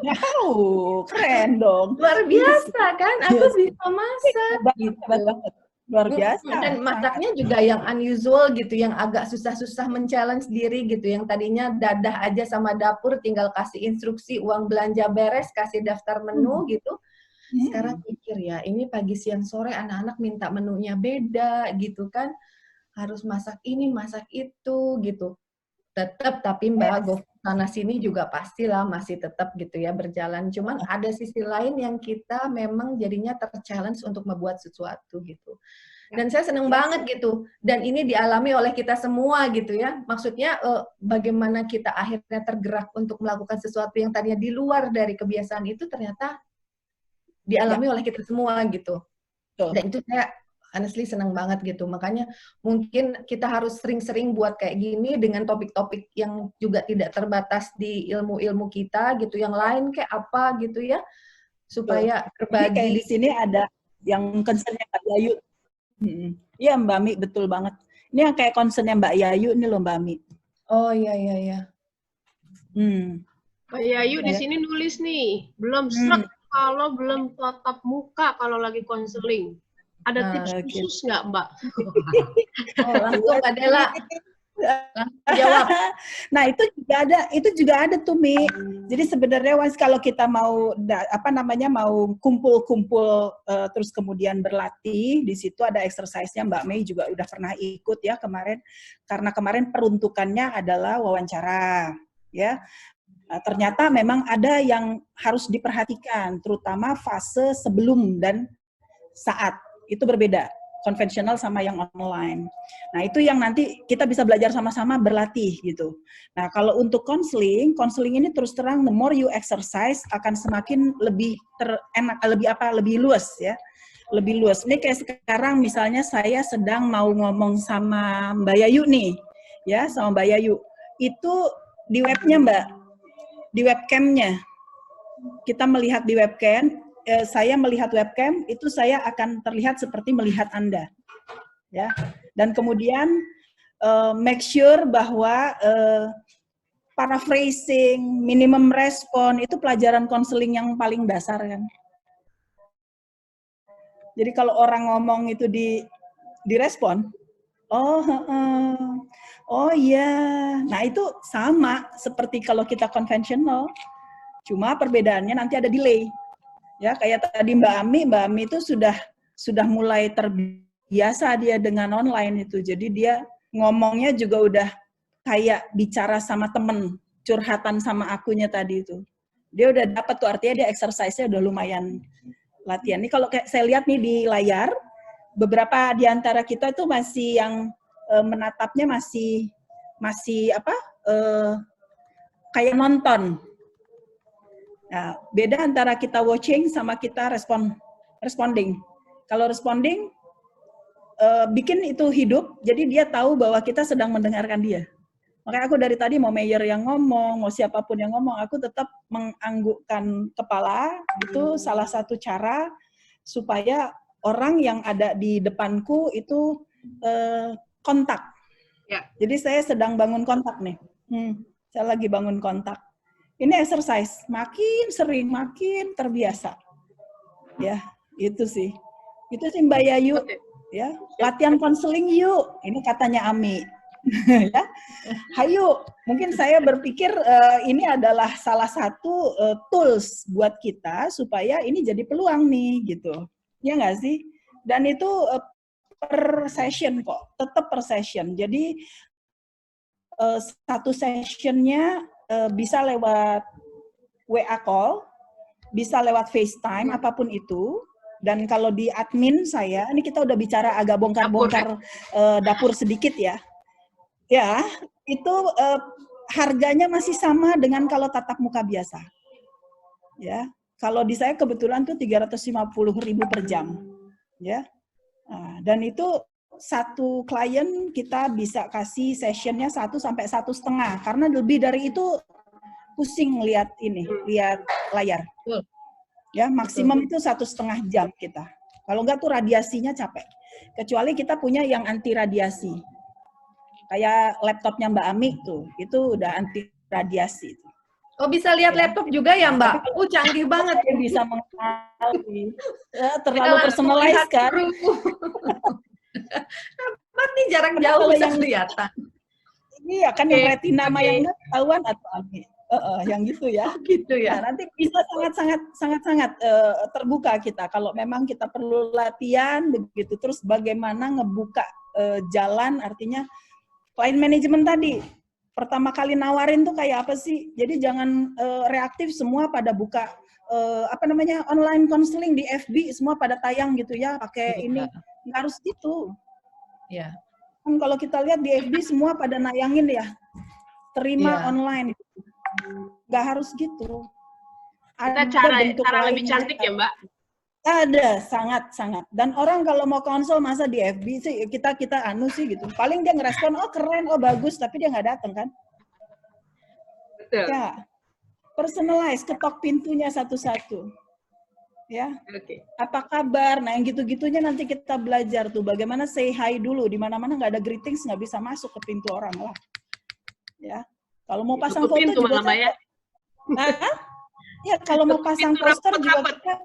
Wow, keren dong. Luar biasa kan? Aku bisa masak gitu. Luar biasa. Dan masaknya juga yang unusual gitu, yang agak susah-susah men-challenge diri gitu. Yang tadinya dadah aja sama dapur, tinggal kasih instruksi, uang belanja beres, kasih daftar menu gitu. Sekarang pikir ya, ini pagi siang sore anak-anak minta menunya beda gitu kan. Harus masak ini, masak itu gitu. Tetap tapi Mbak sana sini juga pastilah masih tetap gitu ya berjalan. Cuman ada sisi lain yang kita memang jadinya ter-challenge untuk membuat sesuatu gitu. Dan saya senang banget gitu. Dan ini dialami oleh kita semua gitu ya. Maksudnya bagaimana kita akhirnya tergerak untuk melakukan sesuatu yang tadinya di luar dari kebiasaan itu ternyata dialami oleh kita semua gitu. Dan itu saya honestly senang banget gitu. Makanya mungkin kita harus sering-sering buat kayak gini dengan topik-topik yang juga tidak terbatas di ilmu-ilmu kita gitu. Yang lain kayak apa gitu ya. Supaya berbagi. Kayak di sini ada yang concernnya Mbak Yayu. Iya Mbak Mi, betul banget. Ini yang kayak concernnya Mbak Yayu nih loh Mbak Mi. Oh iya. Mbak Yayu di sini nulis nih, belum srek kalau belum tatap muka kalau lagi konseling. Ada tips khusus nggak Mbak? Langsung Mbak Della. Jawab. Nah itu juga ada tuh Mi. Jadi sebenarnya kalau kita mau mau kumpul-kumpul terus kemudian berlatih, di situ ada exercise-nya Mbak Mei juga udah pernah ikut ya kemarin. Karena kemarin peruntukannya adalah wawancara, ya. Ternyata memang ada yang harus diperhatikan, terutama fase sebelum dan saat. Itu berbeda, konvensional sama yang online. Nah, itu yang nanti kita bisa belajar sama-sama berlatih gitu. Nah, kalau untuk counseling ini terus terang the more you exercise akan semakin lebih lebih luas ya. Lebih luas. Ini kayak sekarang misalnya saya sedang mau ngomong sama Mbak Yayu nih. Ya, sama Mbak Yayu. Itu di webnya Mbak. Di webcam-nya. Kita melihat di webcam, saya melihat webcam, itu saya akan terlihat seperti melihat Anda. Ya. Dan kemudian make sure bahwa paraphrasing, minimum respon, itu pelajaran konseling yang paling dasar kan. Jadi kalau orang ngomong itu direspon, oh iya, nah itu sama seperti kalau kita konvensional, cuma perbedaannya nanti ada delay. Ya, kayak tadi Mbak Ami itu sudah mulai terbiasa dia dengan online itu. Jadi dia ngomongnya juga udah kayak bicara sama temen, curhatan sama akunya tadi itu. Dia udah dapat tuh, artinya dia exercise-nya udah lumayan latihan. Ini kalau saya lihat nih di layar, beberapa di antara kita itu masih yang menatapnya masih kayak nonton. Nah, beda antara kita watching sama kita responding. Kalau responding, bikin itu hidup, jadi dia tahu bahwa kita sedang mendengarkan dia. Makanya aku dari tadi mau mayor yang ngomong, mau siapapun yang ngomong, aku tetap menganggukkan kepala. Itu salah satu cara supaya orang yang ada di depanku itu kontak. Ya. Jadi saya sedang bangun kontak nih. Saya lagi bangun kontak. Ini exercise, makin sering, makin terbiasa. Ya, itu sih. Itu sih Mbak Yayu. Ya, latihan konseling yuk. Ini katanya Ami. Ya, hayu. Mungkin saya berpikir ini adalah salah satu tools buat kita supaya ini jadi peluang nih, gitu. Ya nggak sih? Dan itu per session kok, tetap per session. Jadi satu sessionnya bisa lewat WA call, bisa lewat FaceTime, apapun itu. Dan kalau di admin saya, ini kita udah bicara agak bongkar-bongkar dapur sedikit ya. Ya, itu harganya masih sama dengan kalau tatap muka biasa. Ya, kalau di saya kebetulan tuh 350.000 per jam. Ya, nah, dan itu satu klien kita bisa kasih sessionnya 1 sampai 1,5, karena lebih dari itu pusing lihat ini, lihat layar. Ya, maksimum itu 1,5 jam kita. Kalau enggak tuh radiasinya capek. Kecuali kita punya yang anti radiasi. Kayak laptopnya Mbak Ami tuh, itu udah anti radiasi. Oh, bisa lihat laptop juga ya, Mbak? Canggih banget. Saya bisa mengenali. Terlalu personalized kan? Mbak nih jarang jauh bisa kelihatan. Iya kan yang retina sama yang enggak ketahuan atau Ami. Yang gitu ya. Oh, gitu ya. Nah, nanti bisa sangat terbuka kita kalau memang kita perlu latihan begitu. Terus bagaimana ngebuka jalan, artinya client management tadi. Pertama kali nawarin tuh kayak apa sih? Jadi jangan reaktif semua pada buka online counseling di FB, semua pada tayang gitu ya, pakai ini. Nggak harus gitu. Iya. Kan kalau kita lihat di FB semua pada nayangin ya, terima online. Nggak harus gitu. Ada cara lebih cantik ya, Mbak? Ada, sangat. Dan orang kalau mau konsol masa di FB sih kita anu sih gitu. Paling dia ngerespon, oh keren, oh bagus, tapi dia nggak datang kan? Betul. Ya, personalize, ketok pintunya satu-satu. Ya. Oke. Apa kabar? Nah yang gitu-gitunya nanti kita belajar tuh. Bagaimana say hi dulu. Di mana-mana nggak ada greetings, nggak bisa masuk ke pintu orang lah. Ya. Kalau mau pasang foto juga ya. Ya kalau mau pasang poster juga kita.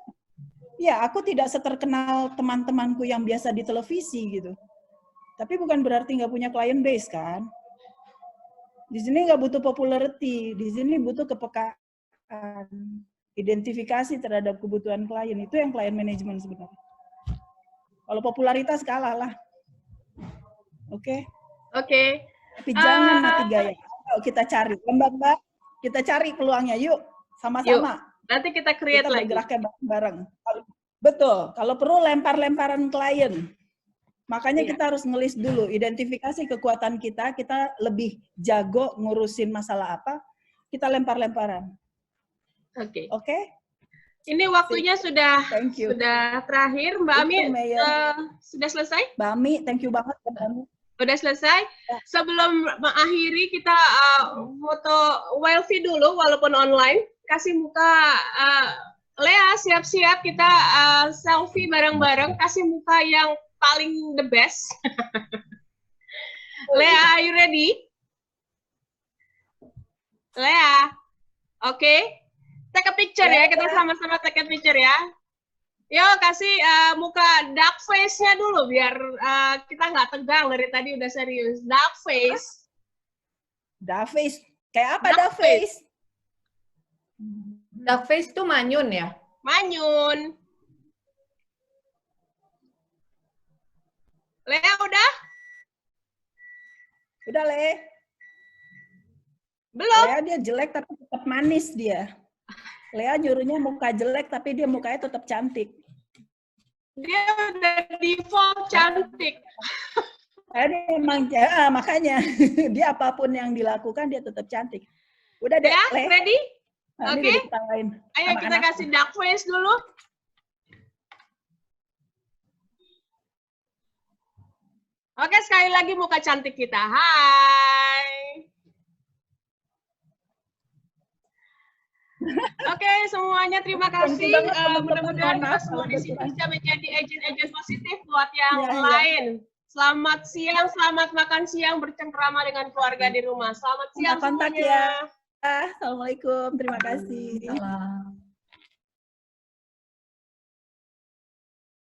Ya, aku tidak seterkenal teman-temanku yang biasa di televisi gitu. Tapi bukan berarti nggak punya client base kan. Di sini nggak butuh popularity, di sini butuh kepekaan, identifikasi terhadap kebutuhan klien. Itu yang client management sebenarnya. Kalau popularitas kalah lah. Oke? Oke. Tapi jangan mati gaya. Kalau kita cari, Mbak, kita cari peluangnya. Yuk, sama-sama. Nanti kita create lagi. Kita bergeraknya bareng-bareng. Betul. Kalau perlu lempar-lemparan klien. Makanya kita harus ngelis dulu, identifikasi kekuatan kita lebih jago ngurusin masalah apa, kita lempar-lemparan. Oke. Oke? Ini waktunya sudah terakhir. Mbak Ami, sudah selesai? Mbak Ami, thank you banget. Mbak Ami. Sudah selesai. Sebelum mengakhiri, kita foto selfie dulu, walaupun online. Kasih muka Lea, siap-siap kita selfie bareng-bareng. Kasih muka yang paling the best. Lea, are you ready? Lea, oke. Take a picture ya, kita sama-sama take a picture ya. Yo, kasih muka dark face-nya dulu, biar kita nggak tegang dari tadi udah serius. Dark face. Dark face? Kayak apa dark face? Dark face tuh manyun ya? Manyun. Lea udah? Udah, Le. Belum. Lea dia jelek tapi tetap manis dia. Lea nyuruhnya muka jelek tapi dia mukanya tetap cantik. Dia udah default cantik. Dia emang makanya dia apapun yang dilakukan dia tetap cantik. Udah deh, ya, Le. Ready? Nah, Oke. Ayo kita kasih dark face dulu. Oke, sekali lagi muka cantik kita. Hai. Oke, semuanya terima kasih. Banget, teman-teman. Mudah-mudahan kita Maaf semua kalau di sini berkurang. bisa menjadi agent-agent positif buat yang Iya, iya. lain. Selamat siang, selamat makan siang, bercengkrama dengan keluarga di rumah. Selamat siang Kontak semuanya. ya. Assalamualaikum, terima kasih. Salam.